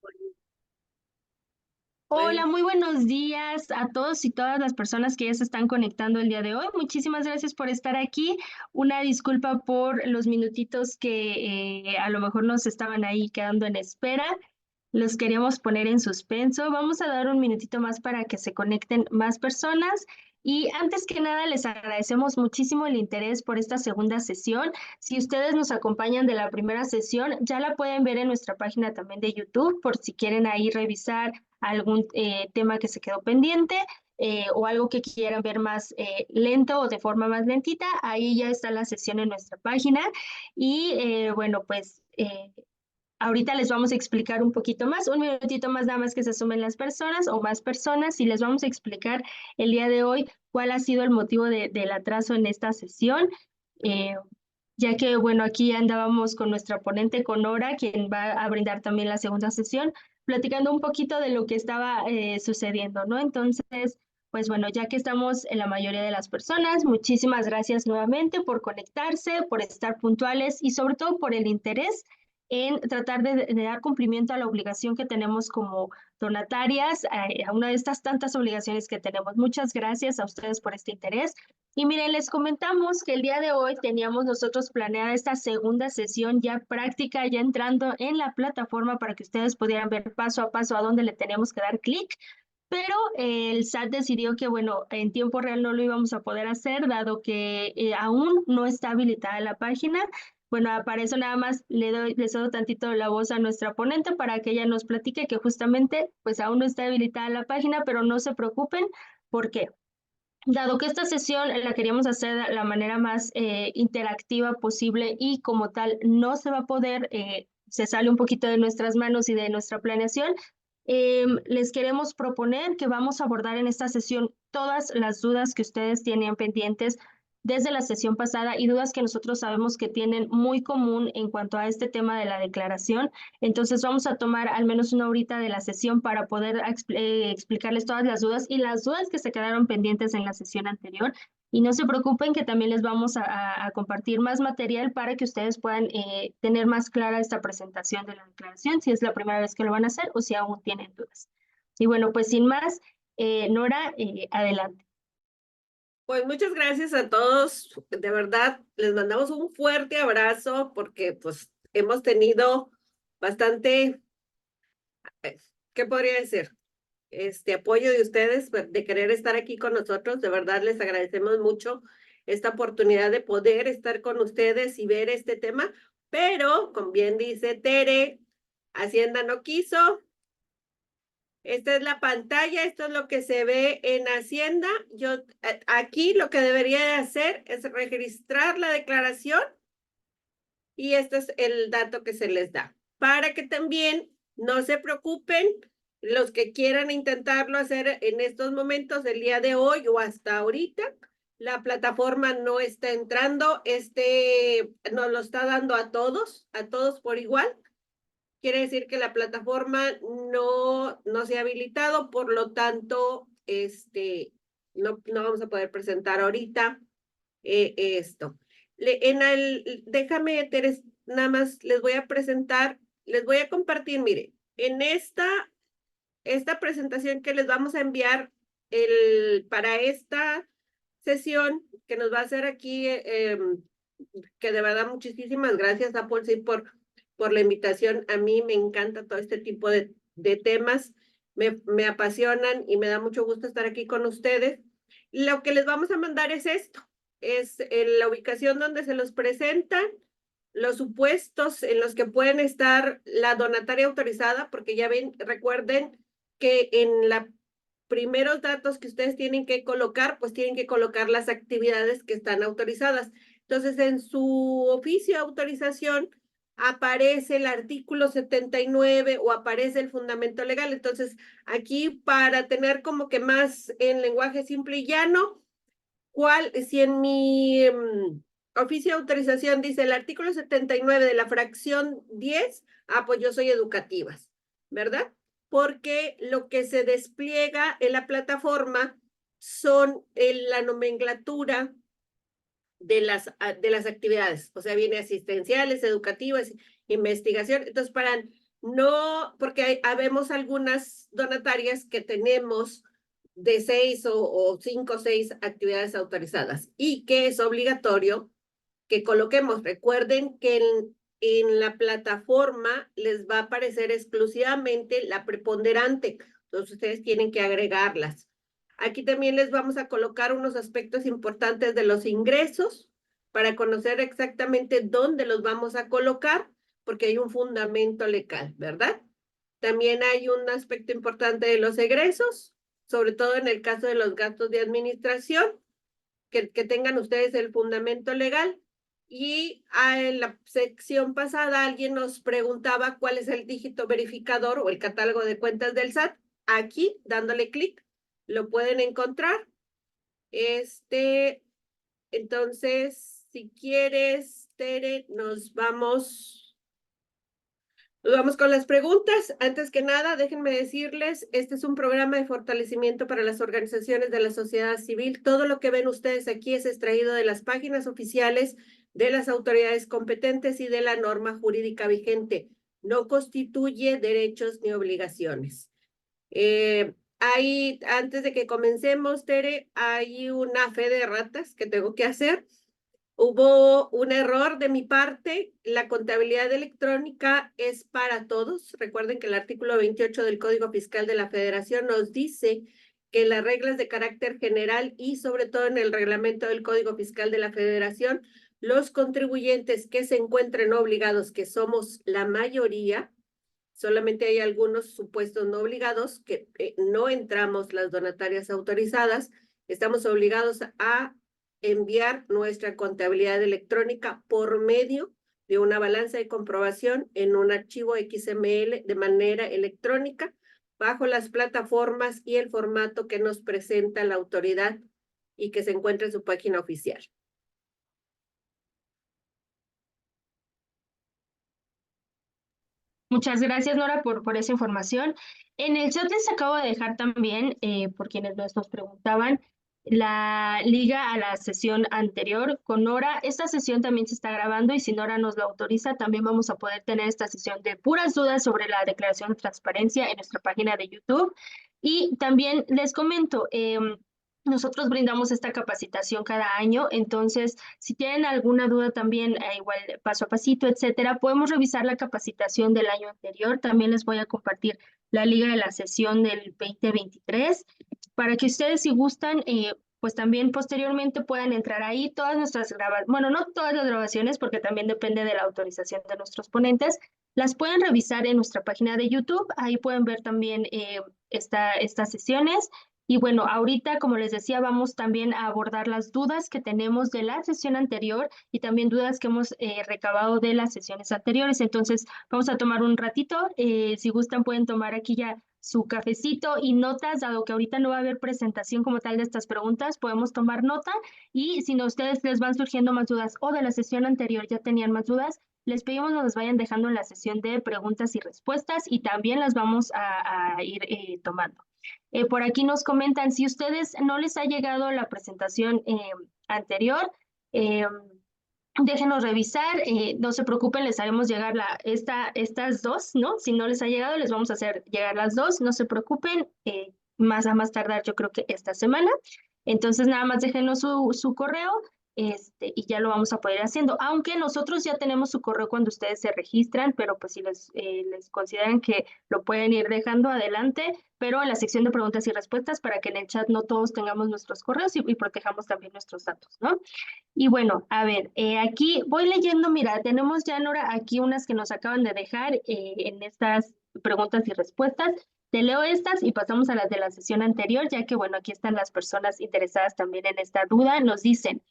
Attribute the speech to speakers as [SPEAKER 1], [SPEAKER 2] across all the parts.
[SPEAKER 1] Hola,
[SPEAKER 2] Bueno,
[SPEAKER 1] muy buenos días a todos y todas las personas que ya se están conectando el día de hoy. Muchísimas gracias por estar aquí. Una disculpa por los minutitos que a lo mejor nos estaban ahí quedando en espera. Los queríamos poner en suspenso. Vamos a dar un minutito más para que se conecten más personas. Y antes que nada, les agradecemos muchísimo el interés por esta segunda sesión. Si ustedes nos acompañan de la primera sesión, ya la pueden ver en nuestra página también de YouTube, por si quieren ahí revisar algún tema que se quedó pendiente o algo que quieran ver más lento o de forma más lentita, ahí ya está la sesión en nuestra página. Y bueno, pues ahorita les vamos a explicar un poquito más, un minutito más nada más que se sumen las personas o más personas y les vamos a explicar el día de hoy cuál ha sido el motivo del atraso en esta sesión. Eh, ya que, bueno, aquí andábamos con nuestra ponente, con Nora, quien va a brindar también la segunda sesión, platicando un poquito de lo que estaba sucediendo, ¿no? Entonces, pues bueno, ya que estamos en la mayoría de las personas, muchísimas gracias nuevamente por conectarse, por estar puntuales y sobre todo por el interés en tratar de dar cumplimiento a la obligación que tenemos como donatarias, a una de estas tantas obligaciones que tenemos. Muchas gracias a ustedes por este interés. Y miren, les comentamos que el día de hoy teníamos nosotros planeada esta segunda sesión ya práctica, ya entrando en la plataforma para que ustedes pudieran ver paso a paso a dónde le tenemos que dar clic, pero el SAT decidió que, bueno, en tiempo real no lo íbamos a poder hacer, dado que aún no está habilitada la página. Bueno, para eso nada más le cedo tantito la voz a nuestra ponente para que ella nos platique que justamente, pues aún no está habilitada la página, pero no se preocupen. ¿Por qué? Dado que esta sesión la queríamos hacer de la manera más interactiva posible y como tal no se va a poder, se sale un poquito de nuestras manos y de nuestra planeación, les queremos proponer que vamos a abordar en esta sesión todas las dudas que ustedes tenían pendientes desde la sesión pasada y dudas que nosotros sabemos que tienen muy común en cuanto a este tema de la declaración. Entonces vamos a tomar al menos una horita de la sesión para poder explicarles todas las dudas y las dudas que se quedaron pendientes en la sesión anterior. Y no se preocupen que también les vamos a compartir más material para que ustedes puedan tener más clara esta presentación de la declaración, si es la primera vez que lo van a hacer o si aún tienen dudas. Y bueno, pues sin más, Nora, adelante.
[SPEAKER 2] pues muchas gracias a todos. De verdad, les mandamos un fuerte abrazo porque pues hemos tenido bastante, eh, ¿qué podría decir? Este apoyo de ustedes, pues, de querer estar aquí con nosotros. De verdad, les agradecemos mucho esta oportunidad de poder estar con ustedes y ver este tema. Pero, como bien dice Tere, Hacienda no quiso. Esta es la pantalla, esto es lo que se ve en Hacienda. Yo aquí lo que debería de hacer es registrar la declaración y este es el dato que se les da. Para que también no se preocupen los que quieran intentarlo hacer en estos momentos, el día de hoy o hasta ahorita, la plataforma no está entrando, nos lo está dando a todos por igual. Quiere decir que la plataforma no se ha habilitado, por lo tanto, no vamos a poder presentar ahorita esto. Déjame, Teres, nada más les voy a presentar, les voy a compartir, mire, en esta presentación que les vamos a enviar para esta sesión que nos va a hacer aquí, que de verdad muchísimas gracias a Paul sí, por la invitación. A mí me encanta todo este tipo de temas, me apasionan y me da mucho gusto estar aquí con ustedes. Lo que les vamos a mandar es esto, es la ubicación donde se los presentan, los supuestos en los que pueden estar la donataria autorizada, porque ya ven, recuerden que en la primeros datos que ustedes tienen que colocar, pues tienen que colocar las actividades que están autorizadas. Entonces, en su oficio de autorización aparece el artículo 79 o aparece el fundamento legal. Entonces, aquí para tener como que más en lenguaje simple y llano, si en mi oficio de autorización dice el artículo 79 de la fracción 10, pues yo soy educativas, ¿verdad? Porque lo que se despliega en la plataforma son la nomenclatura de las actividades, o sea, viene asistenciales, educativas, investigación. Entonces, para no, porque habemos algunas donatarias que tenemos de 6 o 5 o 6 actividades autorizadas y que es obligatorio que coloquemos. Recuerden que en la plataforma les va a aparecer exclusivamente la preponderante, entonces ustedes tienen que agregarlas. Aquí también les vamos a colocar unos aspectos importantes de los ingresos para conocer exactamente dónde los vamos a colocar, porque hay un fundamento legal, ¿verdad? También hay un aspecto importante de los egresos, sobre todo en el caso de los gastos de administración, que tengan ustedes el fundamento legal. Y en la sección pasada alguien nos preguntaba cuál es el dígito verificador o el catálogo de cuentas del SAT. Aquí, dándole clic, lo pueden encontrar. Entonces, si quieres, Tere, nos vamos con las preguntas. Antes que nada, déjenme decirles, este es un programa de fortalecimiento para las organizaciones de la sociedad civil. Todo lo que ven ustedes aquí es extraído de las páginas oficiales de las autoridades competentes y de la norma jurídica vigente. No constituye derechos ni obligaciones. Antes de que comencemos, Tere, hay una fe de ratas que tengo que hacer. Hubo un error de mi parte. La contabilidad electrónica es para todos. Recuerden que el artículo 28 del Código Fiscal de la Federación nos dice que las reglas de carácter general y sobre todo en el reglamento del Código Fiscal de la Federación, los contribuyentes que se encuentren obligados, que somos la mayoría, solamente hay algunos supuestos no obligados, que no entramos las donatarias autorizadas, estamos obligados a enviar nuestra contabilidad electrónica por medio de una balanza de comprobación en un archivo XML de manera electrónica bajo las plataformas y el formato que nos presenta la autoridad y que se encuentra en su página oficial.
[SPEAKER 1] Muchas gracias, Nora, por esa información. En el chat les acabo de dejar también, por quienes nos preguntaban, la liga a la sesión anterior con Nora. Esta sesión también se está grabando y si Nora nos lo autoriza, también vamos a poder tener esta sesión de puras dudas sobre la declaración de transparencia en nuestra página de YouTube. Y también les comento, nosotros brindamos esta capacitación cada año, entonces si tienen alguna duda también, igual paso a pasito, etcétera, podemos revisar la capacitación del año anterior. También les voy a compartir la liga de la sesión del 2023 para que ustedes si gustan, pues también posteriormente puedan entrar ahí todas nuestras grabaciones, bueno, no todas las grabaciones porque también depende de la autorización de nuestros ponentes, las pueden revisar en nuestra página de YouTube, ahí pueden ver también estas sesiones. Y bueno, ahorita, como les decía, vamos también a abordar las dudas que tenemos de la sesión anterior y también dudas que hemos recabado de las sesiones anteriores. Entonces, vamos a tomar un ratito. Si gustan, pueden tomar aquí ya su cafecito y notas, dado que ahorita no va a haber presentación como tal de estas preguntas, podemos tomar nota y si no ustedes les van surgiendo más dudas o de la sesión anterior ya tenían más dudas, les pedimos nos las vayan dejando en la sesión de preguntas y respuestas y también las vamos a ir tomando. Por aquí nos comentan, si ustedes no les ha llegado la presentación anterior, déjenos revisar, no se preocupen, les haremos llegar estas dos, ¿no? Si no les ha llegado, les vamos a hacer llegar las dos, no se preocupen, más a más tardar yo creo que esta semana. Entonces nada más déjenos su correo y ya lo vamos a poder ir haciendo, aunque nosotros ya tenemos su correo cuando ustedes se registran, pero pues si les consideran que lo pueden ir dejando adelante, pero en la sección de preguntas y respuestas para que en el chat no todos tengamos nuestros correos y protejamos también nuestros datos, ¿no? Y bueno, a ver, aquí voy leyendo, mira, tenemos ya, Nora, aquí unas que nos acaban de dejar en estas preguntas y respuestas. Te leo estas y pasamos a las de la sesión anterior, ya que, bueno, aquí están las personas interesadas también en esta duda. Nos dicen,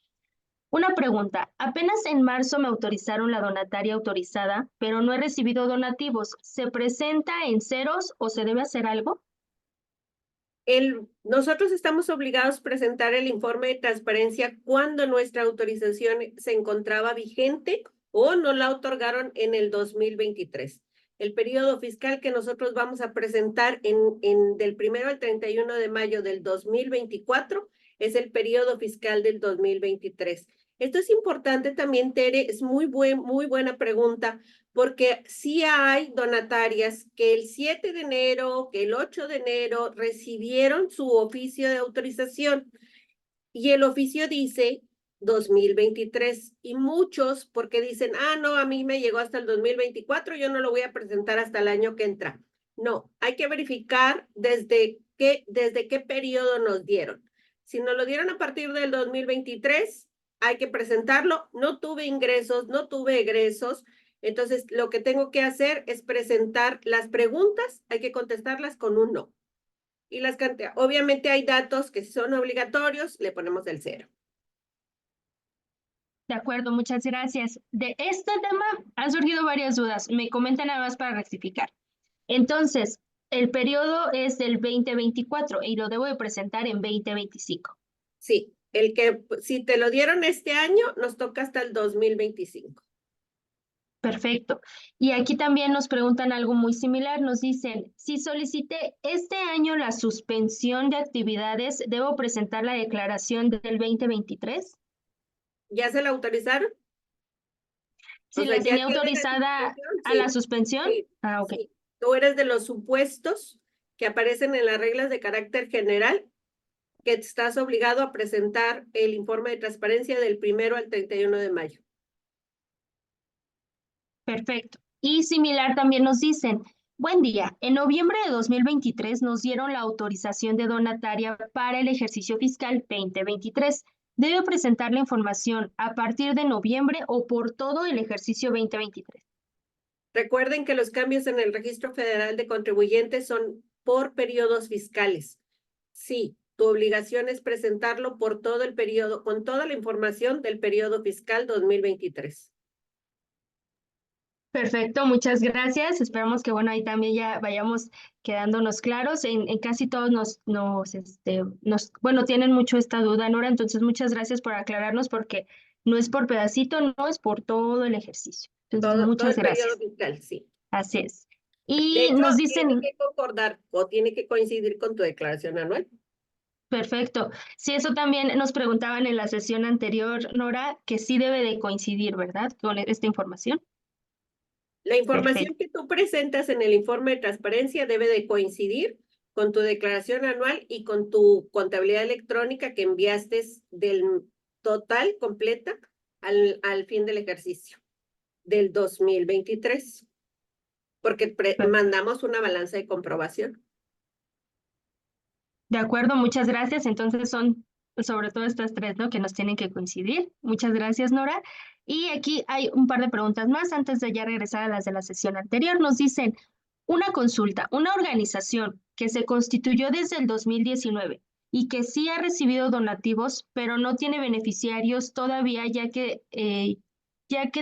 [SPEAKER 1] una pregunta, apenas en marzo me autorizaron la donataria autorizada, pero no he recibido donativos. ¿Se presenta en ceros o se debe hacer algo?
[SPEAKER 2] Nosotros estamos obligados a presentar el informe de transparencia cuando nuestra autorización se encontraba vigente o no la otorgaron en el 2023. El periodo fiscal que nosotros vamos a presentar del 1 al 31 de mayo del 2024 es el periodo fiscal del 2023. Esto es importante también, Tere, es muy buena pregunta, porque sí hay donatarias que el 7 de enero, que el 8 de enero recibieron su oficio de autorización y el oficio dice 2023 y muchos porque dicen, no, a mí me llegó hasta el 2024, yo no lo voy a presentar hasta el año que entra. No, hay que verificar desde qué periodo nos dieron. Si nos lo dieron a partir del 2023, hay que presentarlo. No tuve ingresos, no tuve egresos. Entonces, lo que tengo que hacer es presentar las preguntas, hay que contestarlas con un no. Y las cantidades, obviamente hay datos que son obligatorios, le ponemos el 0.
[SPEAKER 1] De acuerdo, muchas gracias. De este tema han surgido varias dudas. Me comentan nada más para rectificar. Entonces, el periodo es del 2024 y lo debo de presentar en 2025.
[SPEAKER 2] Sí, si te lo dieron este año, nos toca hasta el 2025.
[SPEAKER 1] Perfecto. Y aquí también nos preguntan algo muy similar. Nos dicen, si solicité este año la suspensión de actividades, ¿debo presentar la declaración del 2023?
[SPEAKER 2] ¿Ya se la autorizaron?
[SPEAKER 1] Si
[SPEAKER 2] O sea,
[SPEAKER 1] la
[SPEAKER 2] ¿ya
[SPEAKER 1] tenía
[SPEAKER 2] tiene la
[SPEAKER 1] autorizada
[SPEAKER 2] suspensión?
[SPEAKER 1] a la
[SPEAKER 2] Sí,
[SPEAKER 1] suspensión.
[SPEAKER 2] sí,
[SPEAKER 1] Ok.
[SPEAKER 2] sí. Tú eres de los supuestos que aparecen en las reglas de carácter general que estás obligado a presentar el informe de transparencia del 1 al 31 de mayo.
[SPEAKER 1] Perfecto. Y similar también nos dicen, buen día, en noviembre de 2023 nos dieron la autorización de donataria para el ejercicio fiscal 2023. ¿Debe presentar la información a partir de noviembre o por todo el ejercicio 2023?
[SPEAKER 2] Recuerden que los cambios en el Registro Federal de Contribuyentes son por periodos fiscales. Sí, tu obligación es presentarlo por todo el periodo, con toda la información del periodo fiscal 2023.
[SPEAKER 1] Perfecto, muchas gracias. Esperamos que, bueno, ahí también ya vayamos quedándonos claros. En casi todos bueno, tienen mucho esta duda, Nora, entonces muchas gracias por aclararnos porque no es por pedacito, no es por todo el ejercicio. Entonces,
[SPEAKER 2] Todo
[SPEAKER 1] muchas
[SPEAKER 2] el periodo
[SPEAKER 1] gracias.
[SPEAKER 2] fiscal, sí.
[SPEAKER 1] Así es.
[SPEAKER 2] De
[SPEAKER 1] Y
[SPEAKER 2] hecho,
[SPEAKER 1] nos
[SPEAKER 2] tiene
[SPEAKER 1] dicen,
[SPEAKER 2] que concordar o tiene que coincidir con tu declaración anual.
[SPEAKER 1] perfecto. Sí, eso también nos preguntaban en la sesión anterior, Nora, que sí debe de coincidir, ¿verdad? Con esta información.
[SPEAKER 2] La información
[SPEAKER 1] Perfecto.
[SPEAKER 2] que tú presentas en el informe de transparencia debe de coincidir con tu declaración anual y con tu contabilidad electrónica que enviaste del total completa al fin del ejercicio del 2023, porque mandamos una balanza de comprobación.
[SPEAKER 1] De acuerdo, muchas gracias. Entonces son sobre todo estas tres, ¿no? Que nos tienen que coincidir. Muchas gracias, Nora. Y aquí hay un par de preguntas más antes de ya regresar a las de la sesión anterior. Nos dicen, una consulta, una organización que se constituyó desde el 2019 y que sí ha recibido donativos, pero no tiene beneficiarios todavía, ya que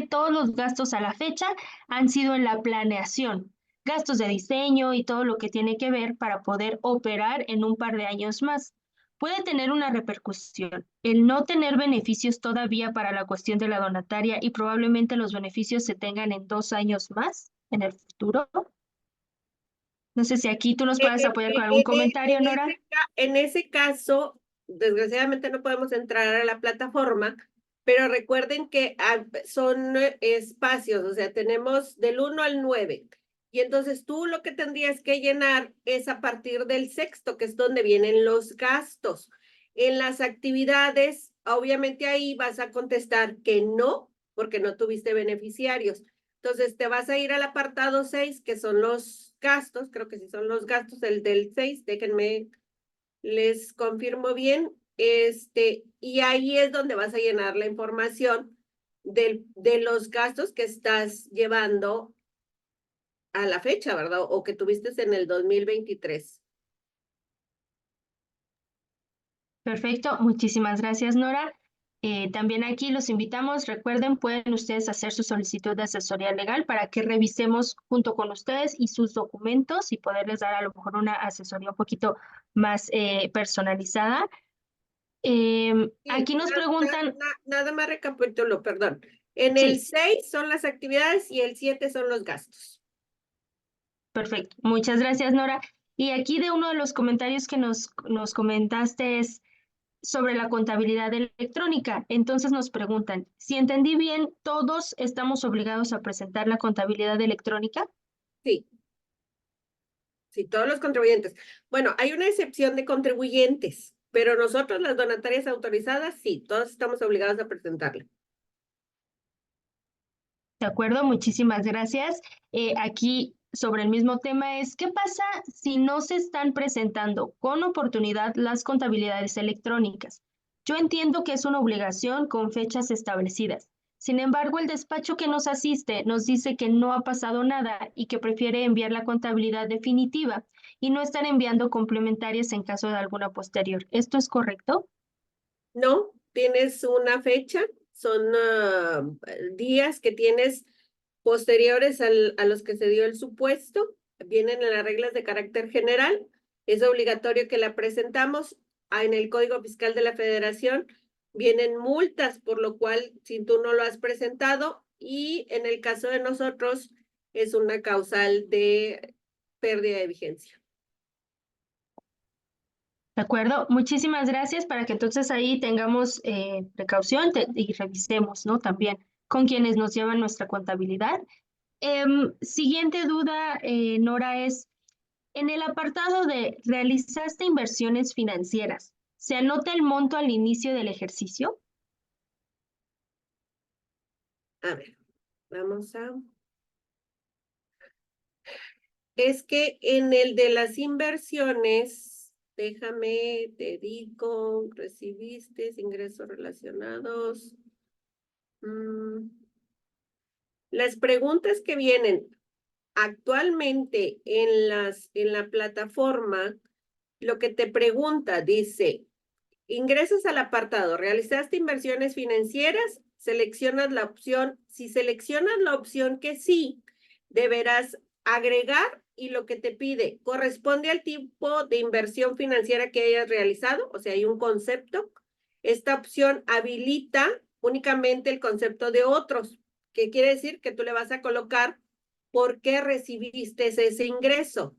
[SPEAKER 1] todos los gastos a la fecha han sido en la planeación, gastos de diseño y todo lo que tiene que ver para poder operar en un par de años más. Puede tener una repercusión el no tener beneficios todavía para la cuestión de la donataria y probablemente los beneficios se tengan en 2 años más en el futuro. No sé si aquí tú nos puedes apoyar con algún comentario, Nora.
[SPEAKER 2] En ese caso, desgraciadamente no podemos entrar a la plataforma, pero recuerden que son espacios, o sea, tenemos del 1 al 9. Y entonces tú lo que tendrías que llenar es a partir del sexto, que es donde vienen los gastos. En las actividades, obviamente ahí vas a contestar que no, porque no tuviste beneficiarios. Entonces te vas a ir al apartado 6, que son los gastos, creo que sí son los gastos, el del 6, déjenme, les confirmo bien, y ahí es donde vas a llenar la información de los gastos que estás llevando a la fecha, ¿verdad? O que tuviste en el 2023.
[SPEAKER 1] Perfecto, muchísimas gracias, Nora. También aquí los invitamos, recuerden, pueden ustedes hacer su solicitud de asesoría legal para que revisemos junto con ustedes y sus documentos y poderles dar a lo mejor una asesoría un poquito más personalizada.
[SPEAKER 2] Sí,
[SPEAKER 1] Aquí nos preguntan,
[SPEAKER 2] nada más recapitulo, perdón. En el
[SPEAKER 1] sí,
[SPEAKER 2] 6 son las actividades y el 7 son los gastos.
[SPEAKER 1] perfecto, muchas gracias, Nora. Y aquí de uno de los comentarios que nos comentaste es, sobre la contabilidad electrónica. Entonces nos preguntan, si entendí bien, ¿todos estamos obligados a presentar la contabilidad electrónica?
[SPEAKER 2] Sí, sí, todos los contribuyentes. Bueno, hay una excepción de contribuyentes, pero nosotros, las donatarias autorizadas, sí, todos estamos obligados a presentarla.
[SPEAKER 1] De acuerdo, muchísimas gracias. Aquí sobre el mismo tema es, ¿qué pasa si no se están presentando con oportunidad las contabilidades electrónicas? Yo entiendo que es una obligación con fechas establecidas. Sin embargo, el despacho que nos asiste nos dice que no ha pasado nada y que prefiere enviar la contabilidad definitiva y no están enviando complementarias en caso de alguna posterior. ¿Esto es correcto?
[SPEAKER 2] No, tienes una fecha, son días que tienes posteriores a los que se dio el supuesto, vienen en las reglas de carácter general, es obligatorio que la presentamos. En el Código Fiscal de la Federación vienen multas, por lo cual si tú no lo has presentado, y en el caso de nosotros es una causal de pérdida de vigencia.
[SPEAKER 1] De acuerdo, muchísimas gracias para que entonces ahí tengamos precaución y revisemos, ¿no? También con quienes nos llevan nuestra contabilidad. Siguiente duda, Nora, es, en el apartado de ¿realizaste inversiones financieras? ¿Se anota el monto al inicio del ejercicio?
[SPEAKER 2] A ver, vamos a... Es que en el de las inversiones, déjame, te digo, recibiste ingresos relacionados. Las preguntas que vienen actualmente en la plataforma, lo que te pregunta dice, ingresas al apartado, realizaste inversiones financieras, seleccionas la opción, si seleccionas la opción que sí, deberás agregar y lo que te pide corresponde al tipo de inversión financiera que hayas realizado, o sea, hay un concepto. Esta opción habilita únicamente el concepto de otros, que quiere decir que tú le vas a colocar por qué recibiste ese ingreso.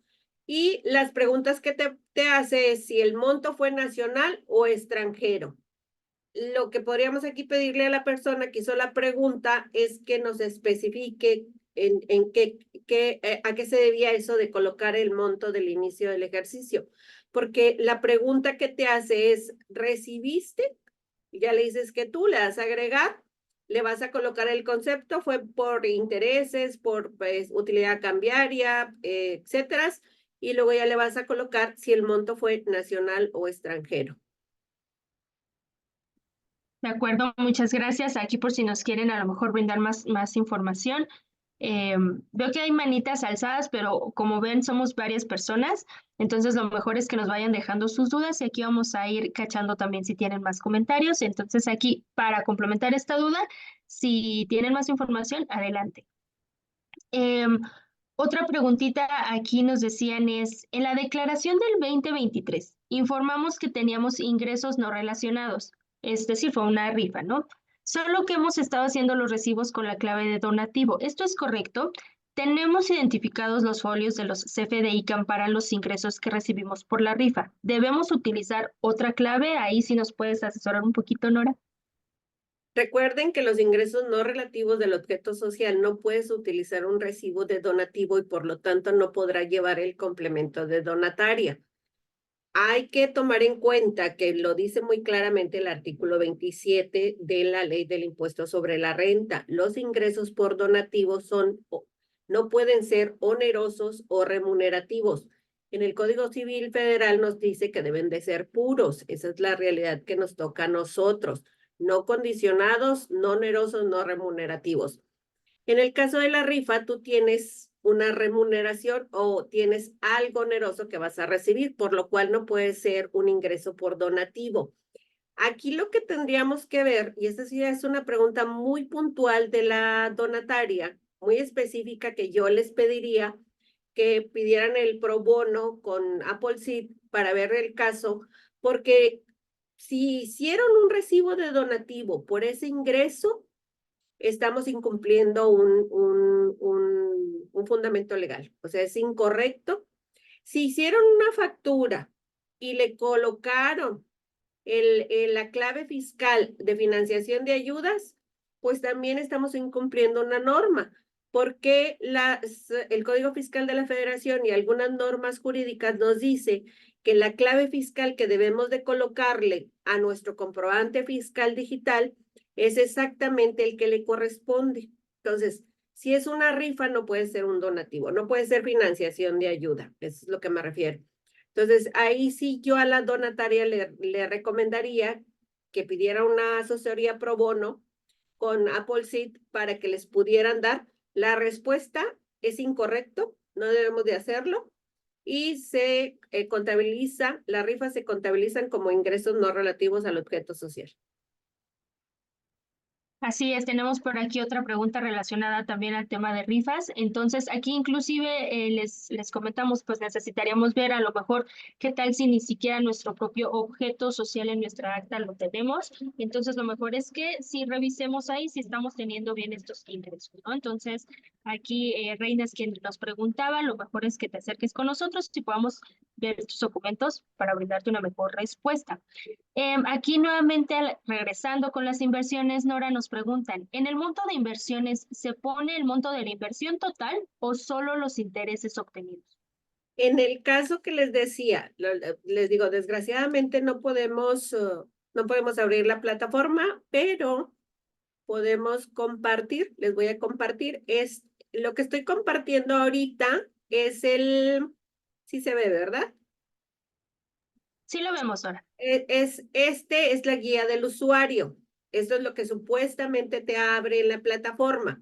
[SPEAKER 2] Y las preguntas que te hace es si el monto fue nacional o extranjero. Lo que podríamos aquí pedirle a la persona que hizo la pregunta es que nos especifique en a qué se debía eso de colocar el monto del inicio del ejercicio. Porque la pregunta que te hace es, ¿recibiste? Ya le dices que tú le das a agregar, le vas a colocar el concepto, fue por intereses, por pues, utilidad cambiaria, etcétera, y luego ya le vas a colocar si el monto fue nacional o extranjero.
[SPEAKER 1] De acuerdo, muchas gracias. Aquí por si nos quieren a lo mejor brindar más información. Veo que hay manitas alzadas, pero como ven somos varias personas, entonces lo mejor es que nos vayan dejando sus dudas y aquí vamos a ir cachando también si tienen más comentarios. Entonces aquí para complementar esta duda, si tienen más información, adelante. Em, Otra preguntita aquí nos decían es, en la declaración del 2023 informamos que teníamos ingresos no relacionados, es decir, fue una rifa, ¿no? Solo que hemos estado haciendo los recibos con la clave de donativo. ¿Esto es correcto? Tenemos identificados los folios de los CFDICAM para los ingresos que recibimos por la rifa. ¿Debemos utilizar otra clave? Ahí sí nos puedes asesorar un poquito, Nora.
[SPEAKER 2] Recuerden que los ingresos no relativos del objeto social no puedes utilizar un recibo de donativo y por lo tanto no podrá llevar el complemento de donataria. Hay que tomar en cuenta que lo dice muy claramente el artículo 27 de la ley del impuesto sobre la renta. Los ingresos por donativo no pueden ser onerosos o remunerativos. En el Código Civil Federal nos dice que deben de ser puros. Esa es la realidad que nos toca a nosotros. No condicionados, no onerosos, no remunerativos. En el caso de la rifa, tú tienes una remuneración o tienes algo oneroso que vas a recibir, por lo cual no puede ser un ingreso por donativo. Aquí lo que tendríamos que ver, y esta sí es una pregunta muy puntual de la donataria, muy específica, que yo les pediría que pidieran el pro bono con Apple Seed para ver el caso, porque si hicieron un recibo de donativo por ese ingreso, estamos incumpliendo un fundamento legal. O sea, es incorrecto. Si hicieron una factura y le colocaron la clave fiscal de financiación de ayudas, pues también estamos incumpliendo una norma, porque el Código Fiscal de la Federación y algunas normas jurídicas nos dice que la clave fiscal que debemos de colocarle a nuestro comprobante fiscal digital es exactamente el que le corresponde. Entonces, si es una rifa, no puede ser un donativo, no puede ser financiación de ayuda, eso es lo que me refiero. Entonces, ahí sí yo a la donataria le recomendaría que pidiera una asesoría pro bono con Apple Seed para que les pudieran dar la respuesta. Es incorrecto, no debemos de hacerlo. Y se contabiliza, las rifas se contabilizan como ingresos no relativos al objeto social.
[SPEAKER 1] Así es, tenemos por aquí otra pregunta relacionada también al tema de rifas. Entonces, aquí inclusive les comentamos, pues necesitaríamos ver a lo mejor qué tal si ni siquiera nuestro propio objeto social en nuestra acta lo tenemos. Entonces, lo mejor es que si revisemos ahí si estamos teniendo bien estos ingresos, ¿no? Entonces, aquí Reina es quien nos preguntaba, lo mejor es que te acerques con nosotros y podamos ver tus documentos para brindarte una mejor respuesta. Aquí nuevamente, regresando con las inversiones, Nora, nos preguntan, ¿en el monto de inversiones se pone el monto de la inversión total o solo los intereses obtenidos?
[SPEAKER 2] En el caso que les decía, les digo, desgraciadamente no podemos abrir la plataforma, pero podemos compartir, les voy a compartir, lo que estoy compartiendo ahorita es sí se ve, ¿verdad?
[SPEAKER 1] Sí lo vemos, Nora.
[SPEAKER 2] Es la guía del usuario. Esto es lo que supuestamente te abre en la plataforma.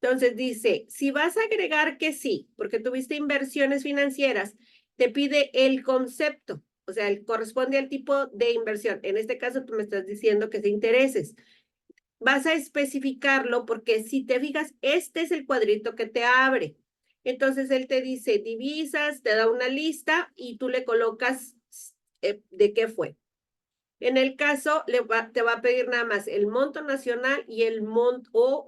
[SPEAKER 2] Entonces dice, si vas a agregar que sí, porque tuviste inversiones financieras, te pide el concepto, o sea, corresponde al tipo de inversión. En este caso, tú me estás diciendo que es de intereses. Vas a especificarlo porque si te fijas, este es el cuadrito que te abre. Entonces él te dice divisas, te da una lista y tú le colocas de qué fue. En el caso, te va a pedir nada más el monto nacional y el monto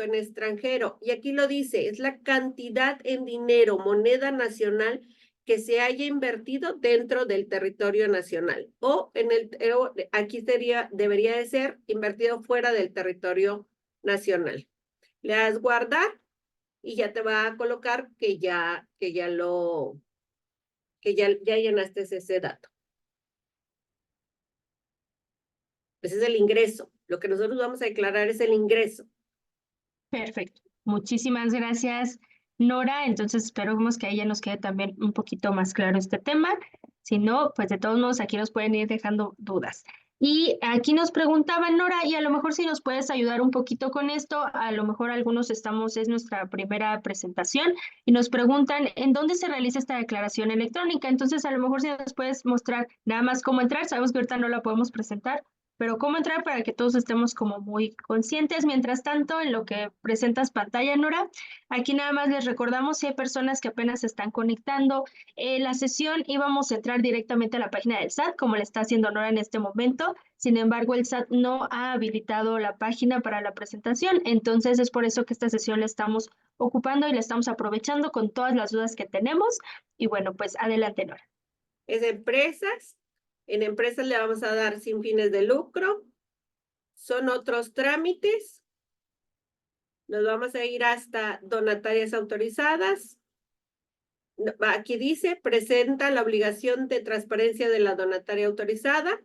[SPEAKER 2] en extranjero. Y aquí lo dice, es la cantidad en dinero, moneda nacional que se haya invertido dentro del territorio nacional. Aquí debería de ser invertido fuera del territorio nacional. Le das guardar y ya te va a colocar ya llenaste ese dato. Ese es el ingreso. Lo que nosotros vamos a declarar es el ingreso.
[SPEAKER 1] Perfecto. Muchísimas gracias, Nora. Entonces, esperemos que ahí ya nos quede también un poquito más claro este tema. Si no, pues de todos modos aquí nos pueden ir dejando dudas. Y aquí nos preguntaban, Nora, y a lo mejor si nos puedes ayudar un poquito con esto, a lo mejor es nuestra primera presentación, y nos preguntan en dónde se realiza esta declaración electrónica. Entonces, a lo mejor si nos puedes mostrar nada más cómo entrar, sabemos que ahorita no la podemos presentar, pero cómo entrar para que todos estemos como muy conscientes. Mientras tanto, en lo que presentas pantalla, Nora, aquí nada más les recordamos si hay personas que apenas se están conectando. La sesión íbamos a entrar directamente a la página del SAT, como le está haciendo Nora en este momento. Sin embargo, el SAT no ha habilitado la página para la presentación, entonces es por eso que esta sesión la estamos ocupando y la estamos aprovechando con todas las dudas que tenemos. Y bueno, pues adelante, Nora.
[SPEAKER 2] Es empresas. En empresas le vamos a dar sin fines de lucro. Son otros trámites. Nos vamos a ir hasta donatarias autorizadas. Aquí dice, presenta la obligación de transparencia de la donataria autorizada.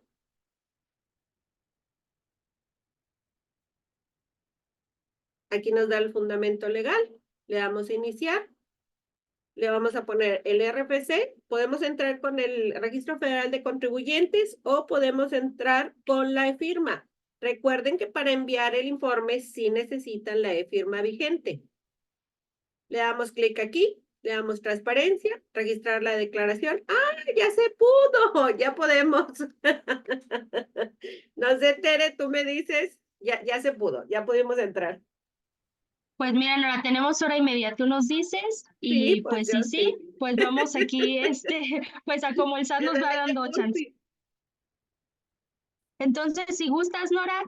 [SPEAKER 2] Aquí nos da el fundamento legal. Le damos a iniciar. Le vamos a poner el RFC. Podemos entrar con el Registro Federal de Contribuyentes o podemos entrar con la e-firma. Recuerden que para enviar el informe sí necesitan la e-firma vigente. Le damos clic aquí, le damos transparencia, registrar la declaración. ¡Ah, ya se pudo! Ya podemos. No sé, Tere, tú me dices, ya se pudo, ya pudimos entrar.
[SPEAKER 1] Pues mira, Nora, tenemos hora y media, tú nos dices,
[SPEAKER 2] Sí,
[SPEAKER 1] y
[SPEAKER 2] pues
[SPEAKER 1] pues
[SPEAKER 2] yo
[SPEAKER 1] sí,
[SPEAKER 2] sí.
[SPEAKER 1] pues vamos aquí, pues a como el SAT nos
[SPEAKER 2] Desde
[SPEAKER 1] va
[SPEAKER 2] que
[SPEAKER 1] dando chance.
[SPEAKER 2] sí.
[SPEAKER 1] Entonces, si gustas, Nora,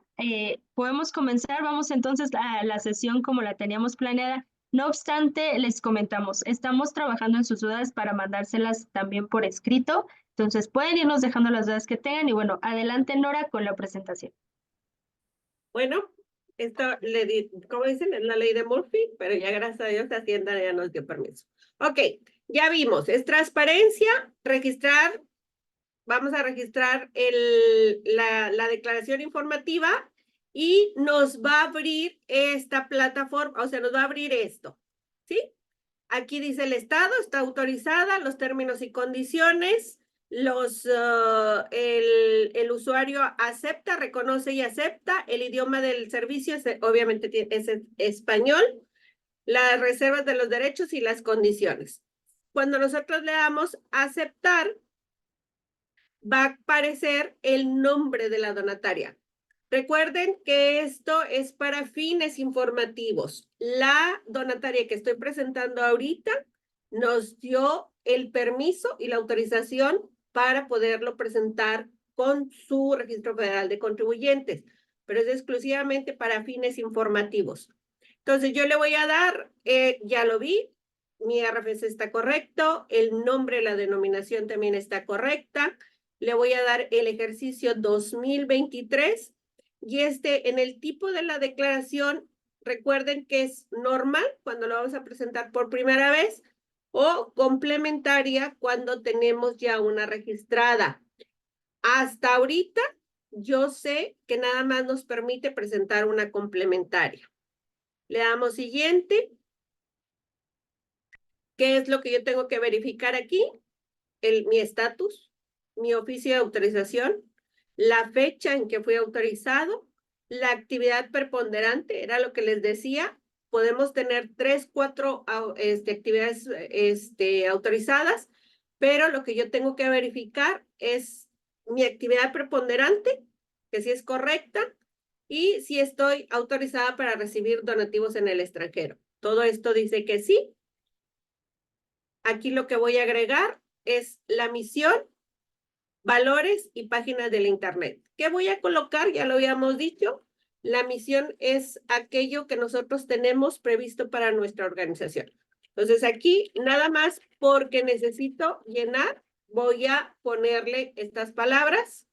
[SPEAKER 1] podemos comenzar, vamos entonces a la sesión como la teníamos planeada. No obstante, les comentamos, estamos trabajando en sus dudas para mandárselas también por escrito, entonces pueden irnos dejando las dudas que tengan y bueno, adelante Nora con la presentación.
[SPEAKER 2] Bueno, esto como dicen, es la ley de Murphy, pero ya gracias a Dios Hacienda ya nos dio permiso. Ok, ya vimos, es transparencia, registrar, vamos a registrar la declaración informativa y nos va a abrir esta plataforma, o sea, nos va a abrir esto, ¿sí? Aquí dice el Estado, está autorizada, los términos y condiciones, el usuario acepta, reconoce y acepta, el idioma del servicio obviamente es español, las reservas de los derechos y las condiciones. Cuando nosotros le damos aceptar, va a aparecer el nombre de la donataria. Recuerden que esto es para fines informativos. La donataria que estoy presentando ahorita nos dio el permiso y la autorización para poderlo presentar con su Registro Federal de Contribuyentes, pero es exclusivamente para fines informativos. Entonces yo le voy a dar, ya lo vi, mi RFC está correcto, el nombre, la denominación también está correcta. Le voy a dar el ejercicio 2023 y en el tipo de la declaración, recuerden que es normal cuando lo vamos a presentar por primera vez o complementaria cuando tenemos ya una registrada. Hasta ahorita, yo sé que nada más nos permite presentar una complementaria. Le damos siguiente. ¿Qué es lo que yo tengo que verificar aquí? Mi estatus, mi oficio de autorización, la fecha en que fui autorizado, la actividad preponderante, era lo que les decía, podemos tener 3, 4 actividades autorizadas, pero lo que yo tengo que verificar es mi actividad preponderante, que sí es correcta, y si estoy autorizada para recibir donativos en el extranjero. Todo esto dice que sí. Aquí lo que voy a agregar es la misión, valores y páginas del Internet. ¿Qué voy a colocar? Ya lo habíamos dicho. La misión es aquello que nosotros tenemos previsto para nuestra organización. Entonces aquí, nada más porque necesito llenar, voy a ponerle estas palabras.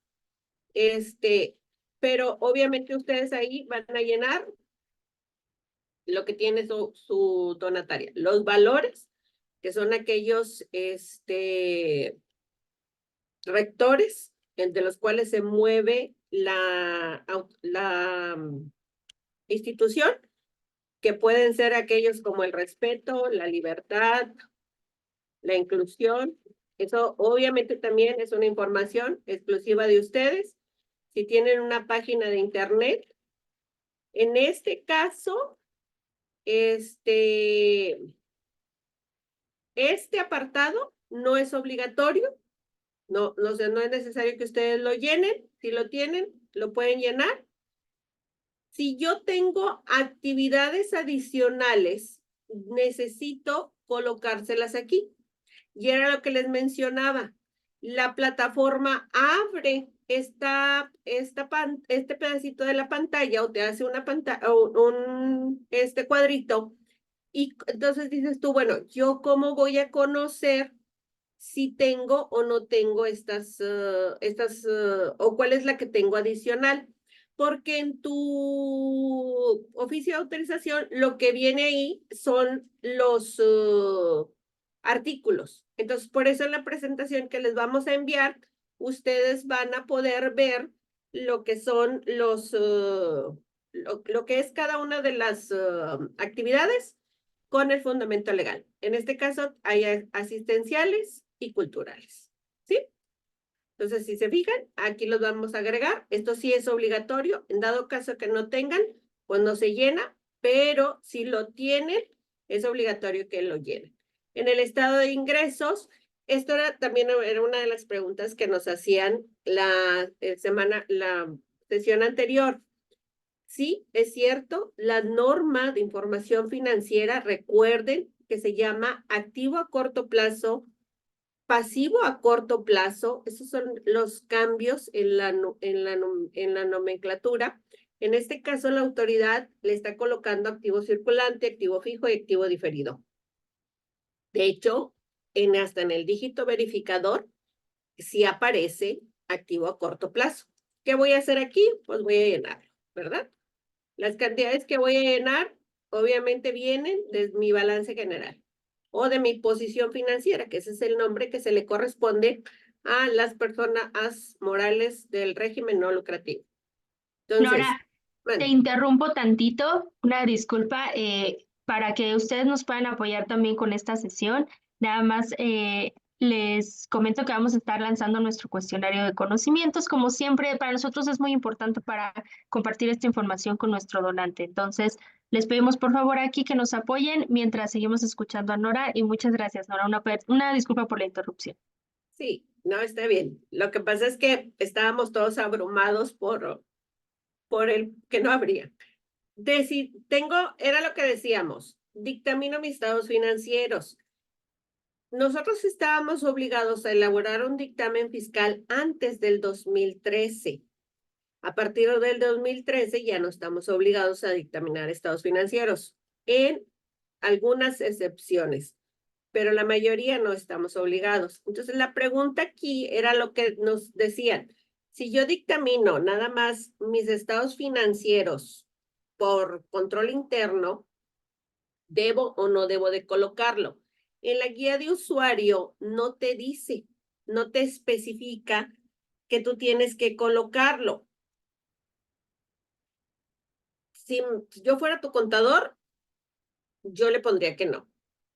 [SPEAKER 2] Pero obviamente ustedes ahí van a llenar lo que tiene su donataria. Los valores, que son aquellos rectores entre los cuales se mueve la institución, que pueden ser aquellos como el respeto, la libertad, la inclusión. Eso obviamente también es una información exclusiva de ustedes. Si tienen una página de internet, en este caso, este apartado no es obligatorio. No es necesario que ustedes lo llenen. Si lo tienen, lo pueden llenar. Si yo tengo actividades adicionales, necesito colocárselas aquí. Y era lo que les mencionaba. La plataforma abre este pedacito de la pantalla o te hace una pantalla o este cuadrito. Y entonces dices tú, bueno, ¿yo cómo voy a conocer si tengo o no tengo o cuál es la que tengo adicional? Porque en tu oficio de autorización lo que viene ahí son los artículos. Entonces, por eso en la presentación que les vamos a enviar, ustedes van a poder ver lo que son lo que es cada una de las actividades con el fundamento legal. En este caso, hay asistenciales y culturales, ¿sí? Entonces, si se fijan, aquí los vamos a agregar. Esto sí es obligatorio. En dado caso que no tengan, pues no se llena, pero si lo tienen, es obligatorio que lo llenen. En el estado de ingresos, esto también era una de las preguntas que nos hacían la sesión anterior. Sí, es cierto, la norma de información financiera, recuerden que se llama activo a corto plazo, pasivo a corto plazo. Esos son los cambios en la nomenclatura. En este caso, la autoridad le está colocando activo circulante, activo fijo y activo diferido. De hecho, hasta en el dígito verificador, sí aparece activo a corto plazo. ¿Qué voy a hacer aquí? Pues voy a llenarlo, ¿verdad? Las cantidades que voy a llenar, obviamente vienen de mi balance general o de mi posición financiera, que ese es el nombre que se le corresponde a las personas morales del régimen no lucrativo. Entonces,
[SPEAKER 1] Nora, te
[SPEAKER 2] bueno,
[SPEAKER 1] interrumpo tantito, una disculpa, para que ustedes nos puedan apoyar también con esta sesión. Nada más les comento que vamos a estar lanzando nuestro cuestionario de conocimientos. Como siempre, para nosotros es muy importante para compartir esta información con nuestro donante. Entonces, les pedimos por favor aquí que nos apoyen mientras seguimos escuchando a Nora y muchas gracias, Nora. Una disculpa por la interrupción.
[SPEAKER 2] sí, no está bien. Lo que pasa es que estábamos todos abrumados por el que no habría. Era lo que decíamos, dictamino mis estados financieros. Nosotros estábamos obligados a elaborar un dictamen fiscal antes del 2013. A partir del 2013 ya no estamos obligados a dictaminar estados financieros, en algunas excepciones, pero la mayoría no estamos obligados. Entonces, la pregunta aquí era lo que nos decían. Si yo dictamino nada más mis estados financieros por control interno, ¿debo o no debo de colocarlo? En la guía de usuario no te dice, no te especifica que tú tienes que colocarlo. Si yo fuera tu contador, yo le pondría que no.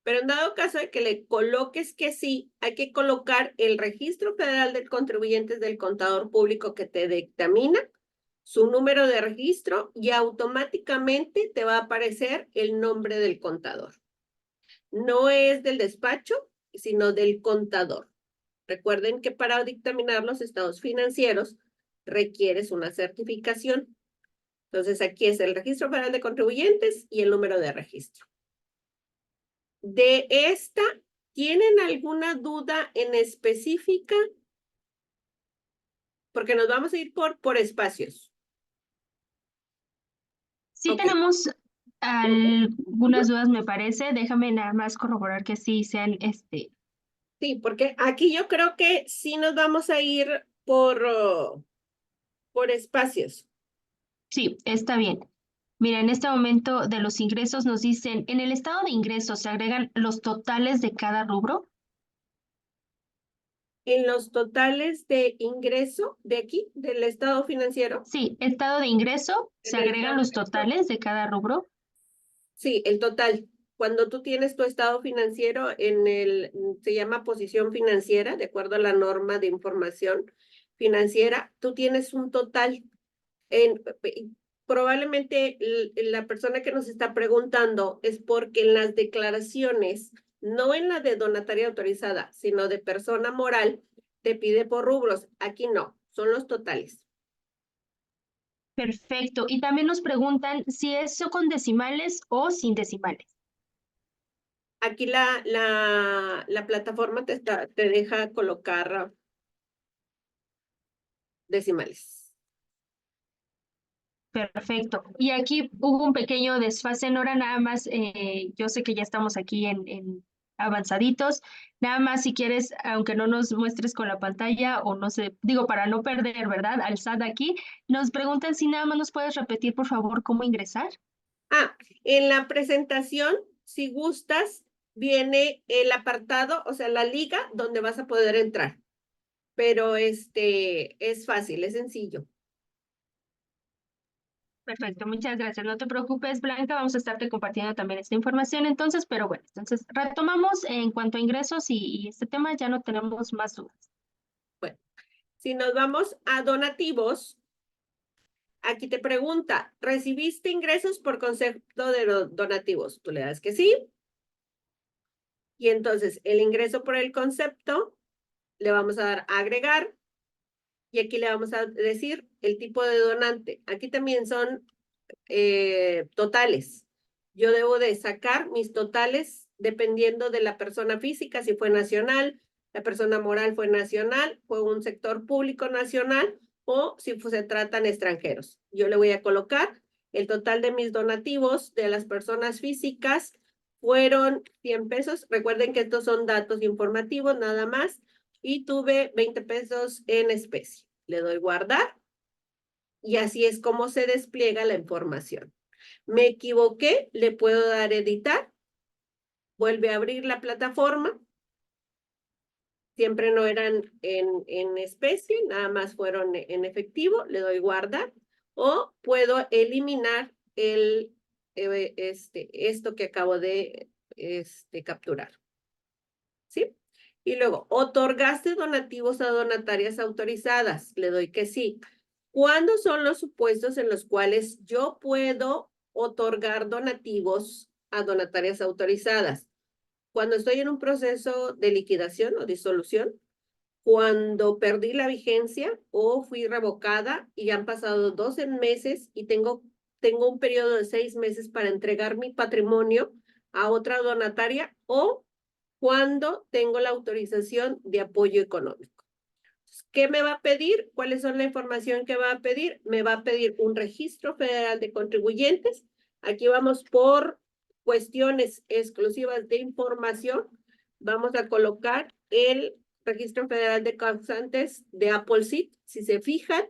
[SPEAKER 2] Pero en dado caso de que le coloques que sí, hay que colocar el Registro Federal de Contribuyentes del Contador Público que te dictamina, su número de registro y automáticamente te va a aparecer el nombre del contador. No es del despacho, sino del contador. Recuerden que para dictaminar los estados financieros requieres una certificación. Entonces aquí es el Registro Federal de Contribuyentes y el número de registro. De esta, ¿tienen alguna duda en específica? Porque nos vamos a ir por espacios.
[SPEAKER 1] Sí
[SPEAKER 2] Ok.
[SPEAKER 1] tenemos
[SPEAKER 2] Ujú.
[SPEAKER 1] algunas dudas, me parece. Déjame nada más corroborar que sí sean
[SPEAKER 2] Sí, porque aquí yo creo que sí nos vamos a ir por espacios.
[SPEAKER 1] sí, está bien. Mira, en este momento de los ingresos nos dicen, en el estado de ingresos se agregan los totales de cada rubro.
[SPEAKER 2] En los totales de ingreso de aquí, del estado financiero,
[SPEAKER 1] Sí, estado de ingreso, se
[SPEAKER 2] en el
[SPEAKER 1] agregan
[SPEAKER 2] estado
[SPEAKER 1] los
[SPEAKER 2] de ingreso,
[SPEAKER 1] totales de cada rubro.
[SPEAKER 2] sí, el total. Cuando tú tienes tu estado financiero se llama posición financiera, de acuerdo a la norma de información financiera, tú tienes un total. En, Probablemente la persona que nos está preguntando es porque en las declaraciones, no en la de donataria autorizada, sino de persona moral, te pide por rubros. Aquí no, son los totales.
[SPEAKER 1] Perfecto. Y también nos preguntan si eso con decimales o sin decimales.
[SPEAKER 2] Aquí la plataforma te deja colocar decimales.
[SPEAKER 1] Perfecto. Y aquí hubo un pequeño desfase, Nora, nada más, yo sé que ya estamos aquí en avanzaditos, nada más si quieres, aunque no nos muestres con la pantalla o no sé, digo, para no perder, ¿verdad? Al SAT aquí, nos preguntan si nada más nos puedes repetir, por favor, cómo ingresar.
[SPEAKER 2] En la presentación, si gustas, viene el apartado, o sea, la liga donde vas a poder entrar. Pero es fácil, es sencillo.
[SPEAKER 1] Perfecto, muchas gracias. No te preocupes, Blanca, vamos a estarte compartiendo también esta información entonces, pero bueno, entonces retomamos en cuanto a ingresos y este tema ya no tenemos más dudas.
[SPEAKER 2] Bueno, si nos vamos a donativos, aquí te pregunta, ¿recibiste ingresos por concepto de donativos? Tú le das que sí. Y entonces el ingreso por el concepto le vamos a dar a agregar y aquí le vamos a decir el tipo de donante. Aquí también son totales. Yo debo de sacar mis totales dependiendo de la persona física, si fue nacional, la persona moral fue nacional, fue un sector público nacional o si se tratan extranjeros. Yo le voy a colocar el total de mis donativos de las personas físicas fueron 100 pesos. Recuerden que estos son datos informativos nada más. Y tuve 20 pesos en especie. Le doy guardar. Y así es como se despliega la información. Me equivoqué, le puedo dar editar. Vuelve a abrir la plataforma. Siempre no eran en especie, nada más fueron en efectivo. Le doy guardar. O puedo eliminar esto que acabo de capturar. ¿Sí? Y luego, otorgaste donativos a donatarias autorizadas. Le doy que sí. ¿Cuándo son los supuestos en los cuales yo puedo otorgar donativos a donatarias autorizadas? Cuando estoy en un proceso de liquidación o disolución, cuando perdí la vigencia o fui revocada y han pasado 12 meses y tengo un periodo de 6 meses para entregar mi patrimonio a otra donataria, o cuando tengo la autorización de apoyo económico. ¿Qué me va a pedir? ¿Cuáles son la información que va a pedir? Me va a pedir un registro federal de contribuyentes. Aquí vamos por cuestiones exclusivas de información. Vamos a colocar el registro federal de causantes de AppleSeed. Si se fijan,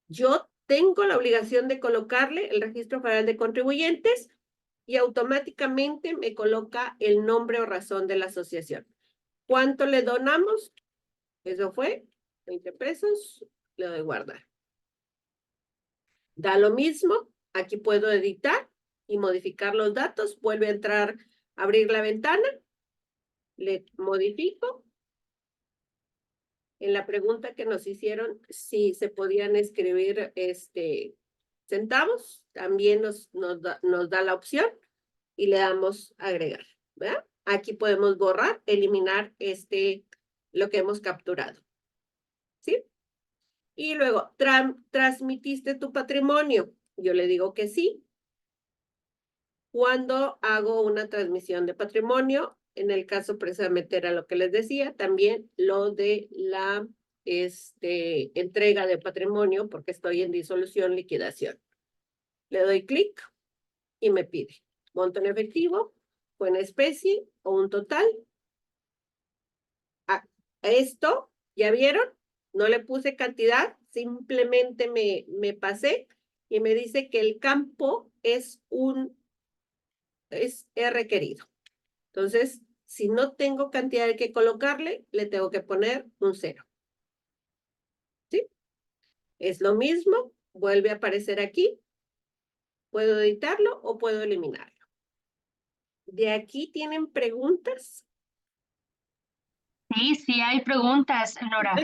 [SPEAKER 2] yo tengo la obligación de colocarle el registro federal de contribuyentes y automáticamente me coloca el nombre o razón de la asociación. ¿Cuánto le donamos? Eso fue 20 pesos, le doy guardar. Da lo mismo, aquí puedo editar y modificar los datos. Vuelve a entrar, abrir la ventana, le modifico. En la pregunta que nos hicieron, si se podían escribir centavos, también nos da la opción y le damos agregar, ¿verdad? Aquí podemos borrar, eliminar lo que hemos capturado. ¿Sí? Y luego, ¿transmitiste tu patrimonio? Yo le digo que sí. Cuando hago una transmisión de patrimonio, en el caso precisamente era lo que les decía, también lo de la entrega de patrimonio, porque estoy en disolución, liquidación. Le doy clic y me pide monto en efectivo, o en especie, o un total. Esto, ¿ya vieron? No le puse cantidad, simplemente me pasé y me dice que el campo es requerido. Entonces, si no tengo cantidad que colocarle, le tengo que poner un 0. ¿Sí? Es lo mismo, vuelve a aparecer aquí. Puedo editarlo o puedo eliminarlo. ¿De aquí tienen preguntas?
[SPEAKER 1] Sí, hay preguntas, Nora.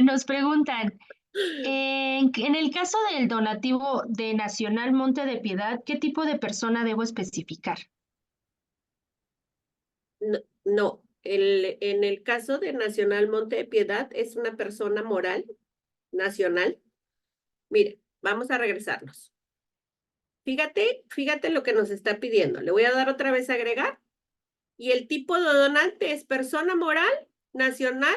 [SPEAKER 1] Nos preguntan, en el caso del donativo de Nacional Monte de Piedad, ¿qué tipo de persona debo especificar?
[SPEAKER 2] No, en el caso de Nacional Monte de Piedad es una persona moral nacional. Mire, vamos a regresarnos. Fíjate lo que nos está pidiendo. Le voy a dar otra vez a agregar. Y el tipo de donante es persona moral nacional.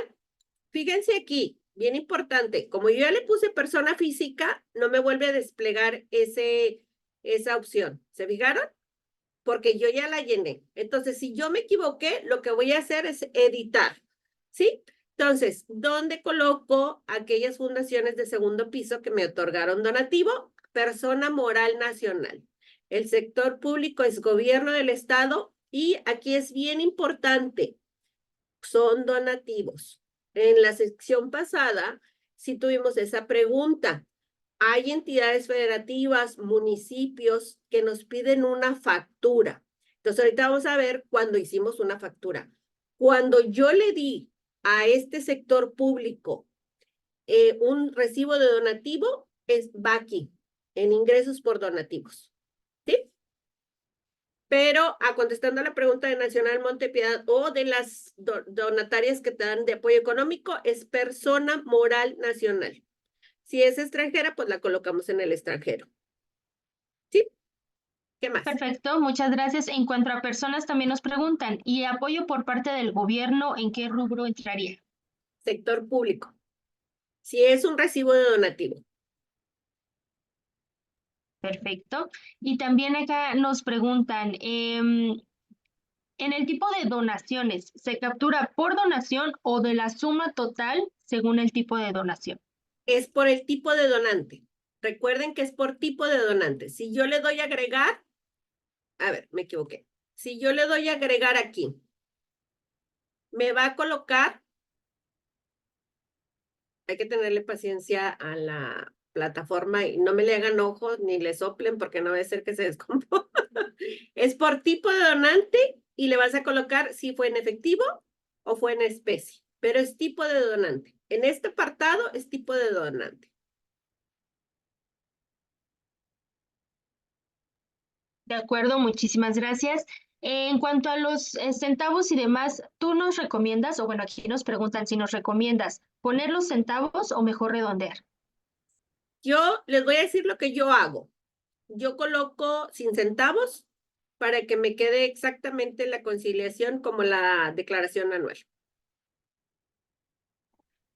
[SPEAKER 2] Fíjense aquí, bien importante. Como yo ya le puse persona física, no me vuelve a desplegar esa opción. ¿Se fijaron? Porque yo ya la llené. Entonces, si yo me equivoqué, lo que voy a hacer es editar. ¿Sí? Entonces, ¿dónde coloco aquellas fundaciones de segundo piso que me otorgaron donativo? Persona moral nacional. El sector público es gobierno del estado y aquí es bien importante, son donativos. En la sección pasada sí tuvimos esa pregunta. Hay entidades federativas, municipios que nos piden una factura. Entonces, ahorita vamos a ver cuando hicimos una factura. Cuando yo le di a este sector público un recibo de donativo, va aquí, en ingresos por donativos. ¿Sí? Pero contestando a la pregunta de Nacional Montepiedad o de las donatarias que te dan de apoyo económico, es persona moral nacional. Si es extranjera, pues la colocamos en el extranjero. ¿Sí? ¿Qué más?
[SPEAKER 1] Perfecto, muchas gracias. En cuanto a personas, también nos preguntan, ¿y apoyo por parte del gobierno en qué rubro entraría?
[SPEAKER 2] Sector público. Si es un recibo de donativo.
[SPEAKER 1] Perfecto. Y también acá nos preguntan, en el tipo de donaciones, ¿se captura por donación o de la suma total según el tipo de donación?
[SPEAKER 2] Es por el tipo de donante. Recuerden que es por tipo de donante. Si yo le doy a agregar, a ver, me equivoqué. Si yo le doy a agregar aquí, me va a colocar, hay que tenerle paciencia a la plataforma y no me le hagan ojos ni le soplen porque no va a ser que se descomponga. Es por tipo de donante y le vas a colocar si fue en efectivo o fue en especie, pero es tipo de donante. En este apartado es tipo de donante.
[SPEAKER 1] De acuerdo, muchísimas gracias. En cuanto a los centavos y demás, ¿tú nos recomiendas, o bueno, aquí nos preguntan si nos recomiendas poner los centavos o mejor redondear?
[SPEAKER 2] Yo les voy a decir lo que yo hago. Yo coloco sin centavos para que me quede exactamente la conciliación como la declaración anual.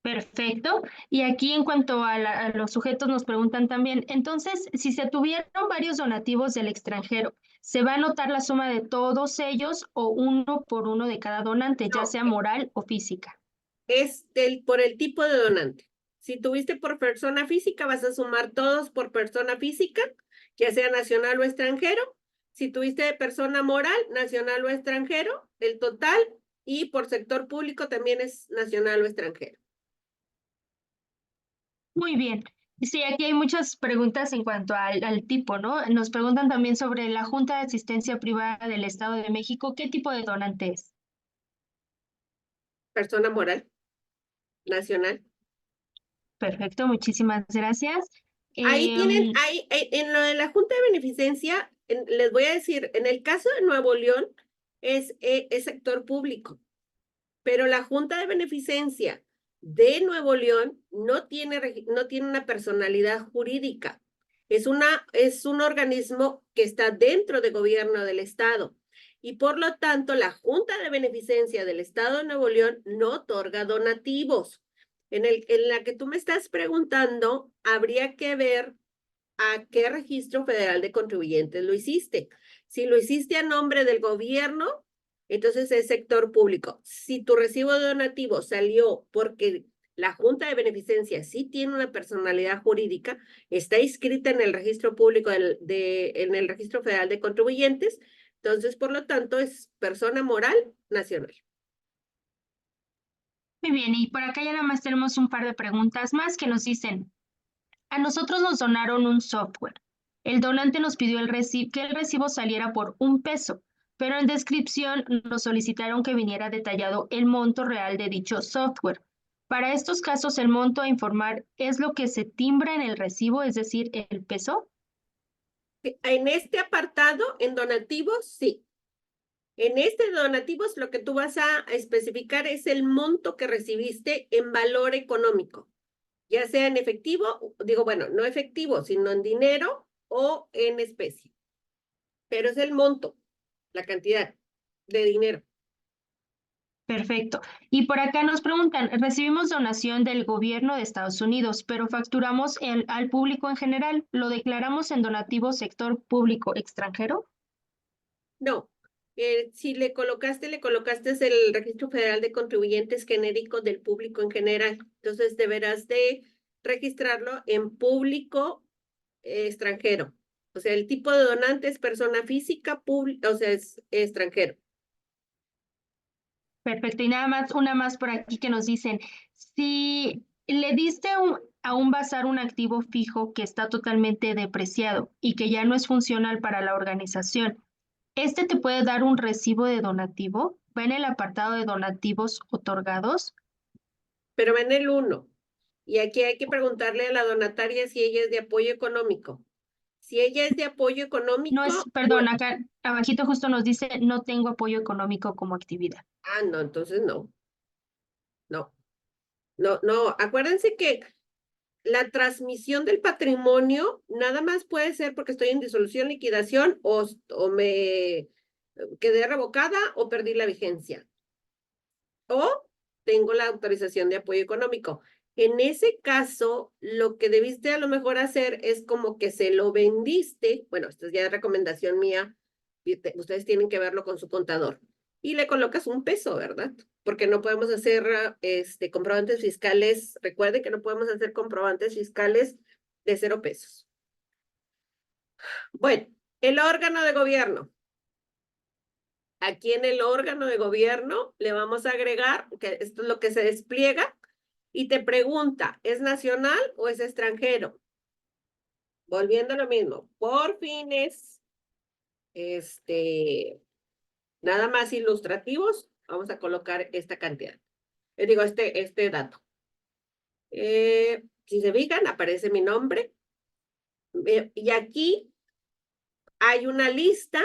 [SPEAKER 1] Perfecto. Y aquí en cuanto a, a los sujetos nos preguntan también, entonces, si se tuvieron varios donativos del extranjero, ¿se va a anotar la suma de todos ellos o uno por uno de cada donante, ya
[SPEAKER 2] No,
[SPEAKER 1] sea moral o física?
[SPEAKER 2] es por el tipo de donante. Si tuviste por persona física, vas a sumar todos por persona física, ya sea nacional o extranjero. Si tuviste de persona moral, nacional o extranjero, el total, y por sector público también es nacional o extranjero.
[SPEAKER 1] Muy bien. Sí, aquí hay muchas preguntas en cuanto al tipo, ¿no? Nos preguntan también sobre la Junta de Asistencia Privada del Estado de México, ¿qué tipo de donante es?
[SPEAKER 2] Persona moral, nacional.
[SPEAKER 1] Perfecto, muchísimas gracias.
[SPEAKER 2] Ahí tienen,
[SPEAKER 1] Em,
[SPEAKER 2] en lo de la Junta de Beneficencia, les voy a decir, en el caso de Nuevo León es sector público, pero la Junta de Beneficencia de Nuevo León no tiene una personalidad jurídica. Es un organismo que está dentro del gobierno del Estado. Y por lo tanto, la Junta de Beneficencia del Estado de Nuevo León no otorga donativos. En la que tú me estás preguntando, habría que ver a qué registro federal de contribuyentes lo hiciste. Si lo hiciste a nombre del gobierno, entonces es sector público. Si tu recibo de donativo salió porque la Junta de Beneficencia sí tiene una personalidad jurídica, está inscrita en el registro público en el registro federal de contribuyentes, entonces por lo tanto es persona moral nacional.
[SPEAKER 1] muy bien, y por acá ya nada más tenemos un par de preguntas más que nos dicen, a nosotros nos donaron un software. El donante nos pidió que el recibo saliera por 1 peso, pero en descripción nos solicitaron que viniera detallado el monto real de dicho software. Para estos casos, el monto a informar es lo que se timbra en el recibo, es decir, el peso.
[SPEAKER 2] En este apartado, en donativos, sí. En este donativos, lo que tú vas a especificar es el monto que recibiste en valor económico, ya sea en efectivo, digo, bueno, no efectivo, sino en dinero o en especie. Pero es el monto, la cantidad de dinero.
[SPEAKER 1] Perfecto. Y por acá nos preguntan, recibimos donación del gobierno de Estados Unidos, pero facturamos al público en general. ¿Lo declaramos en donativo sector público extranjero?
[SPEAKER 2] No, si le colocaste el Registro Federal de Contribuyentes genérico del público en general. Entonces deberás de registrarlo en público extranjero. O sea, el tipo de donante es persona física, o sea, es extranjero.
[SPEAKER 1] Perfecto. Y nada más, una más por aquí que nos dicen, si le diste a un bazar un activo fijo que está totalmente depreciado y que ya no es funcional para la organización, ¿este te puede dar un recibo de donativo? ¿Va en el apartado de donativos otorgados?
[SPEAKER 2] Pero va en el uno. Y aquí hay que preguntarle a la donataria si ella es de apoyo económico. Si ella es de apoyo
[SPEAKER 1] No es,
[SPEAKER 2] económico,
[SPEAKER 1] perdón, acá abajito justo nos dice, no tengo apoyo económico como actividad.
[SPEAKER 2] no, entonces no, no, no, no. Acuérdense que la transmisión del patrimonio nada más puede ser porque estoy en disolución, liquidación o me quedé revocada o perdí la vigencia. O tengo la autorización de apoyo económico. En ese caso, lo que debiste a lo mejor hacer es como que se lo vendiste, bueno, esto es ya recomendación mía, ustedes tienen que verlo con su contador, y le colocas un peso, ¿verdad? Porque no podemos hacer comprobantes fiscales, recuerden que no podemos hacer comprobantes fiscales de 0 pesos. Bueno, el órgano de gobierno. Aquí en el órgano de gobierno le vamos a agregar, que esto es lo que se despliega, y te pregunta, ¿es nacional o es extranjero? Volviendo a lo mismo, por fines, nada más ilustrativos, vamos a colocar esta cantidad. Digo, este dato. Si se fijan, aparece mi nombre. Y aquí hay una lista,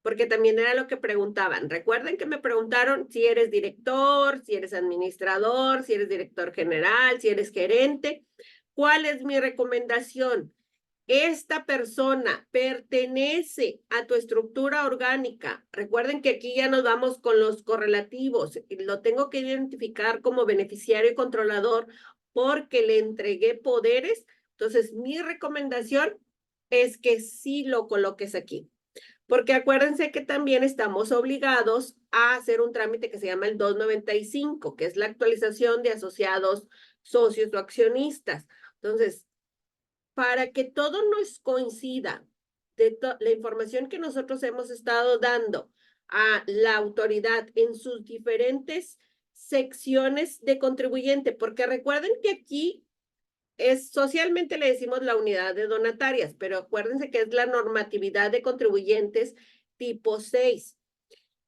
[SPEAKER 2] porque también era lo que preguntaban. Recuerden que me preguntaron si eres director, si eres administrador, si eres director general, si eres gerente. ¿Cuál es mi recomendación? Esta persona pertenece a tu estructura orgánica. Recuerden que aquí ya nos vamos con los correlativos. Lo tengo que identificar como beneficiario y controlador porque le entregué poderes. Entonces, mi recomendación es que sí lo coloques aquí. Porque acuérdense que también estamos obligados a hacer un trámite que se llama el 295, que es la actualización de asociados, socios o accionistas. Entonces, para que todo nos coincida de la información que nosotros hemos estado dando a la autoridad en sus diferentes secciones de contribuyente, porque recuerden que aquí socialmente le decimos la unidad de donatarias, pero acuérdense que es la normatividad de contribuyentes tipo 6.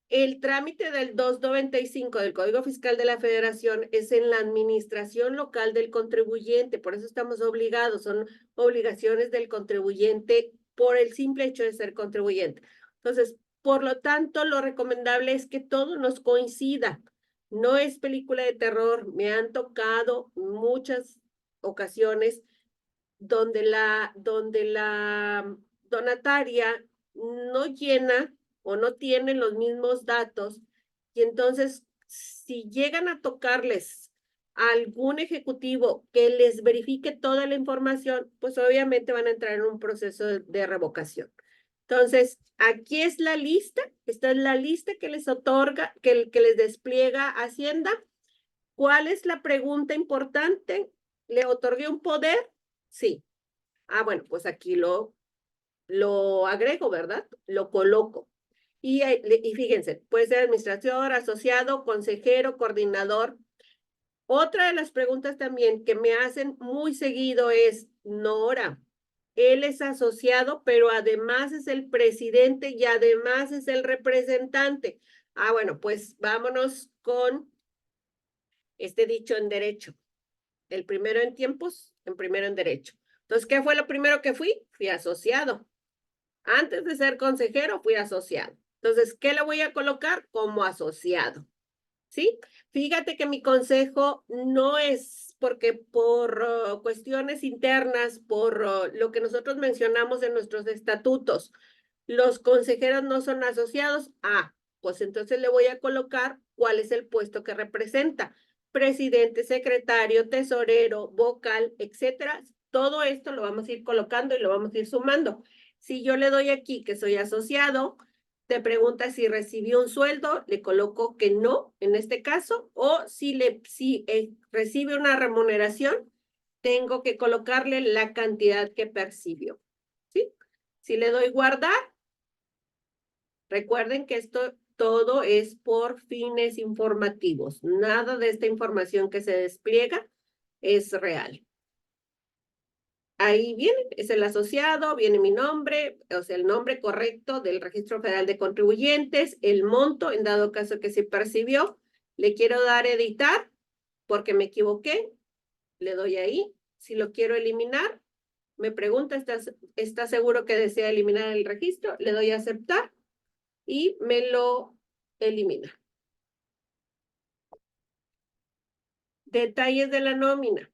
[SPEAKER 2] El trámite del 295 del Código Fiscal de la Federación es en la administración local del contribuyente, por eso estamos obligados, son obligaciones del contribuyente por el simple hecho de ser contribuyente. Entonces, por lo tanto, lo recomendable es que todo nos coincida. No es película de terror, me han tocado muchas ocasiones donde la donataria no llena o no tienen los mismos datos y entonces si llegan a tocarles a algún ejecutivo que les verifique toda la información, pues obviamente van a entrar en un proceso de revocación. Entonces, aquí es la lista, esta es la lista que les otorga, que les despliega Hacienda. ¿Cuál es la pregunta importante? ¿Le otorgué un poder? Sí. Ah, bueno, pues aquí lo agrego, ¿verdad? Lo coloco. Y fíjense, puede ser administrador, asociado, consejero, coordinador. Otra de las preguntas también que me hacen muy seguido es, Nora, él es asociado, pero además es el presidente y además es el representante. Ah, bueno, pues vámonos con este dicho en derecho. El primero en tiempos, en primero en derecho. Entonces, ¿qué fue lo primero que fui? Fui asociado. Antes de ser consejero, fui asociado. Entonces, ¿qué le voy a colocar? Como asociado. ¿Sí? Fíjate que mi consejo no es porque por cuestiones internas, por lo que nosotros mencionamos en nuestros estatutos, los consejeros no son asociados. Ah, pues entonces le voy a colocar cuál es el puesto que representa. Presidente, secretario, tesorero, vocal, etcétera. Todo esto lo vamos a ir colocando y lo vamos a ir sumando. Si yo le doy aquí que soy asociado, te pregunta si recibió un sueldo, le coloco que no, en este caso, o si recibe una remuneración, tengo que colocarle la cantidad que percibió, ¿sí? Si le doy guardar, recuerden que esto todo es por fines informativos. Nada de esta información que se despliega es real. Ahí viene, es el asociado, viene mi nombre, o sea, el nombre correcto del Registro Federal de Contribuyentes, el monto, en dado caso que se percibió. Le quiero dar editar porque me equivoqué. Le doy ahí. Si lo quiero eliminar, me pregunta, ¿está seguro que desea eliminar el registro? Le doy a aceptar y me lo elimina. Detalles de la nómina.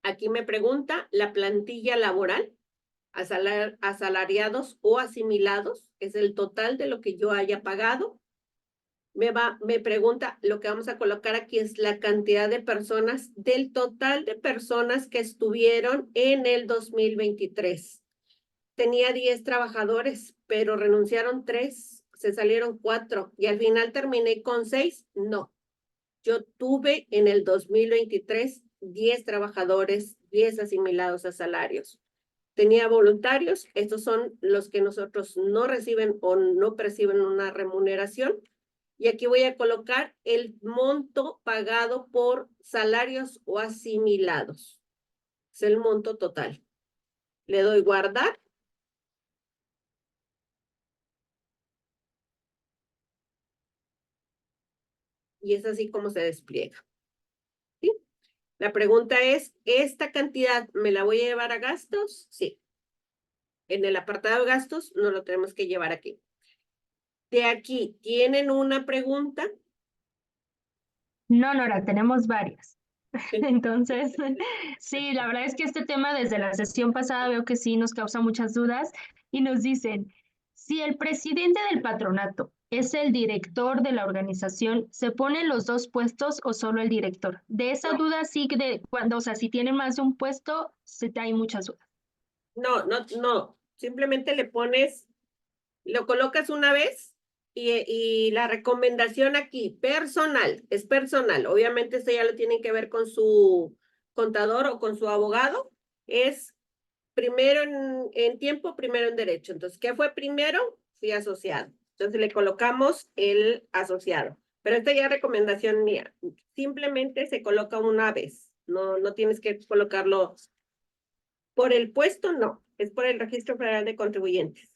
[SPEAKER 2] Aquí me pregunta la plantilla laboral, asalariados o asimilados, es el total de lo que yo haya pagado. me pregunta, lo que vamos a colocar aquí es la cantidad de personas, del total de personas que estuvieron en el 2023. Tenía 10 trabajadores, pero renunciaron 3, se salieron 4 y al final terminé con 6. No, yo tuve en el 2023 10 trabajadores, 10 asimilados a salarios. Tenía voluntarios, estos son los que nosotros no reciben o no perciben una remuneración. Y aquí voy a colocar el monto pagado por salarios o asimilados. Es el monto total. Le doy guardar. Y es así como se despliega. ¿Sí? La pregunta es, ¿esta cantidad me la voy a llevar a gastos? Sí. En el apartado de gastos no lo tenemos que llevar aquí. De aquí, ¿tienen una pregunta?
[SPEAKER 1] No, Nora, tenemos varias. Entonces, sí, la verdad es que este tema desde la sesión pasada veo que sí nos causa muchas dudas y nos dicen, si el presidente del patronato es el director de la organización, ¿se ponen los dos puestos o solo el director? De esa duda sí que de cuando, o sea, si tienen más de un puesto, hay muchas dudas.
[SPEAKER 2] No, no, no. Simplemente le pones, lo colocas una vez y la recomendación aquí, personal, es personal. Obviamente esto ya lo tienen que ver con su contador o con su abogado. Es primero en tiempo, primero en derecho. Entonces, ¿qué fue primero? Fui asociado. Entonces le colocamos el asociado. Pero esta ya es recomendación mía. Simplemente se coloca una vez. No, no tienes que colocarlo por el puesto, no. Es por el Registro Federal de Contribuyentes.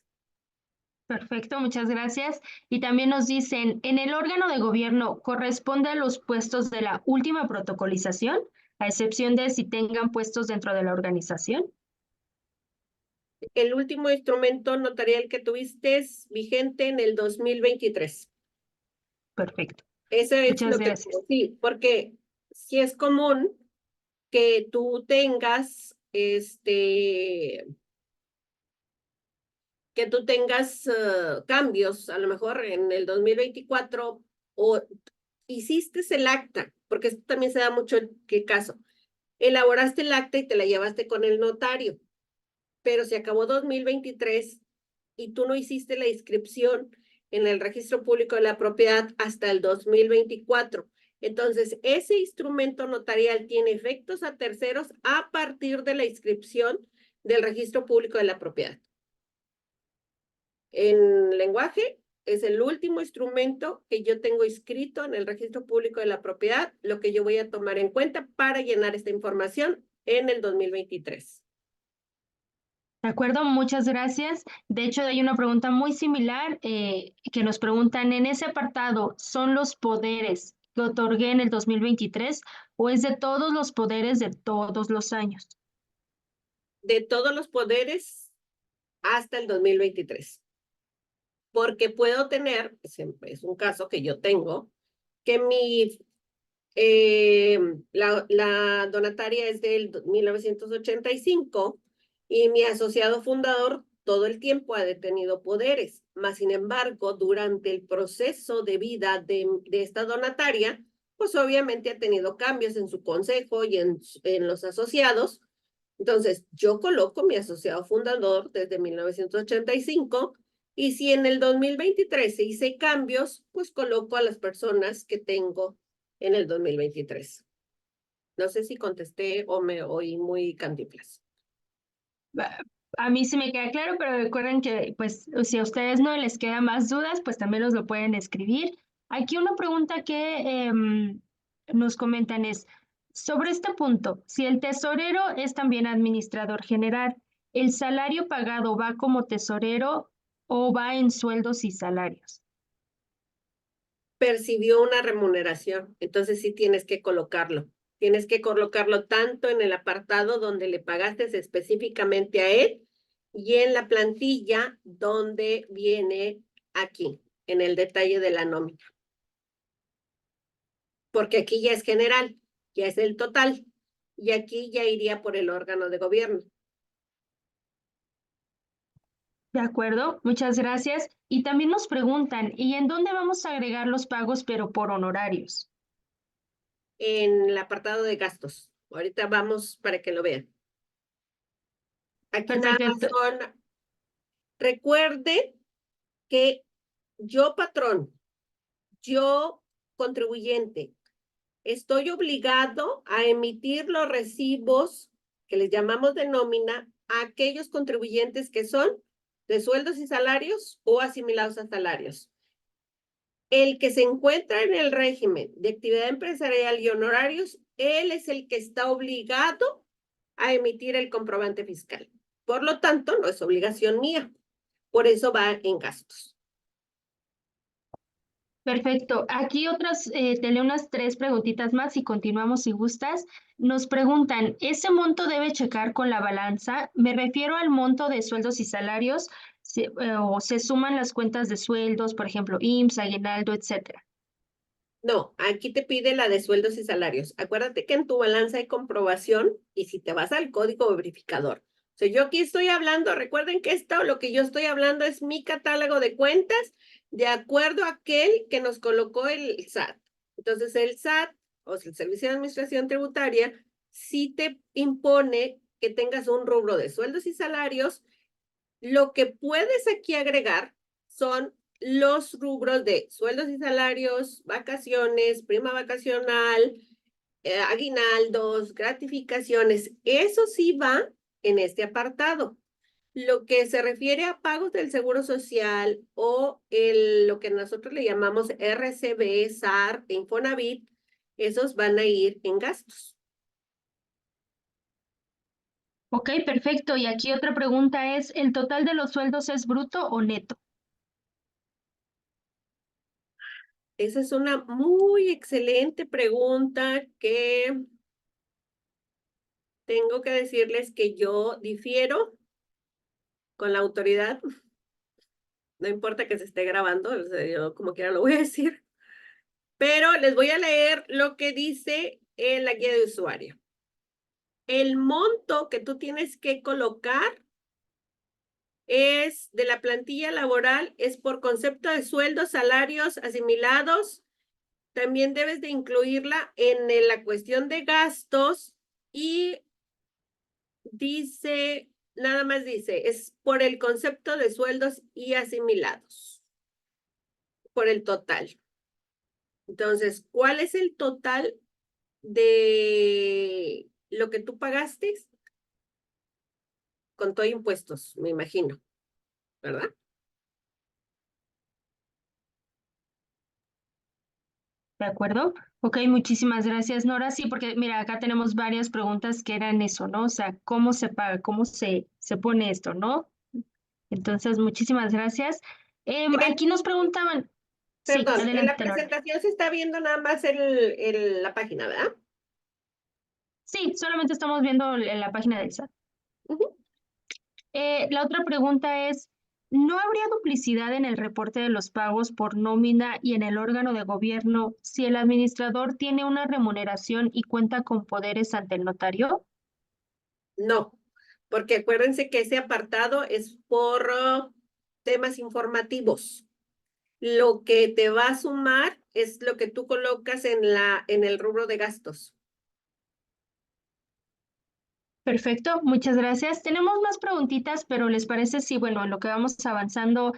[SPEAKER 1] Perfecto, muchas gracias. Y también nos dicen, ¿en el órgano de gobierno corresponde a los puestos de la última protocolización, a excepción de si tengan puestos dentro de la organización?
[SPEAKER 2] El último instrumento notarial que tuviste es vigente en el 2023.
[SPEAKER 1] Perfecto,
[SPEAKER 2] Eso es
[SPEAKER 1] muchas
[SPEAKER 2] lo que,
[SPEAKER 1] gracias.
[SPEAKER 2] sí, porque si es común que tú tengas, cambios, a lo mejor en el 2024, o hiciste el acta, porque esto también se da mucho en qué caso. Elaboraste el acta y te la llevaste con el notario, pero se acabó 2023 y tú no hiciste la inscripción en el registro público de la propiedad hasta el 2024. Entonces, ese instrumento notarial tiene efectos a terceros a partir de la inscripción del registro público de la propiedad. En lenguaje, es el último instrumento que yo tengo inscrito en el registro público de la propiedad, lo que yo voy a tomar en cuenta para llenar esta información en el 2023.
[SPEAKER 1] De acuerdo, muchas gracias. De hecho, hay una pregunta muy similar que nos preguntan, ¿en ese apartado son los poderes que otorgué en el 2023 o es de todos los poderes de todos los años?
[SPEAKER 2] De todos los poderes hasta el 2023. Porque puedo tener, es un caso que yo tengo, que la donataria es del 1985 y mi asociado fundador todo el tiempo ha detenido poderes. Mas, sin embargo, durante el proceso de vida de esta donataria, pues obviamente ha tenido cambios en su consejo y en los asociados. Entonces, yo coloco mi asociado fundador desde 1985 y si en el 2023 se hice cambios, pues coloco a las personas que tengo en el 2023. No sé si contesté o me oí muy cantinflas.
[SPEAKER 1] A mí sí me queda claro, pero recuerden que, pues, si a ustedes no les quedan más dudas, pues también nos lo pueden escribir. Aquí una pregunta que nos comentan es, sobre este punto, si el tesorero es también administrador general, ¿el salario pagado va como tesorero o va en sueldos y salarios?
[SPEAKER 2] Percibió una remuneración, entonces sí tienes que colocarlo. Tienes que colocarlo tanto en el apartado donde le pagaste específicamente a él y en la plantilla donde viene aquí, en el detalle de la nómina. Porque aquí ya es general, ya es el total, y aquí ya iría por el órgano de gobierno.
[SPEAKER 1] De acuerdo, muchas gracias. Y también nos preguntan, ¿y en dónde vamos a agregar los pagos, pero por honorarios?
[SPEAKER 2] En el apartado de gastos. Ahorita vamos para que lo vean. Aquí nada más
[SPEAKER 1] Perfecto.
[SPEAKER 2] son, recuerde que yo patrón, yo contribuyente, estoy obligado a emitir los recibos que les llamamos de nómina a aquellos contribuyentes que son de sueldos y salarios o asimilados a salarios. El que se encuentra en el régimen de actividad empresarial y honorarios, él es el que está obligado a emitir el comprobante fiscal. Por lo tanto, no es obligación mía. Por eso va en gastos.
[SPEAKER 1] Perfecto. Aquí otras, te leo unas 3 preguntitas más y continuamos si gustas. Nos preguntan, ¿ese monto debe checar con la balanza? Me refiero al monto de sueldos y salarios, o se suman las cuentas de sueldos, por ejemplo, IMSS, aguinaldo, etcétera.
[SPEAKER 2] No, aquí te pide la de sueldos y salarios. Acuérdate que en tu balanza hay comprobación y si te vas al código verificador. O sea, yo aquí estoy hablando, recuerden que lo que yo estoy hablando es mi catálogo de cuentas de acuerdo a aquel que nos colocó el SAT. Entonces, el SAT, o sea, el Servicio de Administración Tributaria, sí te impone que tengas un rubro de sueldos y salarios. Lo que puedes aquí agregar son los rubros de sueldos y salarios, vacaciones, prima vacacional, aguinaldos, gratificaciones. Eso sí va en este apartado. Lo que se refiere a pagos del Seguro Social o lo que nosotros le llamamos RCB, SAR, Infonavit, esos van a ir en gastos.
[SPEAKER 1] Ok, perfecto. Y aquí otra pregunta es, ¿el total de los sueldos es bruto o neto?
[SPEAKER 2] Esa es una muy excelente pregunta que tengo que decirles que yo difiero con la autoridad. No importa que se esté grabando, o sea, yo como quiera lo voy a decir. Pero les voy a leer lo que dice en la guía de usuario. El monto que tú tienes que colocar es de la plantilla laboral, es por concepto de sueldos, salarios asimilados. También debes de incluirla en la cuestión de gastos y dice, nada más dice, es por el concepto de sueldos y asimilados, por el total. Entonces, ¿cuál es el total de lo que tú pagaste? Con todo impuestos, me imagino, ¿verdad?
[SPEAKER 1] ¿De acuerdo? Ok, muchísimas gracias, Nora. Sí, porque mira, acá tenemos varias preguntas que eran eso, ¿no? O sea, ¿cómo se paga? ¿Cómo se pone esto, no? Entonces, muchísimas gracias.
[SPEAKER 2] En-
[SPEAKER 1] Aquí nos preguntaban, sí,
[SPEAKER 2] Perdón, en la
[SPEAKER 1] adelante, Nora.
[SPEAKER 2] presentación se está viendo nada más la página, ¿verdad?
[SPEAKER 1] Sí, solamente estamos viendo en la página del SAT.
[SPEAKER 2] Ujú.
[SPEAKER 1] La otra pregunta es, ¿no habría duplicidad en el reporte de los pagos por nómina y en el órgano de gobierno si el administrador tiene una remuneración y cuenta con poderes ante el notario?
[SPEAKER 2] No, porque acuérdense que ese apartado es por temas informativos. Lo que te va a sumar es lo que tú colocas en el rubro de gastos.
[SPEAKER 1] Perfecto, muchas gracias. Tenemos más preguntitas, pero ¿les parece si, bueno, en lo que vamos avanzando,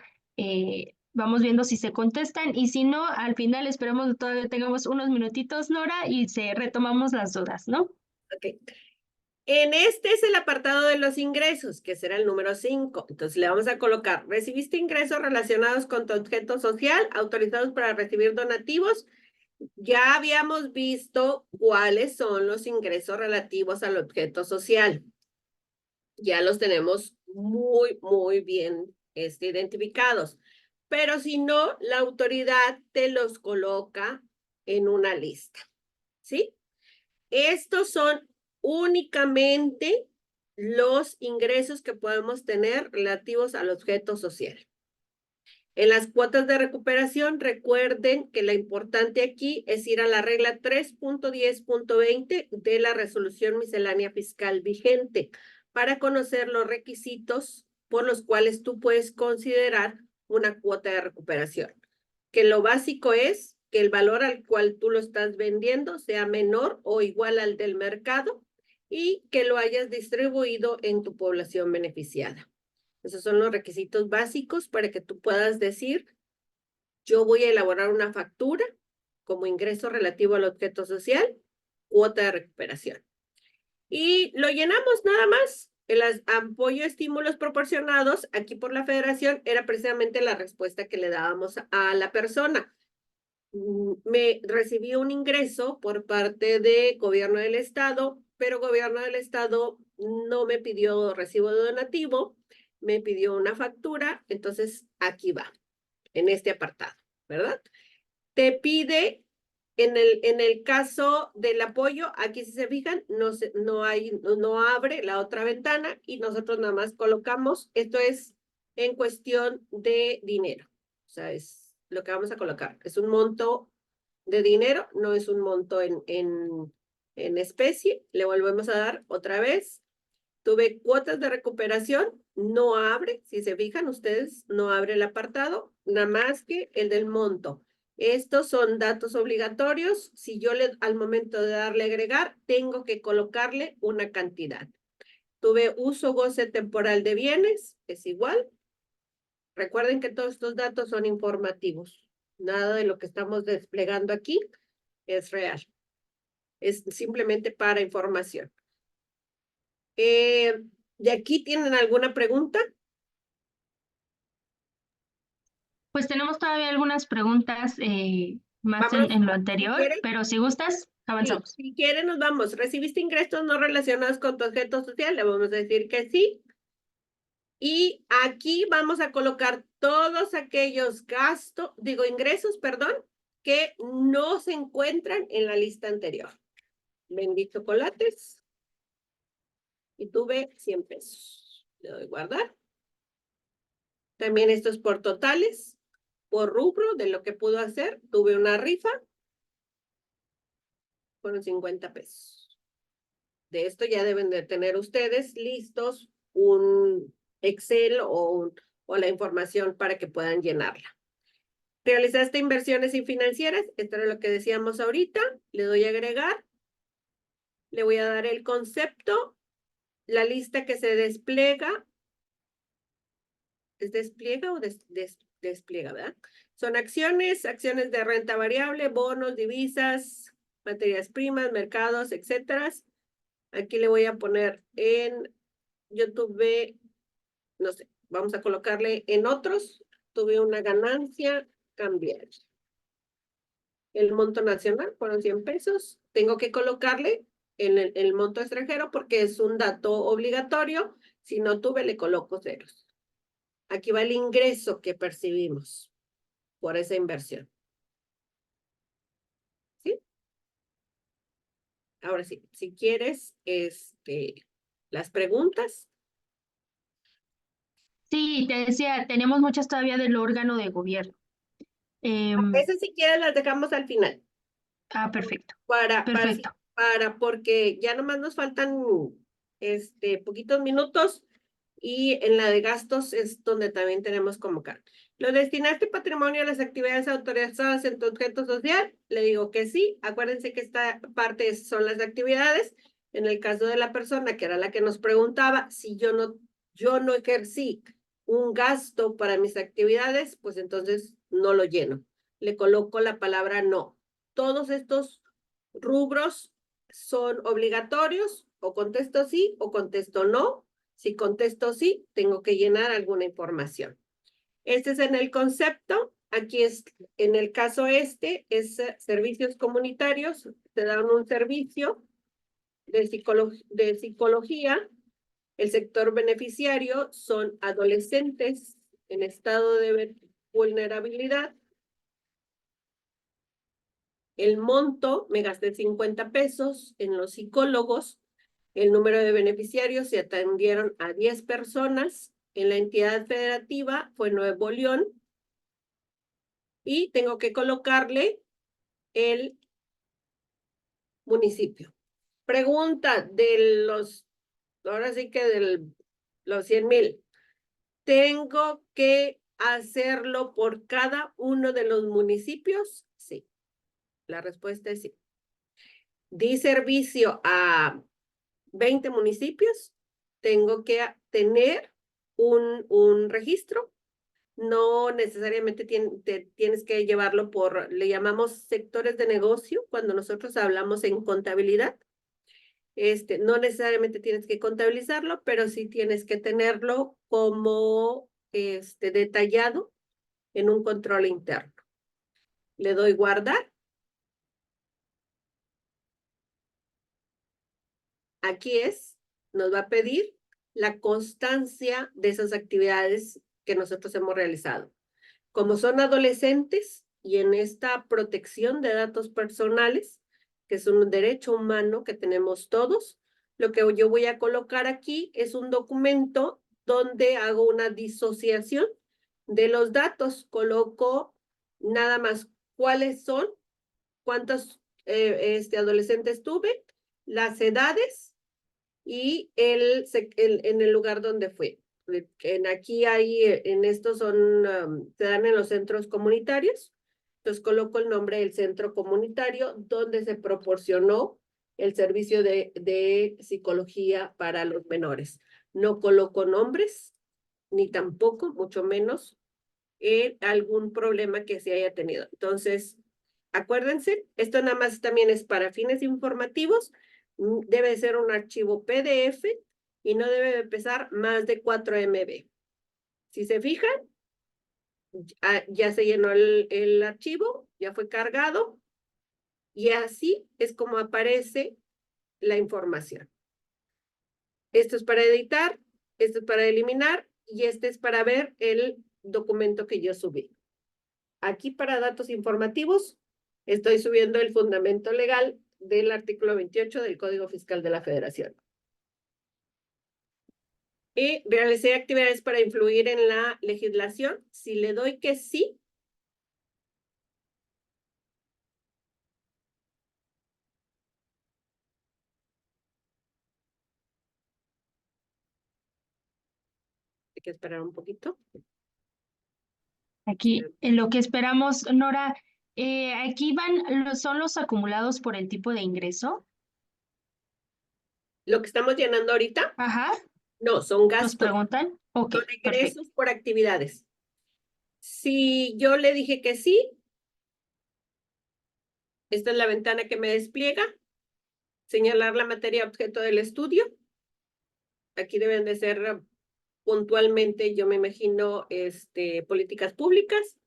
[SPEAKER 1] vamos viendo si se contestan y si no, al final esperamos que todavía tengamos unos minutitos, Nora, y se retomamos las dudas, ¿no?
[SPEAKER 2] Ok. En este es el apartado de los ingresos, que será el número 5. Entonces le vamos a colocar, recibiste ingresos relacionados con tu objeto social, autorizados para recibir donativos. Ya habíamos visto cuáles son los ingresos relativos al objeto social. Ya los tenemos muy bien identificados. Pero si no, la autoridad te los coloca en una lista, ¿sí? Estos son únicamente los ingresos que podemos tener relativos al objeto social. En las cuotas de recuperación, recuerden que lo importante aquí es ir a la regla 3.10.20 de la resolución miscelánea fiscal vigente para conocer los requisitos por los cuales tú puedes considerar una cuota de recuperación. Que lo básico es que el valor al cual tú lo estás vendiendo sea menor o igual al del mercado y que lo hayas distribuido en tu población beneficiada. Esos son los requisitos básicos para que tú puedas decir, yo voy a elaborar una factura como ingreso relativo al objeto social, cuota de recuperación. Y lo llenamos nada más. El apoyo estímulos proporcionados aquí por la federación era precisamente la respuesta que le dábamos a la persona. Me recibí un ingreso por parte de gobierno del estado, pero gobierno del estado no me pidió recibo de donativo, me pidió una factura, entonces aquí va, en este apartado, ¿verdad? Te pide, en el caso del apoyo, aquí si se fijan, no abre la otra ventana y nosotros nada más colocamos, esto es en cuestión de dinero, o sea, es lo que vamos a colocar, es un monto de dinero, no es un monto en especie, le volvemos a dar otra vez. Tuve cuotas de recuperación, no abre, si se fijan ustedes, no abre el apartado, nada más que el del monto. Estos son datos obligatorios. Si yo al momento de darle agregar, tengo que colocarle una cantidad. Tuve uso goce temporal de bienes, es igual. Recuerden que todos estos datos son informativos. Nada de lo que estamos desplegando aquí es real. Es simplemente para información. ¿De aquí tienen alguna pregunta?
[SPEAKER 1] Pues tenemos todavía algunas preguntas más
[SPEAKER 2] Vámonos,
[SPEAKER 1] en lo
[SPEAKER 2] si
[SPEAKER 1] anterior,
[SPEAKER 2] quieren,
[SPEAKER 1] pero si gustas,
[SPEAKER 2] sí,
[SPEAKER 1] avanzamos.
[SPEAKER 2] si quieren nos vamos. ¿Recibiste ingresos no relacionados con tu objeto social? Le vamos a decir que sí. Y aquí vamos a colocar todos aquellos gastos, ingresos, perdón, que no se encuentran en la lista anterior. Vendí chocolates y tuve 100 pesos. Le doy guardar. También esto es por totales, por rubro de lo que pudo hacer. Tuve una rifa, fueron 50 pesos. De esto ya deben de tener ustedes listos un Excel o la información para que puedan llenarla. Realizaste inversiones financieras, esto era lo que decíamos ahorita, le doy a agregar, le voy a dar el concepto, la lista que se despliega, ¿es despliega o despliega, verdad? Son acciones, acciones de renta variable, bonos, divisas, materias primas, mercados, etcétera. Aquí le voy a poner yo tuve, no sé, vamos a colocarle en otros, tuve una ganancia cambiar. El monto nacional fueron 100 pesos. Tengo que colocarle en el monto extranjero porque es un dato obligatorio. Si no tuve, le coloco ceros. Aquí va el ingreso que percibimos por esa inversión. ¿Sí? Ahora sí, si quieres, las preguntas.
[SPEAKER 1] Sí, te decía, tenemos muchas todavía del órgano de gobierno.
[SPEAKER 2] Esas si quieres las dejamos al final.
[SPEAKER 1] Perfecto,
[SPEAKER 2] Para, para,
[SPEAKER 1] perfecto.
[SPEAKER 2] porque ya nomás nos faltan poquitos minutos y en la de gastos es donde también tenemos convocar. ¿Lo destinaste patrimonio a las actividades autorizadas en tu objeto social? Le digo que sí. Acuérdense que esta parte son las actividades. En el caso de la persona que era la que nos preguntaba, si yo no ejercí un gasto para mis actividades, pues entonces no lo lleno. Le coloco la palabra no. Todos estos rubros son obligatorios, o contesto sí o contesto no. Si contesto sí, tengo que llenar alguna información. Este es en el concepto. Aquí es, en el caso es servicios comunitarios. Te dan un servicio de psicología. El sector beneficiario son adolescentes en estado de vulnerabilidad. El monto, me gasté 50 pesos en los psicólogos. El número de beneficiarios se atendieron a 10 personas. En la entidad federativa fue Nuevo León. Y tengo que colocarle el municipio. Pregunta de ahora sí que los 100,000. ¿Tengo que hacerlo por cada uno de los municipios? Sí. La respuesta es sí. Di servicio a 20 municipios. Tengo que tener un registro. No necesariamente tienes que llevarlo por, le llamamos sectores de negocio cuando nosotros hablamos en contabilidad. No necesariamente tienes que contabilizarlo, pero sí tienes que tenerlo como detallado en un control interno. Le doy guardar. Aquí nos va a pedir la constancia de esas actividades que nosotros hemos realizado. Como son adolescentes y en esta protección de datos personales, que es un derecho humano que tenemos todos, lo que yo voy a colocar aquí es un documento donde hago una disociación de los datos. Coloco nada más cuáles son, cuántos adolescentes tuve, las edades y en el lugar donde fue. Aquí hay, en estos se dan en los centros comunitarios. Entonces coloco el nombre del centro comunitario donde se proporcionó el servicio de psicología para los menores. No coloco nombres, ni tampoco, mucho menos, algún problema que se haya tenido. Entonces, acuérdense, esto nada más también es para fines informativos. Debe ser un archivo PDF y no debe de pesar más de 4 MB. Si se fijan, ya se llenó el archivo, ya fue cargado y así es como aparece la información. Esto es para editar, esto es para eliminar y este es para ver el documento que yo subí. Aquí para datos informativos estoy subiendo el fundamento legal del artículo 28 del Código Fiscal de la Federación. Y realicé actividades para influir en la legislación. Si le doy que sí, hay que esperar un poquito.
[SPEAKER 1] Aquí, en lo que esperamos, Nora, aquí son los acumulados por el tipo de ingreso.
[SPEAKER 2] Lo que estamos llenando ahorita,
[SPEAKER 1] Ajá,
[SPEAKER 2] no, son
[SPEAKER 1] nos
[SPEAKER 2] gastos,
[SPEAKER 1] preguntan. Ok,
[SPEAKER 2] son
[SPEAKER 1] perfecto.
[SPEAKER 2] egresos por actividades. Si yo le dije que sí, esta es la ventana que me despliega. Señalar la materia objeto del estudio. Aquí deben de ser puntualmente, yo me imagino, políticas públicas,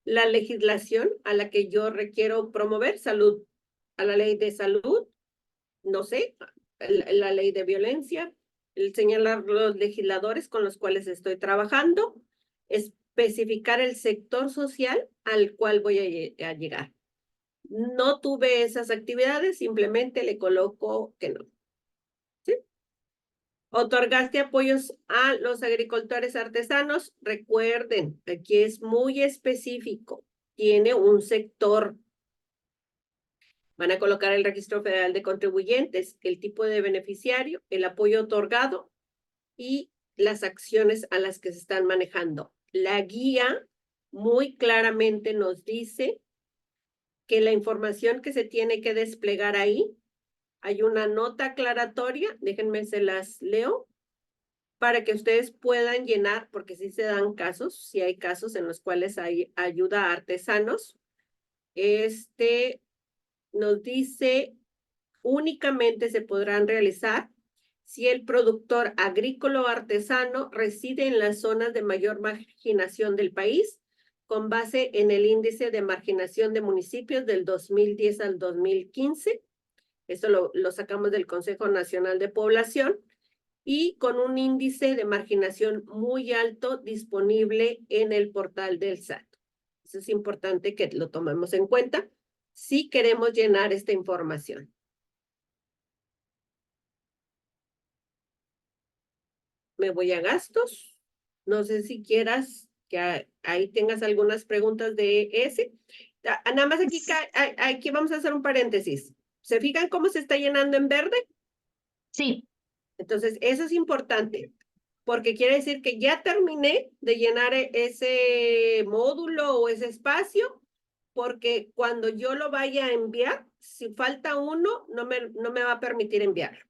[SPEAKER 2] la legislación a la que yo requiero promover, salud, a la ley de salud, no sé, la ley de violencia, el señalar los legisladores con los cuales estoy trabajando, especificar el sector social al cual voy a llegar. No tuve esas actividades, simplemente le coloco que no. ¿Sí? Otorgaste apoyos a los agricultores artesanos. Recuerden, aquí es muy específico. Tiene un sector. Van a colocar el Registro Federal de Contribuyentes, el tipo de beneficiario, el apoyo otorgado y las acciones a las que se están manejando. La guía muy claramente nos dice que la información que se tiene que desplegar ahí, hay una nota aclaratoria, déjenme se las leo, para que ustedes puedan llenar, porque sí se dan casos, sí hay casos en los cuales hay ayuda a artesanos. Nos dice, únicamente se podrán realizar si el productor agrícola o artesano reside en las zonas de mayor marginación del país, con base en el índice de marginación de municipios del 2010 al 2015. Esto lo sacamos del Consejo Nacional de Población y con un índice de marginación muy alto disponible en el portal del SAT. Eso es importante que lo tomemos en cuenta si queremos llenar esta información. Me voy a gastos. No sé si quieras que ahí tengas algunas preguntas de ese. Nada más aquí vamos a hacer un paréntesis. ¿Se fijan cómo se está llenando en verde?
[SPEAKER 1] Sí.
[SPEAKER 2] Entonces, eso es importante. porque quiere decir que ya terminé de llenar ese módulo o ese espacio, porque cuando yo lo vaya a enviar, si falta uno, no me va a permitir enviarlo.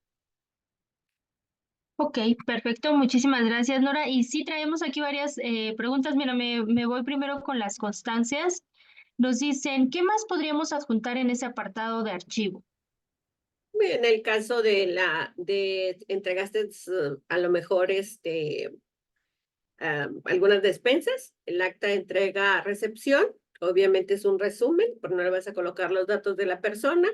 [SPEAKER 1] Ok, perfecto. Muchísimas gracias, Nora. Y sí, traemos aquí varias preguntas. Mira, me voy primero con las constancias. Nos dicen, ¿qué más podríamos adjuntar en ese apartado de archivo?
[SPEAKER 2] En el caso de entregaste a lo mejor algunas despensas, el acta de entrega a recepción, obviamente es un resumen, pero no le vas a colocar los datos de la persona.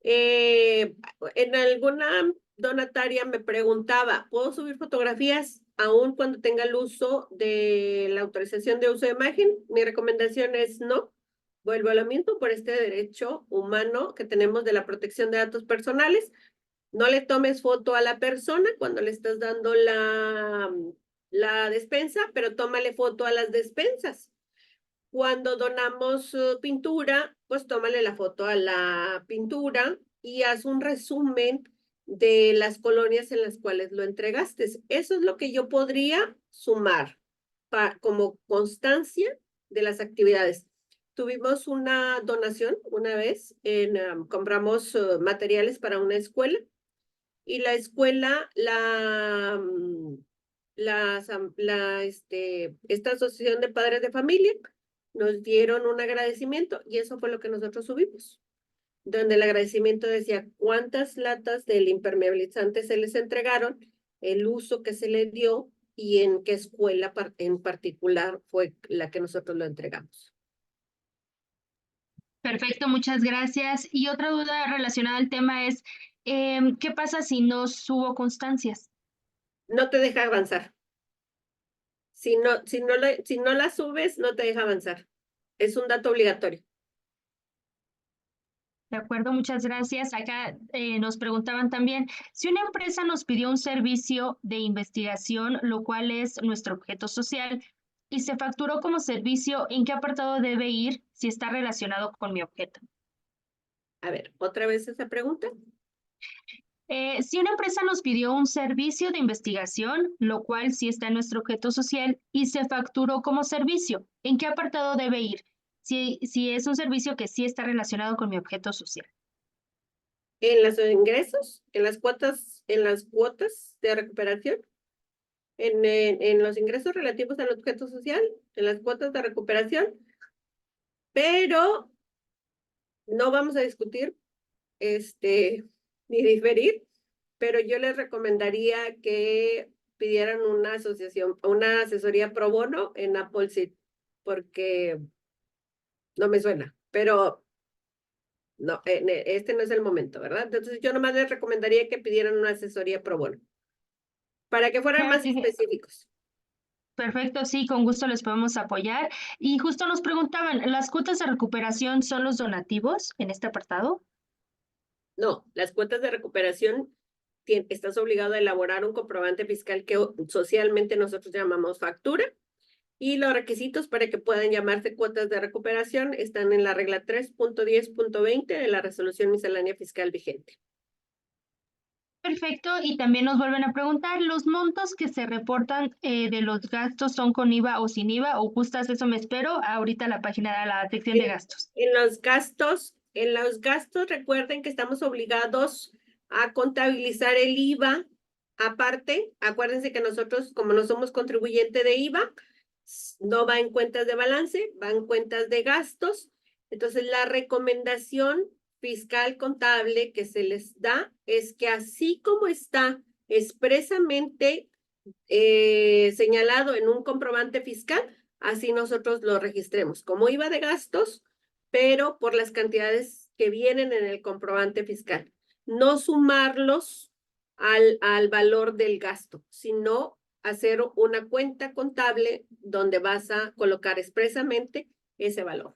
[SPEAKER 2] En alguna donataria me preguntaba, ¿puedo subir fotografías aún cuando tenga el uso de la autorización de uso de imagen? Mi recomendación es no. Vuelvo a lo mismo por este derecho humano que tenemos de la protección de datos personales. No le tomes foto a la persona cuando le estás dando la despensa, pero tómale foto a las despensas. Cuando donamos pintura, pues tómale la foto a la pintura y haz un resumen de las colonias en las cuales lo entregaste. Eso es lo que yo podría sumar como constancia de las actividades. Tuvimos una donación una vez, compramos materiales para una escuela y la escuela, esta asociación de padres de familia nos dieron un agradecimiento y eso fue lo que nosotros subimos, donde el agradecimiento decía cuántas latas del impermeabilizante se les entregaron, el uso que se le dio y en qué escuela en particular fue la que nosotros lo entregamos.
[SPEAKER 1] Perfecto, muchas gracias. Y otra duda relacionada al tema es, ¿qué pasa si no subo constancias?
[SPEAKER 2] No te deja avanzar. Si no la subes, no te deja avanzar. Es un dato obligatorio.
[SPEAKER 1] De acuerdo, muchas gracias. Acá nos preguntaban también, si una empresa nos pidió un servicio de investigación, lo cual es nuestro objeto social, y se facturó como servicio, ¿en qué apartado debe ir si está relacionado con mi objeto?
[SPEAKER 2] A ver, otra vez esa pregunta.
[SPEAKER 1] Si una empresa nos pidió un servicio de investigación, lo cual sí está en nuestro objeto social, y se facturó como servicio, ¿en qué apartado debe ir? Si es un servicio que sí está relacionado con mi objeto social.
[SPEAKER 2] En los ingresos, en las cuotas de recuperación, en los ingresos relativos al objeto social, en las cuotas de recuperación, pero no vamos a discutir, ni diferir, pero yo les recomendaría que pidieran una asesoría pro bono en Apple Seed, porque no me suena, pero no, este no es el momento, ¿verdad? Entonces yo nomás les recomendaría que pidieran una asesoría pro bono, para que fueran
[SPEAKER 1] Claro
[SPEAKER 2] más
[SPEAKER 1] que
[SPEAKER 2] específicos.
[SPEAKER 1] perfecto, sí, con gusto les podemos apoyar. Y justo nos preguntaban, ¿las cuotas de recuperación son los donativos en este apartado?
[SPEAKER 2] No, las cuotas de recuperación, estás obligado a elaborar un comprobante fiscal que socialmente nosotros llamamos factura, y los requisitos para que puedan llamarse cuotas de recuperación están en la regla 3.10.20 de la resolución miscelánea fiscal vigente.
[SPEAKER 1] Perfecto, y también nos vuelven a preguntar, ¿los montos que se reportan de los gastos son con IVA o sin IVA? O justas eso me espero ahorita a la página de la sección de
[SPEAKER 2] En,
[SPEAKER 1] gastos.
[SPEAKER 2] en los gastos, recuerden que estamos obligados a contabilizar el IVA aparte. Acuérdense que nosotros, como no somos contribuyente de IVA, no va en cuentas de balance, va en cuentas de gastos. Entonces, la recomendación fiscal contable que se les da es que así como está expresamente señalado en un comprobante fiscal, así nosotros lo registremos como IVA de gastos, pero por las cantidades que vienen en el comprobante fiscal. No sumarlos al valor del gasto, sino hacer una cuenta contable donde vas a colocar expresamente ese valor.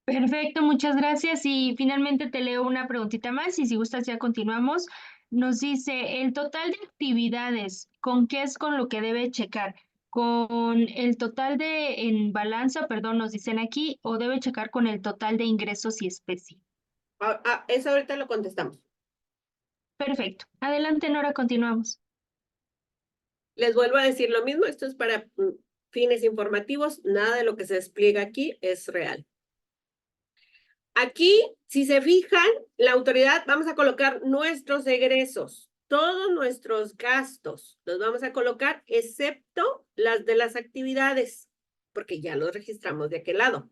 [SPEAKER 1] Perfecto, muchas gracias. Y finalmente te leo una preguntita más y si gustas ya continuamos. Nos dice, el total de actividades, ¿con qué es con lo que debe checar? ¿Con el total de en balanza, perdón, nos dicen aquí, o debe checar con el total de ingresos y especie?
[SPEAKER 2] Eso ahorita lo contestamos.
[SPEAKER 1] Perfecto. Adelante, Nora, continuamos.
[SPEAKER 2] Les vuelvo a decir lo mismo, esto es para fines informativos, nada de lo que se despliega aquí es real. Aquí, si se fijan, la autoridad, vamos a colocar nuestros egresos, todos nuestros gastos, los vamos a colocar, excepto las de las actividades, porque ya los registramos de aquel lado.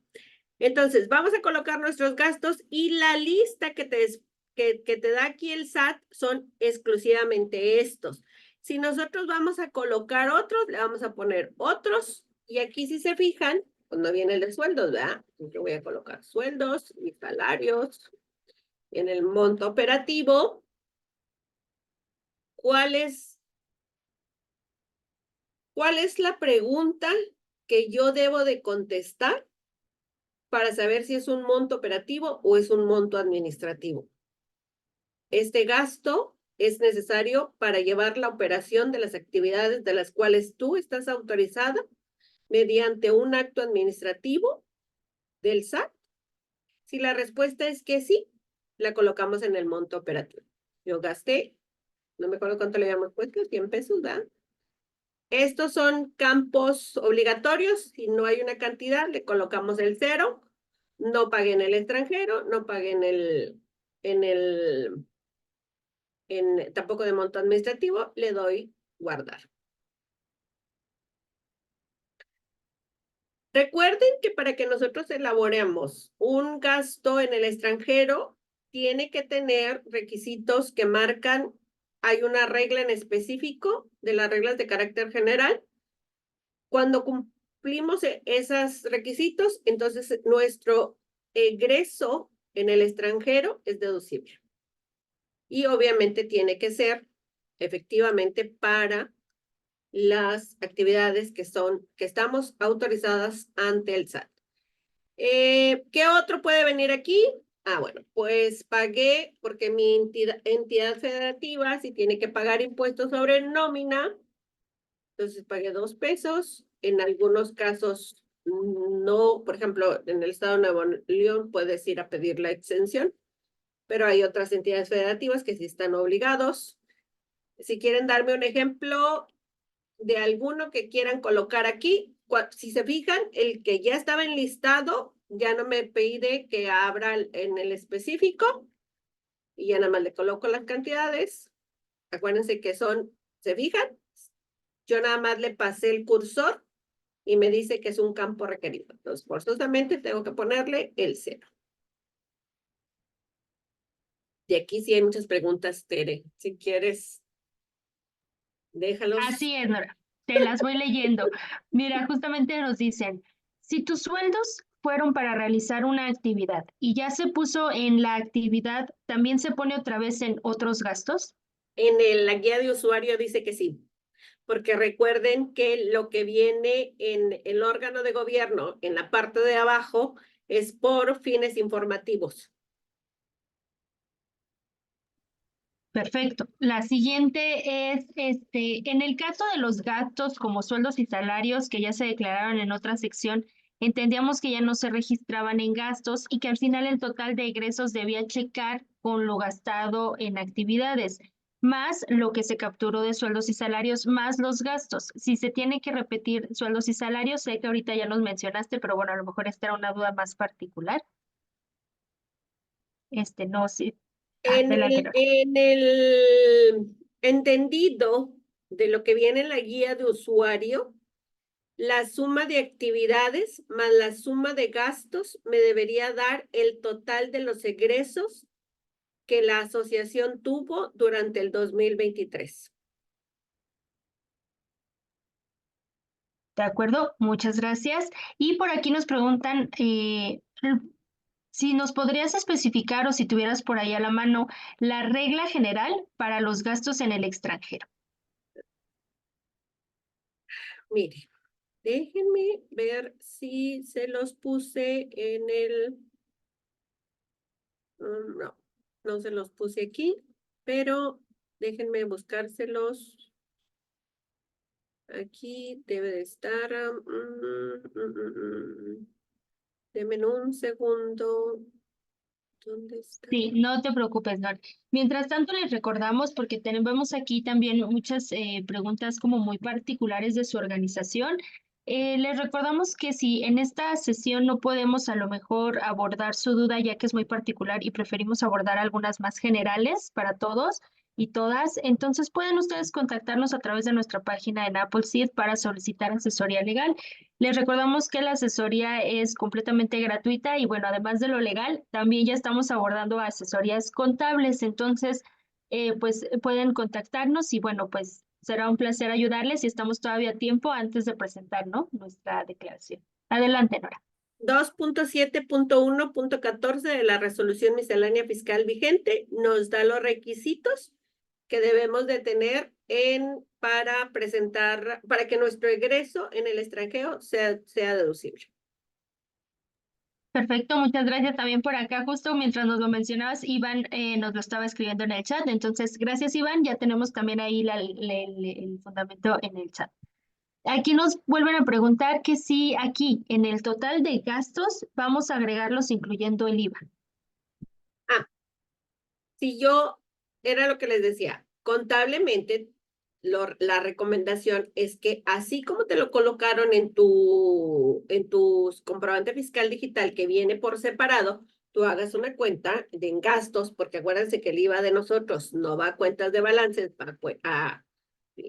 [SPEAKER 2] Entonces, vamos a colocar nuestros gastos y la lista que te da aquí el SAT son exclusivamente estos. Si nosotros vamos a colocar otros, le vamos a poner otros, y aquí si se fijan, pues no viene el de sueldos, ¿verdad? Yo voy a colocar sueldos y salarios. En el monto operativo, ¿cuál es la pregunta que yo debo de contestar para saber si es un monto operativo o es un monto administrativo? Este gasto es necesario para llevar la operación de las actividades de las cuales tú estás autorizada mediante un acto administrativo del SAT. Si la respuesta es que sí, la colocamos en el monto operativo. Yo gasté, no me acuerdo cuánto le habíamos puesto, 100 pesos, ¿verdad? Estos son campos obligatorios. Si no hay una cantidad, le colocamos el 0. No pagué en el extranjero, no pagué tampoco de monto administrativo, le doy guardar. Recuerden que para que nosotros elaboremos un gasto en el extranjero, tiene que tener requisitos que marcan, hay una regla en específico de las reglas de carácter general. Cuando cumplimos esos requisitos, entonces nuestro egreso en el extranjero es deducible. Y obviamente tiene que ser efectivamente para las actividades que estamos autorizadas ante el SAT. ¿Qué otro puede venir aquí? Bueno, pues pagué porque mi entidad federativa, si tiene que pagar impuestos sobre nómina, entonces pagué 2 pesos. En algunos casos no, por ejemplo, en el estado de Nuevo León puedes ir a pedir la exención, pero hay otras entidades federativas que sí están obligados. Si quieren darme un ejemplo de alguno que quieran colocar aquí, si se fijan, el que ya estaba enlistado ya no me pide que abra en el específico y ya nada más le coloco las cantidades. Acuérdense que ¿se fijan? Yo nada más le pasé el cursor y me dice que es un campo requerido. Entonces, forzosamente tengo que ponerle el 0. Y aquí sí hay muchas preguntas, Tere. Si quieres, déjalos.
[SPEAKER 1] Así es, Nora. Te las voy leyendo. Mira, justamente nos dicen, si tus sueldos fueron para realizar una actividad y ya se puso en la actividad, ¿también se pone otra vez en otros gastos?
[SPEAKER 2] La guía de usuario dice que sí, porque recuerden que lo que viene en el órgano de gobierno, en la parte de abajo, es por fines informativos.
[SPEAKER 1] Perfecto. La siguiente es, en el caso de los gastos como sueldos y salarios que ya se declararon en otra sección, entendíamos que ya no se registraban en gastos y que al final el total de egresos debía checar con lo gastado en actividades, más lo que se capturó de sueldos y salarios, más los gastos. Si se tiene que repetir sueldos y salarios, sé que ahorita ya nos mencionaste, pero bueno, a lo mejor esta era una duda más particular. No, sí.
[SPEAKER 2] En
[SPEAKER 1] Adelante,
[SPEAKER 2] el,
[SPEAKER 1] Nora.
[SPEAKER 2] en el entendido de lo que viene en la guía de usuario, la suma de actividades más la suma de gastos me debería dar el total de los egresos que la asociación tuvo durante el 2023.
[SPEAKER 1] De acuerdo, muchas gracias. Y por aquí nos preguntan si nos podrías especificar o si tuvieras por ahí a la mano la regla general para los gastos en el extranjero.
[SPEAKER 2] Mire, déjenme ver si se los puse en no, no se los puse aquí, pero déjenme buscárselos. Aquí debe de estar. Denme un segundo. ¿Dónde está?
[SPEAKER 1] Sí, no te preocupes, Nor. Mientras tanto, les recordamos, porque tenemos aquí también muchas preguntas como muy particulares de su organización. Les recordamos que si en esta sesión no podemos a lo mejor abordar su duda, ya que es muy particular y preferimos abordar algunas más generales para todos y todas, entonces pueden ustedes contactarnos a través de nuestra página en Appleseed para solicitar asesoría legal. Les recordamos que la asesoría es completamente gratuita y bueno, además de lo legal, también ya estamos abordando asesorías contables, entonces pues pueden contactarnos y bueno, pues será un placer ayudarles y estamos todavía a tiempo antes de presentar, ¿no? Nuestra declaración. Adelante, Nora.
[SPEAKER 2] 2.7.1.14 de la resolución miscelánea fiscal vigente nos da los requisitos que debemos de tener para presentar, para que nuestro egreso en el extranjero sea deducible.
[SPEAKER 1] Perfecto, muchas gracias también por acá. Justo mientras nos lo mencionabas, Iván nos lo estaba escribiendo en el chat. Entonces, gracias, Iván. Ya tenemos también ahí el fundamento en el chat. Aquí nos vuelven a preguntar que si aquí en el total de gastos vamos a agregarlos incluyendo el IVA.
[SPEAKER 2] Ah, era lo que les decía, contablemente, la recomendación es que así como te lo colocaron en tu comprobante fiscal digital que viene por separado, tú hagas una cuenta de gastos, porque acuérdense que el IVA de nosotros no va a cuentas de balances,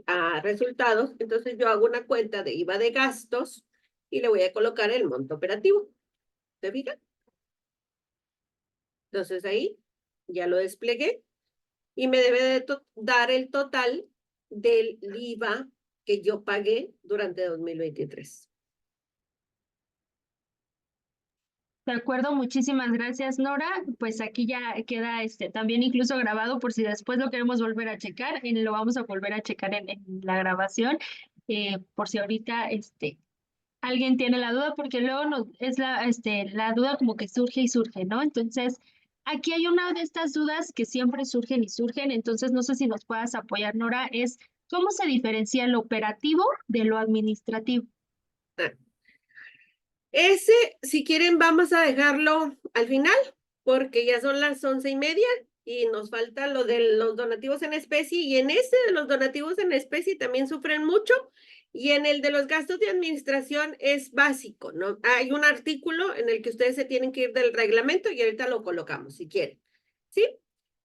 [SPEAKER 2] a resultados. Entonces yo hago una cuenta de IVA de gastos y le voy a colocar el monto operativo. ¿Te fijas? Entonces ahí ya lo desplegué y me debe de dar el total del IVA que yo pagué durante 2023.
[SPEAKER 1] De acuerdo, muchísimas gracias, Nora. Pues aquí ya queda también incluso grabado por si después lo queremos volver a checar, lo vamos a volver a checar en la grabación, por si ahorita alguien tiene la duda, porque luego es la duda como que surge y surge, ¿no? Entonces, aquí hay una de estas dudas que siempre surgen y surgen, entonces no sé si nos puedas apoyar, Nora, es ¿cómo se diferencia lo operativo de lo administrativo?
[SPEAKER 2] Ah, ese, si quieren, vamos a dejarlo al final, porque ya son las 11:30 y nos falta lo de los donativos en especie, y en ese de los donativos en especie también sufren mucho, y en el de los gastos de administración es básico, ¿no? Hay un artículo en el que ustedes se tienen que ir del reglamento y ahorita lo colocamos, si quieren, ¿sí?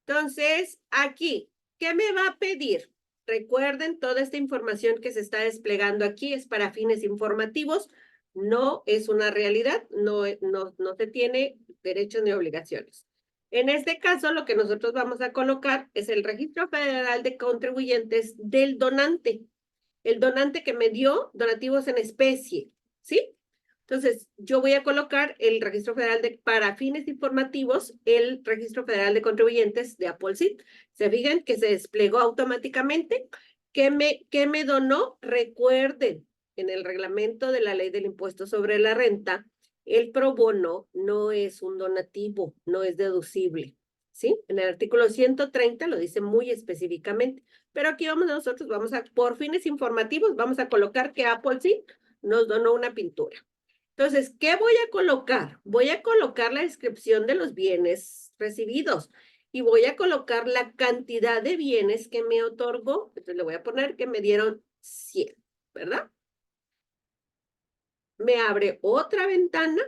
[SPEAKER 2] Entonces, aquí, ¿qué me va a pedir? Recuerden, toda esta información que se está desplegando aquí es para fines informativos, no es una realidad, no se tiene derechos ni obligaciones. En este caso, lo que nosotros vamos a colocar es el Registro Federal de Contribuyentes del donante, el donante que me dio donativos en especie, ¿sí? Entonces, yo voy a colocar el Registro Federal para fines informativos, el Registro Federal de Contribuyentes de Appleseed. Se fijan que se desplegó automáticamente. ¿Qué me donó? Recuerden, en el reglamento de la Ley del Impuesto sobre la Renta, el pro bono no es un donativo, no es deducible, ¿sí? En el artículo 130 lo dice muy específicamente, pero aquí nosotros por fines informativos, vamos a colocar que Appleseed nos donó una pintura. Entonces, ¿qué voy a colocar? Voy a colocar la descripción de los bienes recibidos y voy a colocar la cantidad de bienes que me otorgó. Entonces, le voy a poner que me dieron 100, ¿verdad? Me abre otra ventana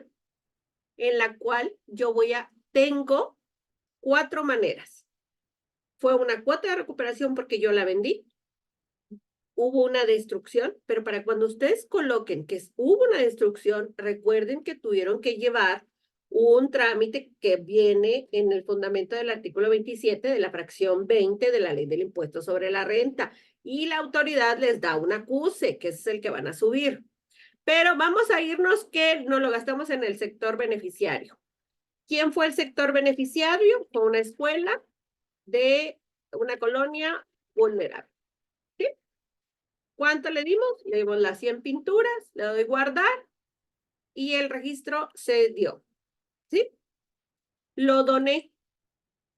[SPEAKER 2] en la cual tengo 4 maneras. Fue una cuota de recuperación porque yo la vendí. Hubo una destrucción, pero para cuando ustedes coloquen que hubo una destrucción, recuerden que tuvieron que llevar un trámite que viene en el fundamento del artículo 27 de la fracción 20 de la Ley del Impuesto sobre la Renta, y la autoridad les da un acuse, que es el que van a subir. Pero vamos a irnos que nos lo gastamos en el sector beneficiario. ¿Quién fue el sector beneficiario? Fue una escuela de una colonia vulnerable. ¿Cuánto le dimos? Le dimos las 100 pinturas, le doy guardar y el registro se dio, ¿sí? Lo doné.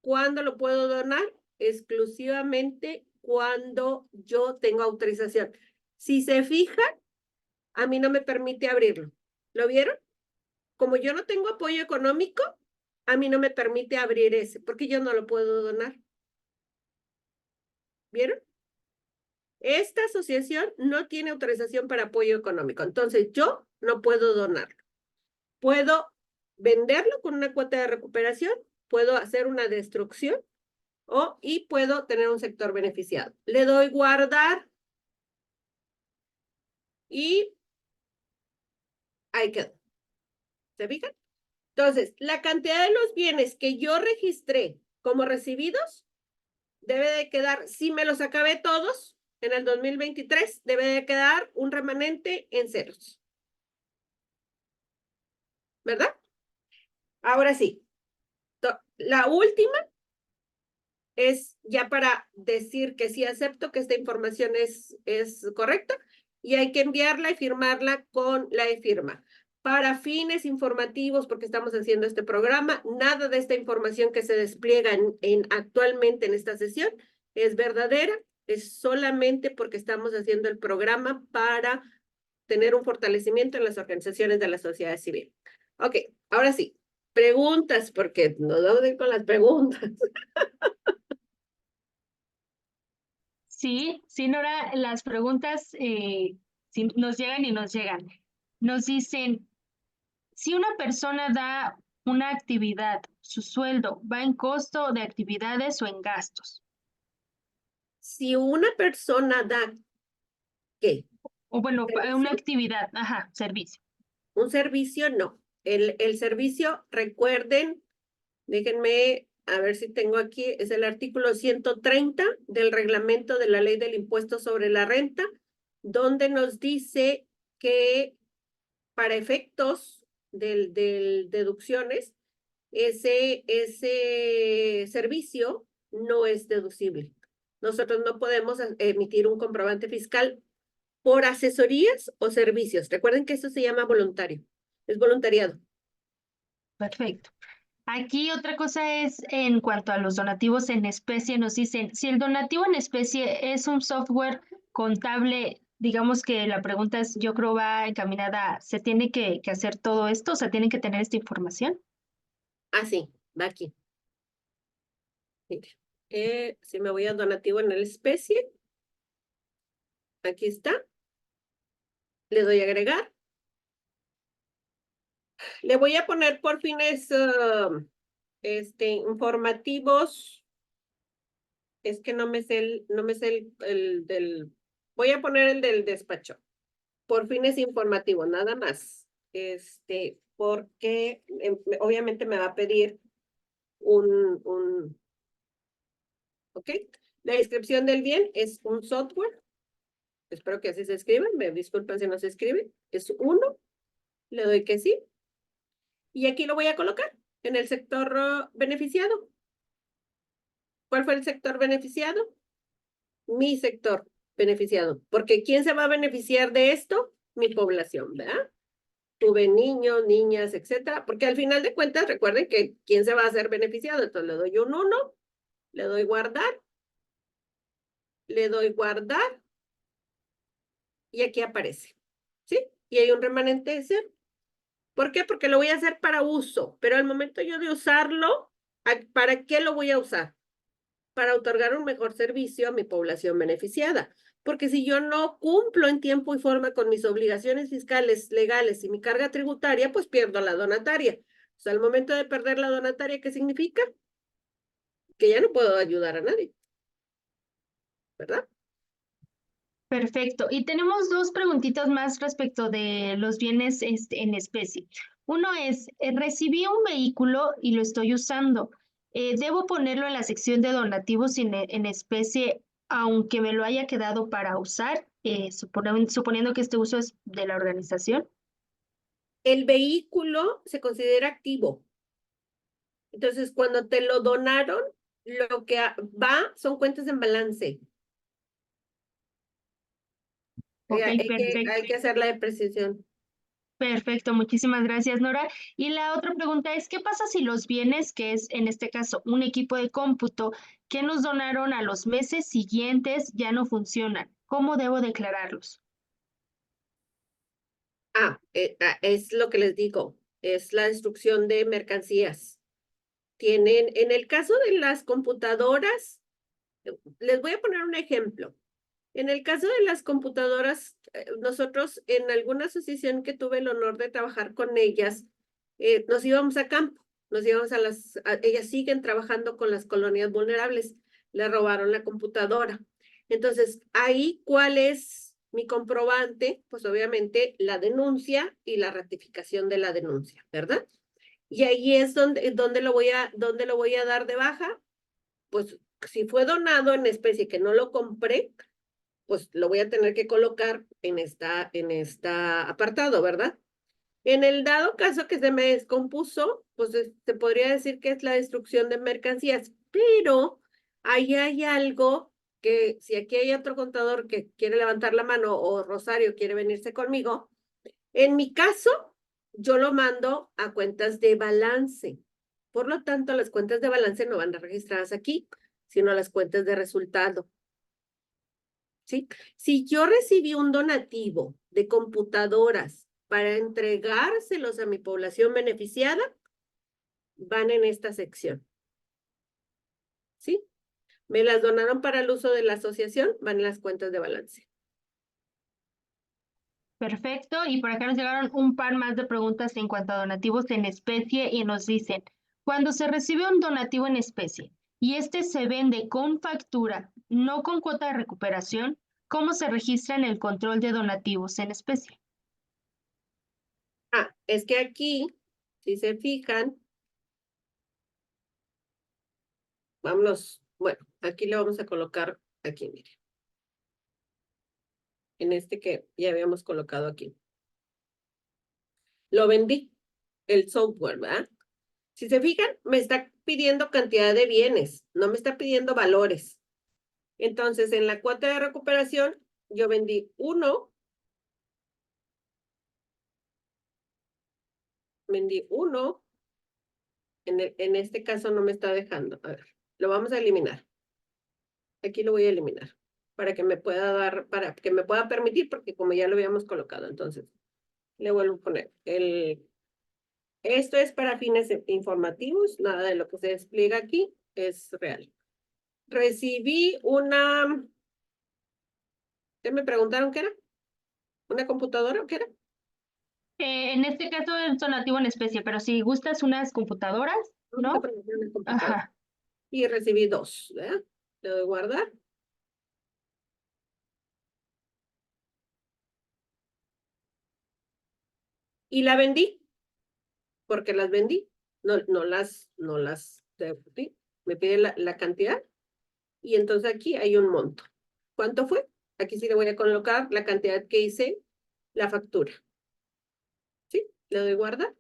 [SPEAKER 2] ¿Cuándo lo puedo donar? Exclusivamente cuando yo tengo autorización. Si se fijan, a mí no me permite abrirlo. ¿Lo vieron? Como yo no tengo apoyo económico, a mí no me permite abrir ese, porque yo no lo puedo donar. ¿Vieron? Esta asociación no tiene autorización para apoyo económico, entonces yo no puedo donarlo. Puedo venderlo con una cuota de recuperación, puedo hacer una destrucción y puedo tener un sector beneficiado. Le doy guardar y ahí quedó. ¿Se fijan? Entonces, la cantidad de los bienes que yo registré como recibidos debe de quedar, si me los acabé todos en el 2023, debe de quedar un remanente en ceros. ¿Verdad? Ahora sí. La última es ya para decir que sí acepto que esta información es correcta y hay que enviarla y firmarla con la e-firma. Para fines informativos, porque estamos haciendo este programa, nada de esta información que se despliega actualmente en esta sesión es verdadera, es solamente porque estamos haciendo el programa para tener un fortalecimiento en las organizaciones de la sociedad civil. Ok, ahora sí, preguntas, porque nos vamos a ir con las preguntas.
[SPEAKER 1] Sí, sí, Nora, las preguntas sí, nos llegan y nos llegan. Nos dicen, si una persona da una actividad, su sueldo va en costo de actividades o en gastos.
[SPEAKER 2] Si una persona da, ¿qué?
[SPEAKER 1] O bueno, una
[SPEAKER 2] ¿Servicio?
[SPEAKER 1] actividad, ajá, servicio.
[SPEAKER 2] Un servicio, no. El servicio, recuerden, déjenme a ver si tengo aquí, es el artículo 130 del reglamento de la ley del impuesto sobre la renta, donde nos dice que para efectos del deducciones, ese servicio no es deducible. Nosotros no podemos emitir un comprobante fiscal por asesorías o servicios. Recuerden que eso se llama voluntario, es voluntariado.
[SPEAKER 1] Perfecto. Aquí otra cosa es en cuanto a los donativos en especie, nos dicen, si el donativo en especie es un software contable, digamos que la pregunta es, yo creo va encaminada, ¿se tiene que hacer todo esto? O sea, ¿tienen que tener esta información?
[SPEAKER 2] Ah, sí, va aquí. Mire, si me voy a donativo en el especie, aquí está. Le doy a agregar. Le voy a poner por fines informativos. Es que no me sé el del, voy a poner el del despacho. Por fines informativos, nada más. Porque obviamente me va a pedir ¿ok? La descripción del bien es un software. Espero que así se escriba. Me disculpen si no se escribe. Es uno. Le doy que sí. Y aquí lo voy a colocar en el sector beneficiado. ¿Cuál fue el sector beneficiado? Mi sector beneficiado. Porque ¿quién se va a beneficiar de esto? Mi población, ¿verdad? Tuve niños, niñas, etcétera. Porque al final de cuentas, recuerden que ¿quién se va a hacer beneficiado? Entonces le doy un 1, le doy guardar, le doy guardar y aquí aparece. ¿Sí? Y hay un remanente de 0. ¿Por qué? Porque lo voy a hacer para uso, pero al momento yo de usarlo, ¿para qué lo voy a usar? Para otorgar un mejor servicio a mi población beneficiada. Porque si yo no cumplo en tiempo y forma con mis obligaciones fiscales, legales y mi carga tributaria, pues pierdo la donataria. O sea, al momento de perder la donataria, ¿qué significa? Que ya no puedo ayudar a nadie, ¿verdad?
[SPEAKER 1] Perfecto. Y tenemos dos preguntitas más respecto de los bienes en especie. Uno es, recibí un vehículo y lo estoy usando. ¿Debo ponerlo en la sección de donativos en especie, aunque me lo haya quedado para usar, suponiendo que este uso es de la organización?
[SPEAKER 2] El vehículo se considera activo. Entonces, cuando te lo donaron, lo que va son cuentas en balance.
[SPEAKER 1] Ok,
[SPEAKER 2] Hay
[SPEAKER 1] perfecto.
[SPEAKER 2] que hacer la precisión.
[SPEAKER 1] Perfecto, muchísimas gracias, Nora. Y la otra pregunta es, ¿qué pasa si los bienes, que es en este caso un equipo de cómputo, que nos donaron a los meses siguientes ya no funcionan? ¿Cómo debo declararlos?
[SPEAKER 2] Es lo que les digo, es la destrucción de mercancías. tienen, en el caso de las computadoras, les voy a poner un ejemplo. En el caso de las computadoras, nosotros en alguna asociación que tuve el honor de trabajar con ellas, nos íbamos a campo, nos íbamos ellas siguen trabajando con las colonias vulnerables, le robaron la computadora. Entonces, ahí, ¿cuál es mi comprobante? Pues obviamente la denuncia y la ratificación de la denuncia, ¿verdad? Y ahí es donde lo voy a dar de baja. Pues si fue donado en especie que no lo compré, pues lo voy a tener que colocar en esta apartado, ¿verdad? En el dado caso que se me descompuso, pues se podría decir que es la destrucción de mercancías, pero ahí hay algo que si aquí hay otro contador que quiere levantar la mano o Rosario quiere venirse conmigo, en mi caso, yo lo mando a cuentas de balance. Por lo tanto, las cuentas de balance no van registradas aquí, sino las cuentas de resultado. ¿Sí? Si yo recibí un donativo de computadoras para entregárselos a mi población beneficiada, van en esta sección. ¿Sí? Me las donaron para el uso de la asociación, van en las cuentas de balance.
[SPEAKER 1] Perfecto, y por acá nos llegaron un par más de preguntas en cuanto a donativos en especie y nos dicen, cuando se recibe un donativo en especie y este se vende con factura, no con cuota de recuperación, ¿cómo se registra en el control de donativos en especie?
[SPEAKER 2] Ah, es que aquí, si se fijan, vámonos, bueno, aquí le vamos a colocar aquí, mire. En este que ya habíamos colocado aquí. Lo vendí, el software, ¿verdad? Si se fijan, me está pidiendo cantidad de bienes, no me está pidiendo valores. Entonces, en la cuota de recuperación, yo vendí uno, en este caso no me está dejando. A ver, lo vamos a eliminar. Aquí lo voy a eliminar para que me pueda dar, para que me pueda permitir, porque como ya lo habíamos colocado, entonces le vuelvo a poner esto es para fines informativos, nada de lo que se despliega aquí es real. Recibí una, ¿qué me preguntaron qué era? ¿Una computadora o qué era?
[SPEAKER 1] En este caso es donativo en especie, pero si gustas unas computadoras,
[SPEAKER 2] Vamos a
[SPEAKER 1] ¿no?
[SPEAKER 2] poner una computadora.
[SPEAKER 1] Ajá.
[SPEAKER 2] Y recibí dos, ¿verdad? Le doy guardar. Y la vendí, porque las vendí. No las devolví. Me pide la cantidad. Y entonces aquí hay un monto. ¿Cuánto fue? Aquí sí le voy a colocar la cantidad que hice la factura. ¿Sí? Le doy guardar.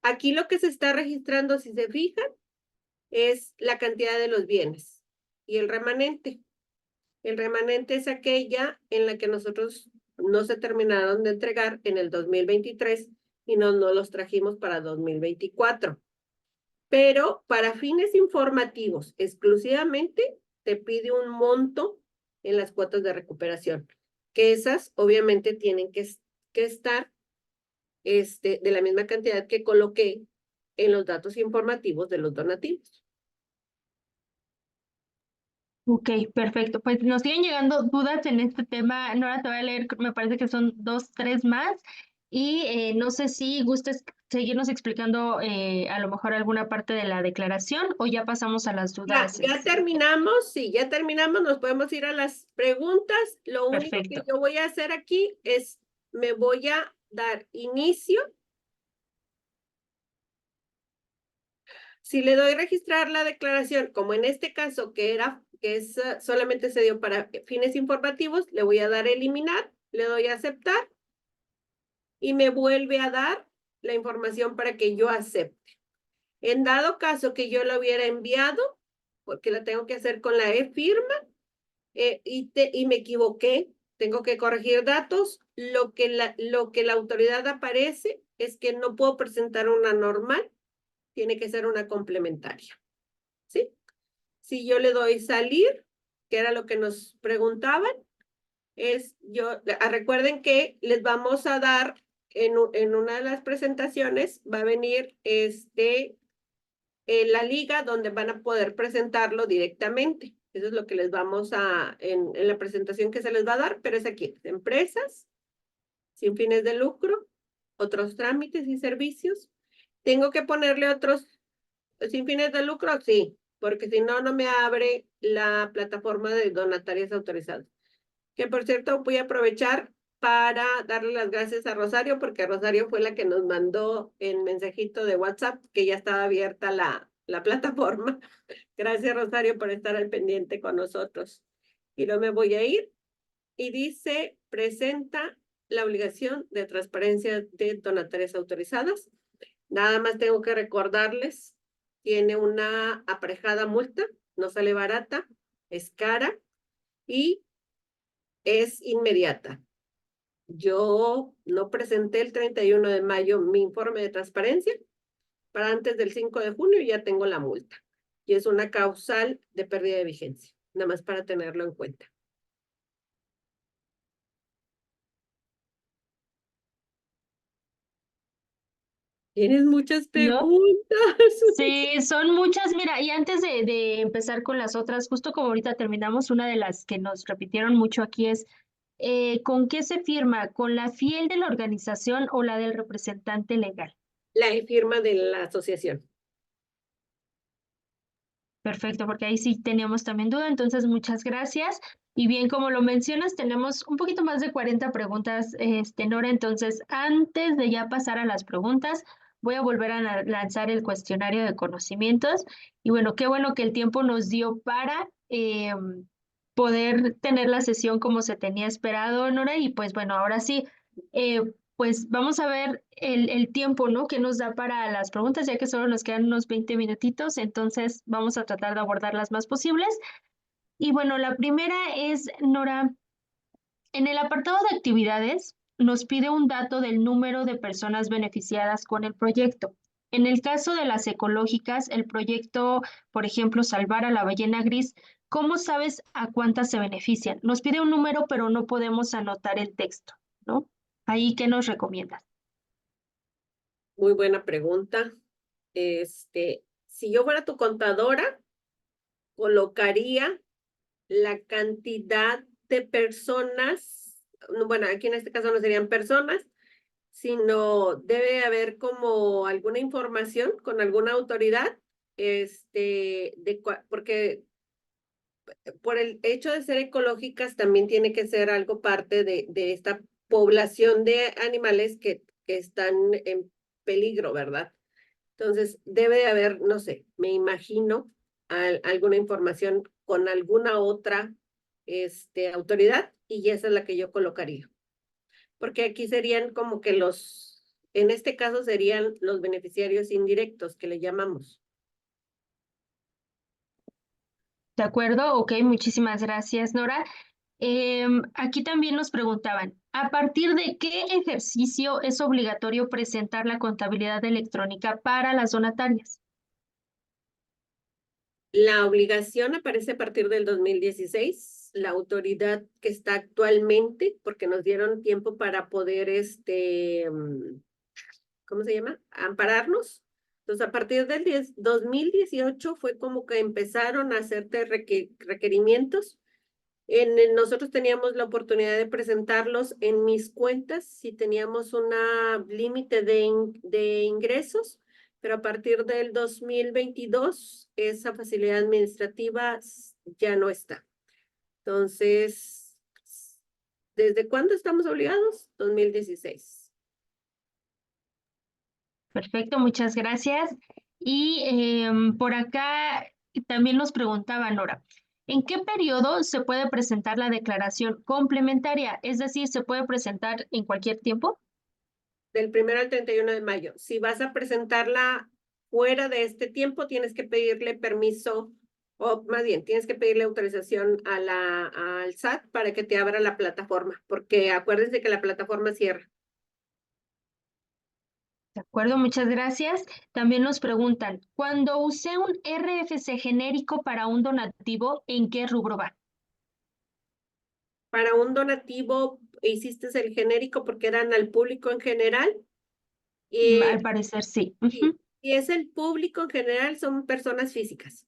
[SPEAKER 2] Aquí lo que se está registrando, si se fijan, es la cantidad de los bienes y el remanente. El remanente es aquella en la que nosotros no se terminaron de entregar en el 2023 y no los trajimos para 2024. Pero para fines informativos, exclusivamente te pide un monto en las cuotas de recuperación, que esas obviamente tienen que estar de la misma cantidad que coloqué en los datos informativos de los donativos.
[SPEAKER 1] Ok, perfecto. Pues nos siguen llegando dudas en este tema. Nora, te voy a leer, me parece que son dos, tres más. Y no sé si gustes seguirnos explicando a lo mejor alguna parte de la declaración o ya pasamos a las dudas.
[SPEAKER 2] Ya terminamos, sí, ya terminamos, nos podemos ir a las preguntas. Lo único que
[SPEAKER 1] Perfecto.
[SPEAKER 2] yo voy a hacer aquí es, me voy a dar inicio. Si le doy registrar la declaración, como en este caso solamente se dio para fines informativos, le voy a dar eliminar, le doy a aceptar y me vuelve a dar la información para que yo acepte. En dado caso que yo lo hubiera enviado, porque la tengo que hacer con la e-firma, y me equivoqué, tengo que corregir datos, lo que la autoridad aparece es que no puedo presentar una normal, tiene que ser una complementaria, ¿sí? Si yo le doy salir, que era lo que nos preguntaban, recuerden que les vamos a dar en una de las presentaciones, va a venir la liga donde van a poder presentarlo directamente. Eso es lo que les vamos en la presentación que se les va a dar, pero es aquí, empresas sin fines de lucro, otros trámites y servicios. ¿Tengo que ponerle otros sin fines de lucro? Sí, porque si no, no me abre la plataforma de donatarias autorizadas. Que por cierto, voy a aprovechar para darle las gracias a Rosario, porque Rosario fue la que nos mandó el mensajito de WhatsApp que ya estaba abierta la plataforma. Gracias, Rosario, por estar al pendiente con nosotros. Y luego me voy a ir y dice, presenta la obligación de transparencia de donatarias autorizadas. Nada más tengo que recordarles, tiene una aparejada multa, no sale barata, es cara y es inmediata. Yo no presenté el 31 de mayo mi informe de transparencia, para antes del 5 de junio ya tengo la multa. Y es una causal de pérdida de vigencia, nada más para tenerlo en cuenta. Tienes muchas
[SPEAKER 1] No,
[SPEAKER 2] preguntas.
[SPEAKER 1] sí, son muchas. Mira, y antes de empezar con las otras, justo como ahorita terminamos, una de las que nos repitieron mucho aquí es, ¿con qué se firma? ¿Con la fiel de la organización o la del representante legal?
[SPEAKER 2] La firma de la asociación.
[SPEAKER 1] Perfecto, porque ahí sí teníamos también duda, entonces muchas gracias. Y bien, como lo mencionas, tenemos un poquito más de 40 preguntas, Nora, entonces antes de ya pasar a las preguntas, voy a volver a lanzar el cuestionario de conocimientos. Y bueno, qué bueno que el tiempo nos dio para poder tener la sesión como se tenía esperado, Nora, y pues bueno, ahora sí. eh, pues vamos a ver el tiempo, ¿no? Que nos da para las preguntas, ya que solo nos quedan unos 20 minutitos, entonces vamos a tratar de abordar las más posibles. Y bueno, la primera es, Nora, en el apartado de actividades nos pide un dato del número de personas beneficiadas con el proyecto. En el caso de las ecológicas, el proyecto, por ejemplo, Salvar a la ballena gris, ¿cómo sabes a cuántas se benefician? Nos pide un número, pero no podemos anotar el texto, ¿no? Ahí, ¿qué nos recomiendas?
[SPEAKER 2] Muy buena pregunta. Si yo fuera tu contadora, colocaría la cantidad de personas, bueno, aquí en este caso no serían personas, sino debe haber como alguna información con alguna autoridad, porque por el hecho de ser ecológicas también tiene que ser algo parte de esta población de animales que están en peligro, ¿verdad? Entonces, debe de haber, no sé, me imagino alguna información con alguna otra autoridad y esa es la que yo colocaría. Porque aquí serían como que en este caso serían los beneficiarios indirectos que le llamamos.
[SPEAKER 1] ¿De acuerdo? Ok, muchísimas gracias, Nora. Aquí también nos preguntaban, ¿a partir de qué ejercicio es obligatorio presentar la contabilidad electrónica para las donatarias?
[SPEAKER 2] La obligación aparece a partir del 2016. La autoridad que está actualmente, porque nos dieron tiempo para poder, ¿cómo se llama? Ampararnos. Entonces, a partir del 2018 fue como que empezaron a hacerte requerimientos. Nosotros teníamos la oportunidad de presentarlos en mis cuentas si teníamos una límite de ingresos, pero a partir del 2022 esa facilidad administrativa ya no está. Entonces, ¿desde cuándo estamos obligados? 2016.
[SPEAKER 1] Perfecto, muchas gracias. Y por acá también nos preguntaba Nora, ¿en qué periodo se puede presentar la declaración complementaria? Es decir, ¿se puede presentar en cualquier tiempo?
[SPEAKER 2] Del 1 al 31 de mayo. Si vas a presentarla fuera de este tiempo, tienes que pedirle permiso, o más bien, tienes que pedirle autorización al SAT para que te abra la plataforma, porque acuérdense que la plataforma cierra.
[SPEAKER 1] De acuerdo, muchas gracias. También nos preguntan, cuando usé un RFC genérico para un donativo, ¿en qué rubro va?
[SPEAKER 2] Para un donativo, hiciste el genérico porque eran al público en general.
[SPEAKER 1] Al parecer sí.
[SPEAKER 2] Sí,
[SPEAKER 1] Ujú.
[SPEAKER 2] Y es el público en general, son personas físicas.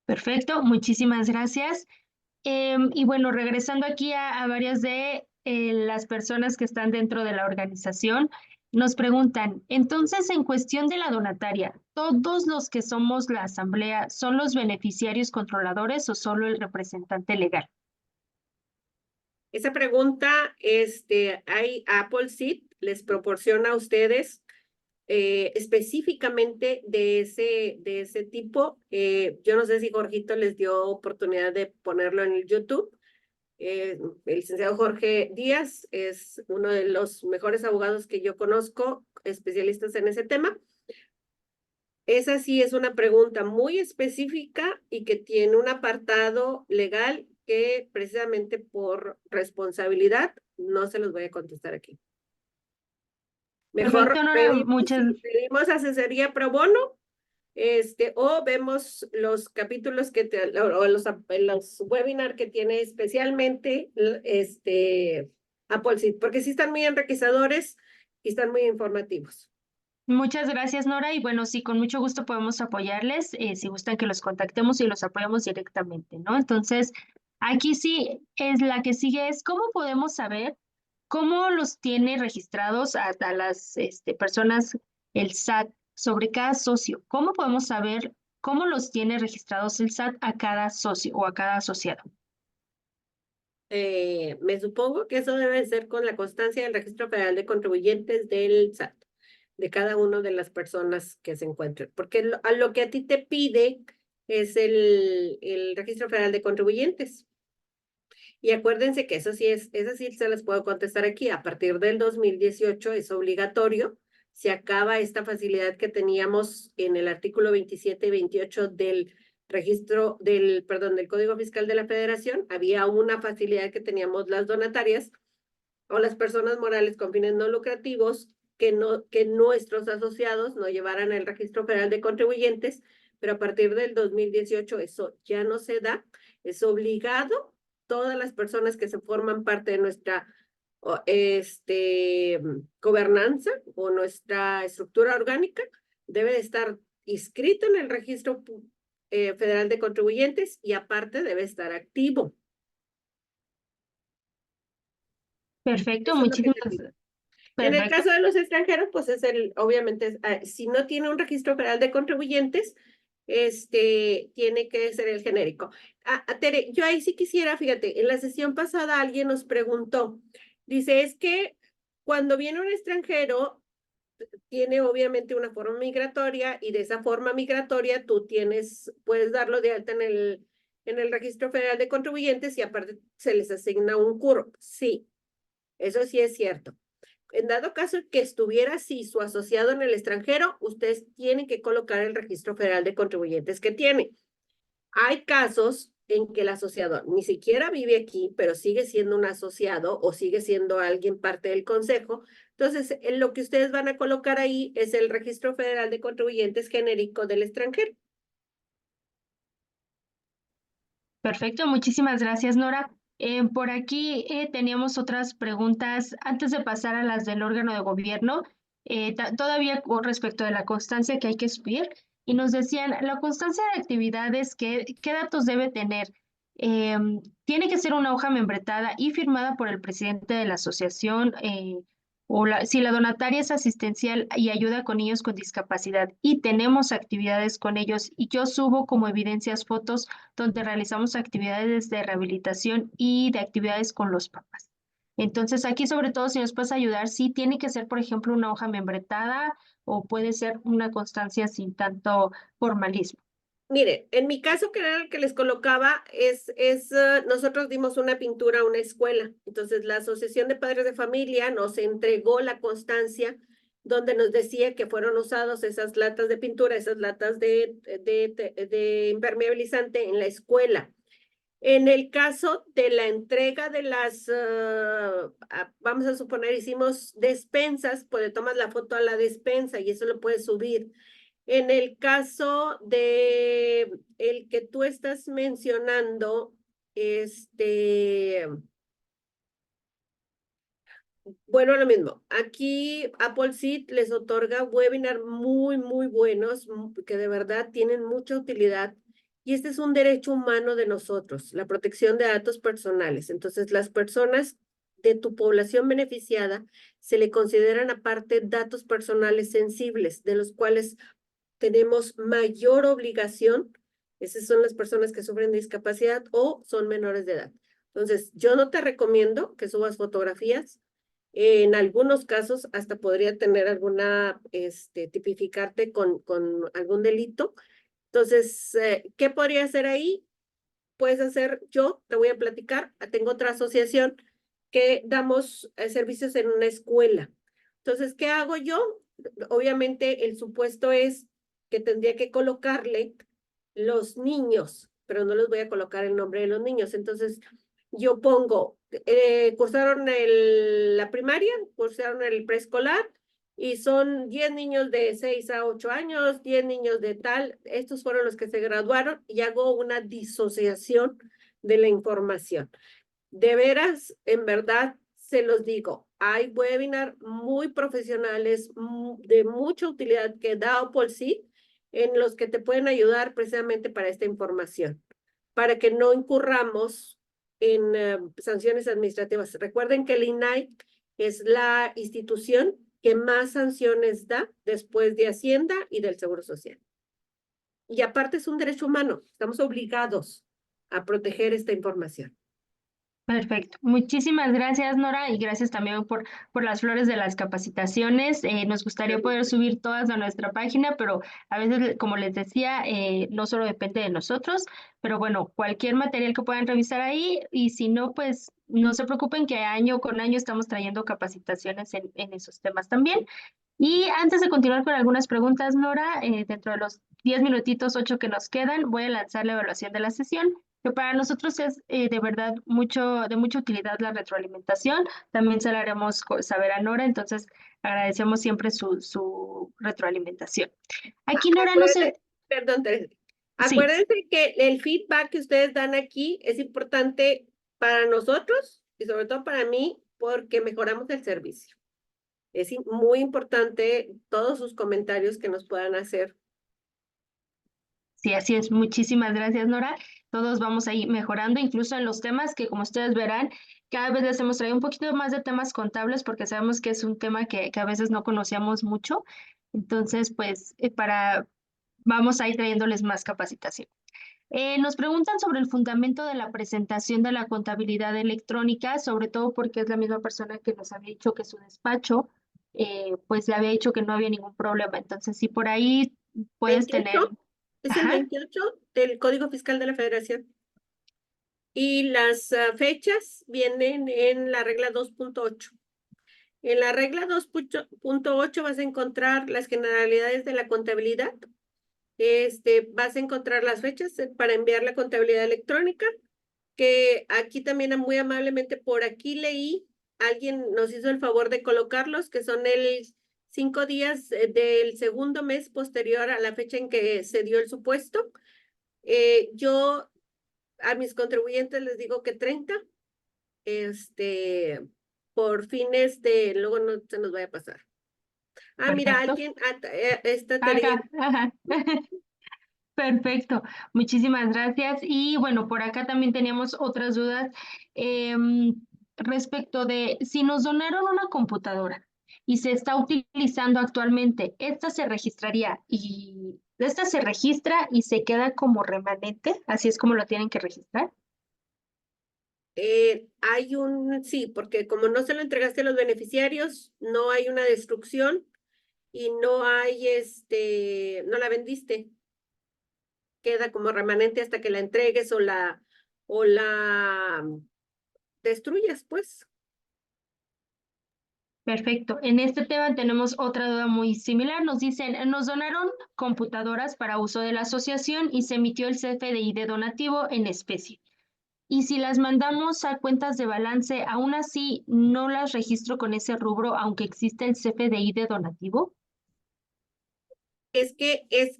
[SPEAKER 1] Perfecto, muchísimas gracias. Y bueno, regresando aquí a varias de las personas que están dentro de la organización, nos preguntan, entonces, en cuestión de la donataria, ¿todos los que somos la asamblea son los beneficiarios controladores o solo el representante legal?
[SPEAKER 2] Esa pregunta, hay Apple Seed, les proporciona a ustedes específicamente de ese tipo. Yo no sé si Jorgito les dio oportunidad de ponerlo en el YouTube. El licenciado Jorge Díaz es uno de los mejores abogados que yo conozco, especialistas en ese tema. Esa sí es una pregunta muy específica y que tiene un apartado legal que precisamente por responsabilidad no se los voy a contestar aquí. Mejor
[SPEAKER 1] Perfecto, Nora, muchas,
[SPEAKER 2] pedimos asesoría pro bono, o vemos los capítulos o los webinars que tiene especialmente, Apple Seed, porque sí están muy enriquecedores y están muy informativos.
[SPEAKER 1] muchas gracias, Nora, y bueno, sí, con mucho gusto podemos apoyarles, si gustan que los contactemos y los apoyamos directamente, ¿no? Entonces, aquí sí, es la que sigue es, ¿cómo podemos saber cómo los tiene registrados a las personas el SAT sobre cada socio? ¿Cómo podemos saber cómo los tiene registrados el SAT a cada socio o a cada asociado?
[SPEAKER 2] Me supongo que eso debe ser con la constancia del Registro Federal de Contribuyentes del SAT, de cada una de las personas que se encuentren, porque a lo que a ti te pide es el Registro Federal de Contribuyentes. Y acuérdense que eso sí se las puedo contestar aquí. A partir del 2018 es obligatorio. Se acaba esta facilidad que teníamos en el artículo 27 y 28 del del Código Fiscal de la Federación. Había una facilidad que teníamos las donatarias o las personas morales con fines no lucrativos que nuestros asociados no llevaran el Registro Federal de Contribuyentes, pero a partir del 2018 eso ya no se da. Es obligado todas las personas que se forman parte de nuestra gobernanza o nuestra estructura orgánica debe de estar inscrito en el registro federal de contribuyentes y aparte debe estar activo.
[SPEAKER 1] Perfecto,
[SPEAKER 2] Eso es lo que
[SPEAKER 1] muchísimas
[SPEAKER 2] se pide. En el
[SPEAKER 1] perfecto.
[SPEAKER 2] caso de los extranjeros, pues obviamente, si no tiene un registro federal de contribuyentes, tiene que ser el genérico. Tere, yo ahí sí quisiera, fíjate, en la sesión pasada alguien nos preguntó, dice, es que cuando viene un extranjero, tiene obviamente una forma migratoria y de esa forma migratoria tú puedes darlo de alta en el registro federal de contribuyentes y aparte se les asigna un CURP. Sí, eso sí es cierto. En dado caso que estuviera así su asociado en el extranjero, ustedes tienen que colocar el registro federal de contribuyentes que tiene. Hay casos en que el asociado ni siquiera vive aquí, pero sigue siendo un asociado o sigue siendo alguien parte del consejo. Entonces, lo que ustedes van a colocar ahí es el registro federal de contribuyentes genérico del extranjero.
[SPEAKER 1] Perfecto, muchísimas gracias, Nora. Por aquí teníamos otras preguntas antes de pasar a las del órgano de gobierno, todavía con respecto de la constancia que hay que subir, y nos decían, la constancia de actividades, ¿qué datos debe tener? Tiene que ser una hoja membretada y firmada por el presidente de la asociación, si la donataria es asistencial y ayuda con niños con discapacidad y tenemos actividades con ellos y yo subo como evidencias fotos donde realizamos actividades de rehabilitación y de actividades con los papás. Entonces, aquí sobre todo, si nos puedes ayudar, sí tiene que ser, por ejemplo, una hoja membretada o puede ser una constancia sin tanto formalismo.
[SPEAKER 2] Mire, en mi caso, que era el que les colocaba, nosotros dimos una pintura a una escuela. Entonces, la Asociación de Padres de Familia nos entregó la constancia donde nos decía que fueron usados esas latas de pintura, esas latas de impermeabilizante en la escuela. En el caso de la entrega de vamos a suponer, hicimos despensas, pues le tomas la foto a la despensa y eso lo puedes subir. En el caso de el que tú estás mencionando, Bueno, lo mismo. Aquí Apple Seed les otorga webinar muy buenos, que de verdad tienen mucha utilidad. Y este es un derecho humano de nosotros, la protección de datos personales. Entonces, las personas de tu población beneficiada se le consideran aparte datos personales sensibles, de los cuales tenemos mayor obligación. Esas son las personas que sufren de discapacidad o son menores de edad. Entonces, yo no te recomiendo que subas fotografías. En algunos casos hasta podría tener alguna, tipificarte con algún delito. Entonces, ¿qué podría hacer ahí? Puedes hacer, yo te voy a platicar, tengo otra asociación que damos servicios en una escuela. Entonces, ¿qué hago yo? Obviamente el supuesto es que tendría que colocarle los niños, pero no les voy a colocar el nombre de los niños. Entonces, yo pongo, cursaron la primaria, cursaron el preescolar, y son 10 niños de 6 a 8 años, 10 niños de tal, estos fueron los que se graduaron, y hago una disociación de la información. De veras, en verdad, se los digo, hay webinars muy profesionales, de mucha utilidad que da por sí, en los que te pueden ayudar precisamente para esta información, para que no incurramos en sanciones administrativas. Recuerden que el INAI es la institución que más sanciones da después de Hacienda y del Seguro Social. Y aparte es un derecho humano, estamos obligados a proteger esta información.
[SPEAKER 1] Perfecto. Muchísimas gracias, Nora, y gracias también por las flores de las capacitaciones. Nos gustaría poder subir todas a nuestra página, pero a veces, como les decía, no solo depende de nosotros, pero bueno, cualquier material que puedan revisar ahí, y si no, pues no se preocupen que año con año estamos trayendo capacitaciones en esos temas también. Y antes de continuar con algunas preguntas, Nora, dentro de los 10 minutitos, 8 que nos quedan, voy a lanzar la evaluación de la sesión, que para nosotros es de verdad de mucha utilidad la retroalimentación. También se la haremos saber a Nora, entonces agradecemos siempre su retroalimentación. Aquí, Nora, no sé,
[SPEAKER 2] Acuérdense, perdón, Teresa.
[SPEAKER 1] sí.
[SPEAKER 2] Acuérdense que el feedback que ustedes dan aquí es importante para nosotros y sobre todo para mí porque mejoramos el servicio. Es muy importante todos sus comentarios que nos puedan hacer.
[SPEAKER 1] Sí, así es. Muchísimas gracias, Nora. Todos vamos a ir mejorando, incluso en los temas que, como ustedes verán, cada vez les hemos traído un poquito más de temas contables porque sabemos que es un tema que a veces no conocíamos mucho. Entonces, pues, vamos a ir trayéndoles más capacitación. Nos preguntan sobre el fundamento de la presentación de la contabilidad electrónica, sobre todo porque es la misma persona que nos había dicho que su despacho, pues le había dicho que no había ningún problema. Entonces, si por ahí puedes tener,
[SPEAKER 2] 28 es el
[SPEAKER 1] ajá.
[SPEAKER 2] 28 del Código Fiscal de la Federación. Y las fechas vienen en la regla 2.8. En la regla 2.8 vas a encontrar las generalidades de la contabilidad. Vas a encontrar las fechas para enviar la contabilidad electrónica, que aquí también muy amablemente por aquí leí, alguien nos hizo el favor de colocarlos, que son el 5 días del segundo mes posterior a la fecha en que se dio el supuesto. Yo a mis contribuyentes les digo que 30, por fines de, luego no se nos vaya a pasar. Mira,
[SPEAKER 1] Perfecto.
[SPEAKER 2] alguien, esta
[SPEAKER 1] Acá,
[SPEAKER 2] Teresa.
[SPEAKER 1] ajá. Perfecto. Muchísimas gracias. Y bueno, por acá también teníamos otras dudas respecto de si nos donaron una computadora y se está utilizando actualmente, ¿esta se registraría y esta se registra y se queda como remanente? Así es como lo tienen que registrar.
[SPEAKER 2] Sí, porque como no se lo entregaste a los beneficiarios, no hay una destrucción y no hay, no la vendiste, queda como remanente hasta que la entregues o la destruyas, pues.
[SPEAKER 1] Perfecto. En este tema tenemos otra duda muy similar. Nos dicen, nos donaron computadoras para uso de la asociación y se emitió el CFDI de donativo en especie. Y si las mandamos a cuentas de balance, aún así no las registro con ese rubro, aunque existe el CFDI de donativo.
[SPEAKER 2] Es que es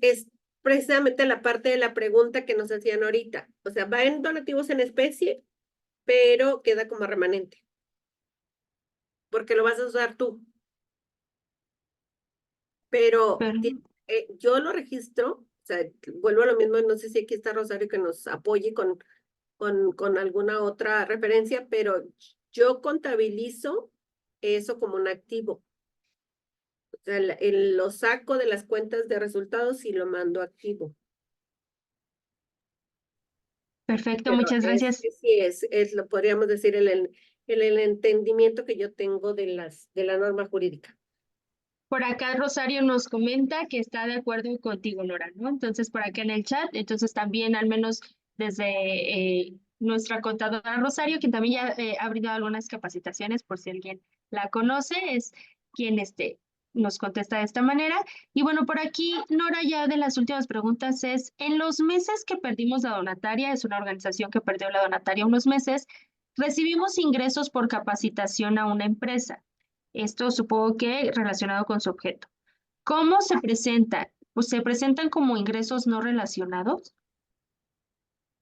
[SPEAKER 2] precisamente la parte de la pregunta que nos hacían ahorita. O sea, va en donativos en especie, pero queda como remanente. porque lo vas a usar tú. Pero
[SPEAKER 1] Pero,
[SPEAKER 2] yo lo registro, o sea, vuelvo a lo mismo, no sé si aquí está Rosario que nos apoye con alguna otra referencia, pero yo contabilizo eso como un activo. O sea, lo saco de las cuentas de resultados y lo mando activo.
[SPEAKER 1] perfecto,
[SPEAKER 2] Pero
[SPEAKER 1] muchas gracias.
[SPEAKER 2] sí lo podríamos decir, el entendimiento que yo tengo de la norma jurídica.
[SPEAKER 1] Por acá Rosario nos comenta que está de acuerdo contigo, Nora, ¿no? Entonces, por acá en el chat, entonces también al menos desde nuestra contadora Rosario, que también ya ha brindado algunas capacitaciones, por si alguien la conoce, es quien nos contesta de esta manera. Y bueno, por aquí, Nora, ya de las últimas preguntas es, en los meses que perdimos la donataria, es una organización que perdió la donataria unos meses, recibimos ingresos por capacitación a una empresa. Esto supongo que relacionado con su objeto. ¿Cómo se presenta? Pues se presentan como ingresos no relacionados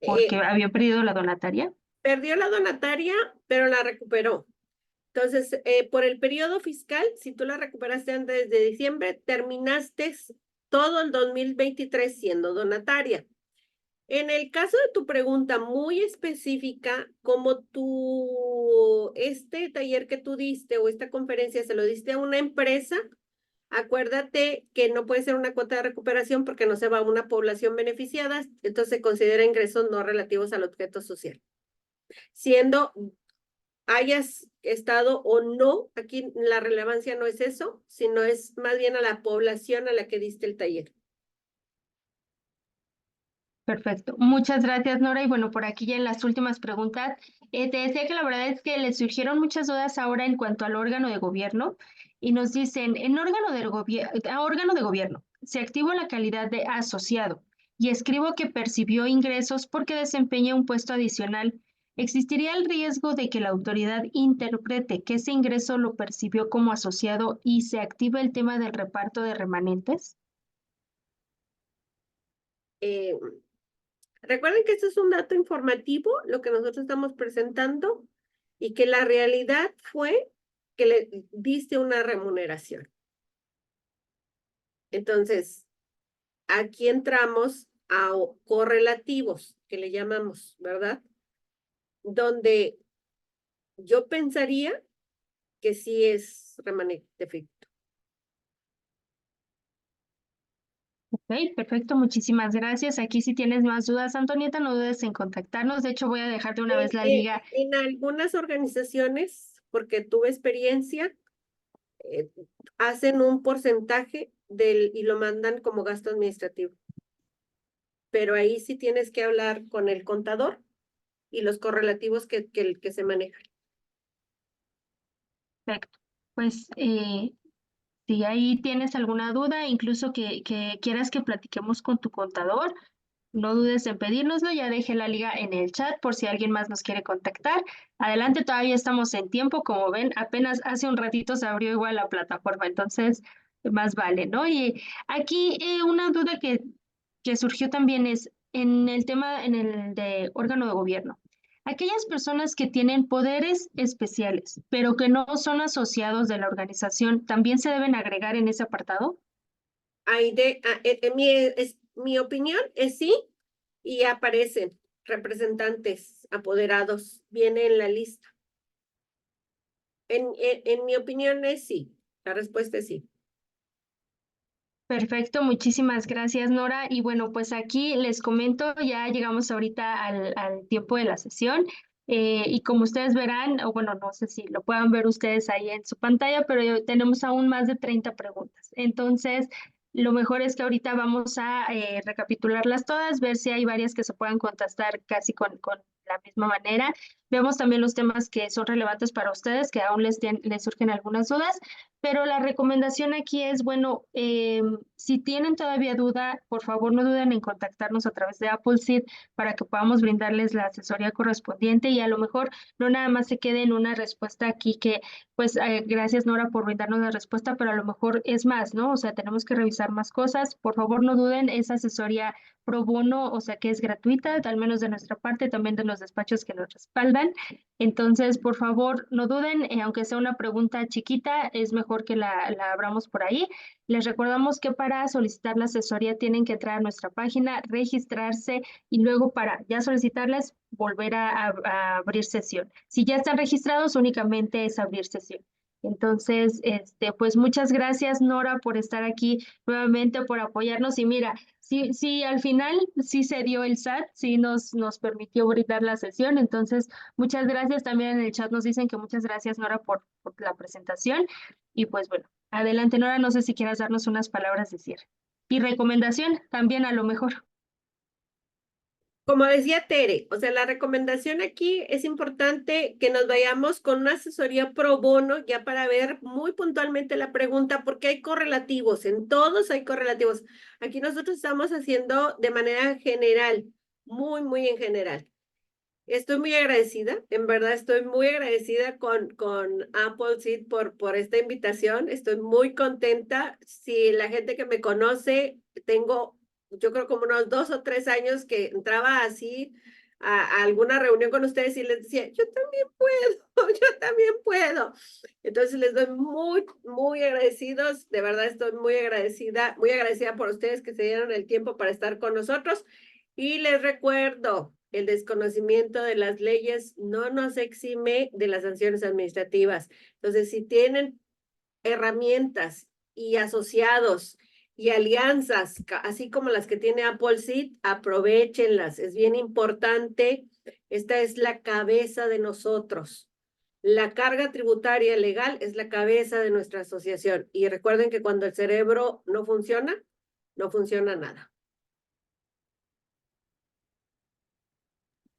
[SPEAKER 1] porque
[SPEAKER 2] Eh,
[SPEAKER 1] había perdido la donataria.
[SPEAKER 2] Perdió la donataria, pero la recuperó. Entonces, por el periodo fiscal, si tú la recuperaste antes de diciembre, terminaste todo el 2023 siendo donataria. En el caso de tu pregunta muy específica, como este taller que tú diste o esta conferencia se lo diste a una empresa, acuérdate que no puede ser una cuota de recuperación porque no se va a una población beneficiada, entonces se considera ingresos no relativos al objeto social. Siendo hayas estado o no, aquí la relevancia no es eso, sino es más bien a la población a la que diste el taller.
[SPEAKER 1] Perfecto. Muchas gracias, Nora. Y bueno, por aquí ya en las últimas preguntas, te decía que la verdad es que le surgieron muchas dudas ahora en cuanto al órgano de gobierno y nos dicen, en órgano de gobierno, se activó la calidad de asociado y escribo que percibió ingresos porque desempeña un puesto adicional. ¿Existiría el riesgo de que la autoridad interprete que ese ingreso lo percibió como asociado y se active el tema del reparto de remanentes?
[SPEAKER 2] Eh, Recuerden que esto es un dato informativo, lo que nosotros estamos presentando, y que la realidad fue que le diste una remuneración. Entonces, aquí entramos a correlativos, que le llamamos, ¿verdad? Donde yo pensaría que sí es remanente ficto.
[SPEAKER 1] Ok, perfecto, muchísimas gracias. Aquí si tienes más dudas, Antonieta, no dudes en contactarnos. De hecho, voy a dejar de una vez la liga.
[SPEAKER 2] En algunas organizaciones, porque tuve experiencia, eh, hacen un porcentaje y lo mandan como gasto administrativo. Pero ahí sí tienes que hablar con el contador y los correlativos que se manejan.
[SPEAKER 1] Perfecto. Pues si ahí tienes alguna duda, incluso que quieras que platiquemos con tu contador, no dudes en pedírnoslo. Ya dejé la liga en el chat por si alguien más nos quiere contactar. Adelante, todavía estamos en tiempo. Como ven, apenas hace un ratito se abrió igual la plataforma, entonces más vale, ¿no? Y aquí una duda que surgió también es en el tema, en el de órgano de gobierno. Aquellas personas que tienen poderes especiales, pero que no son asociados de la organización, ¿también se deben agregar en ese apartado?
[SPEAKER 2] Mi opinión es sí, y aparecen representantes apoderados, viene en la lista. En mi opinión es sí, la respuesta es sí.
[SPEAKER 1] Perfecto, muchísimas gracias, Nora. Y bueno, pues aquí les comento, ya llegamos ahorita al tiempo de la sesión. Y como ustedes verán, o bueno, no sé si lo puedan ver ustedes ahí en su pantalla, pero tenemos aún más de 30 preguntas. Entonces, lo mejor es que ahorita vamos a recapitularlas todas, ver si hay varias que se puedan contestar casi con la misma manera. Vemos también los temas que son relevantes para ustedes, que aún les surgen algunas dudas. Pero la recomendación aquí es, bueno, si tienen todavía duda, por favor no duden en contactarnos a través de Appleseed para que podamos brindarles la asesoría correspondiente y a lo mejor no nada más se quede en una respuesta aquí que, pues, gracias Nora por brindarnos la respuesta, pero a lo mejor es más, ¿no? O sea, tenemos que revisar más cosas. Por favor no duden, esa asesoría pro bono, o sea, que es gratuita, al menos de nuestra parte, también de los despachos que nos respaldan. preguntan. Entonces, por favor, no duden, aunque sea una pregunta chiquita, es mejor que la abramos por ahí. Les recordamos que para solicitar la asesoría tienen que entrar a nuestra página, registrarse y luego para ya solicitarles volver a abrir sesión. Si ya están registrados, únicamente es abrir sesión. Entonces, pues muchas gracias, Nora, por estar aquí nuevamente, por apoyarnos. Y mira, sí, al final sí se dio el SAT, sí nos permitió brindar la sesión. Entonces, muchas gracias. También en el chat nos dicen que muchas gracias, Nora, por la presentación. Y pues bueno, adelante, Nora, no sé si quieras darnos unas palabras de cierre. Y recomendación también a lo mejor.
[SPEAKER 2] Como decía Tere, o sea, la recomendación aquí es importante que nos vayamos con una asesoría pro bono ya para ver muy puntualmente la pregunta, porque hay correlativos, en todos hay correlativos. Aquí nosotros estamos haciendo de manera general, muy en general. Estoy muy agradecida, en verdad estoy muy agradecida con Appleseed por esta invitación. Estoy muy contenta. Si la gente que me conoce, tengo, yo creo como unos 2 o 3 años que entraba así a alguna reunión con ustedes y les decía, yo también puedo, yo también puedo. Entonces les doy muy agradecidos. De verdad estoy muy agradecida por ustedes que se dieron el tiempo para estar con nosotros. Y les recuerdo, el desconocimiento de las leyes no nos exime de las sanciones administrativas. Entonces, si tienen herramientas y asociados y alianzas, así como las que tiene Appleseed, aprovéchenlas. Es bien importante. Esta es la cabeza de nosotros. La carga tributaria legal es la cabeza de nuestra asociación. Y recuerden que cuando el cerebro no funciona, no funciona nada.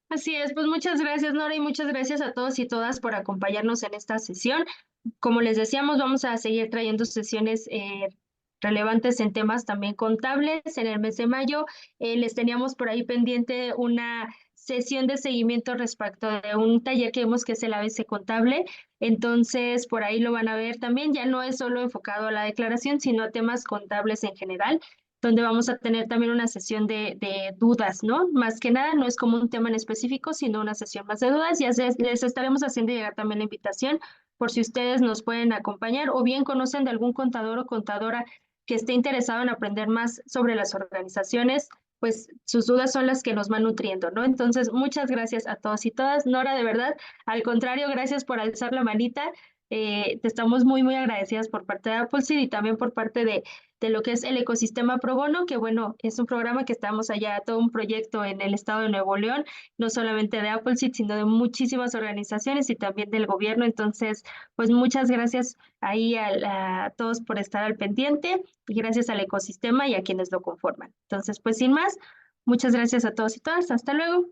[SPEAKER 1] Así es, pues muchas gracias, Nora, y muchas gracias a todos y todas por acompañarnos en esta sesión. Como les decíamos, vamos a seguir trayendo sesiones relevantes en temas también contables. En el mes de mayo les teníamos por ahí pendiente una sesión de seguimiento respecto de un taller que vemos que es el ABC contable. Entonces, por ahí lo van a ver también. Ya no es solo enfocado a la declaración, sino a temas contables en general, donde vamos a tener también una sesión de dudas, ¿no? Más que nada, no es como un tema en específico, sino una sesión más de dudas. Ya les estaremos haciendo llegar también la invitación por si ustedes nos pueden acompañar o bien conocen de algún contador o contadora que esté interesado en aprender más sobre las organizaciones, pues sus dudas son las que nos van nutriendo, ¿no? Entonces, muchas gracias a todos y todas. Nora, de verdad, al contrario, gracias por alzar la manita. Te estamos muy agradecidas por parte de Appleseed y también por parte de lo que es el ecosistema pro bono, que bueno, es un programa que estamos allá, todo un proyecto en el estado de Nuevo León, no solamente de Appleseed, sino de muchísimas organizaciones y también del gobierno. Entonces, pues muchas gracias ahí a todos por estar al pendiente y gracias al ecosistema y a quienes lo conforman. Entonces, pues sin más, muchas gracias a todos y todas. Hasta luego.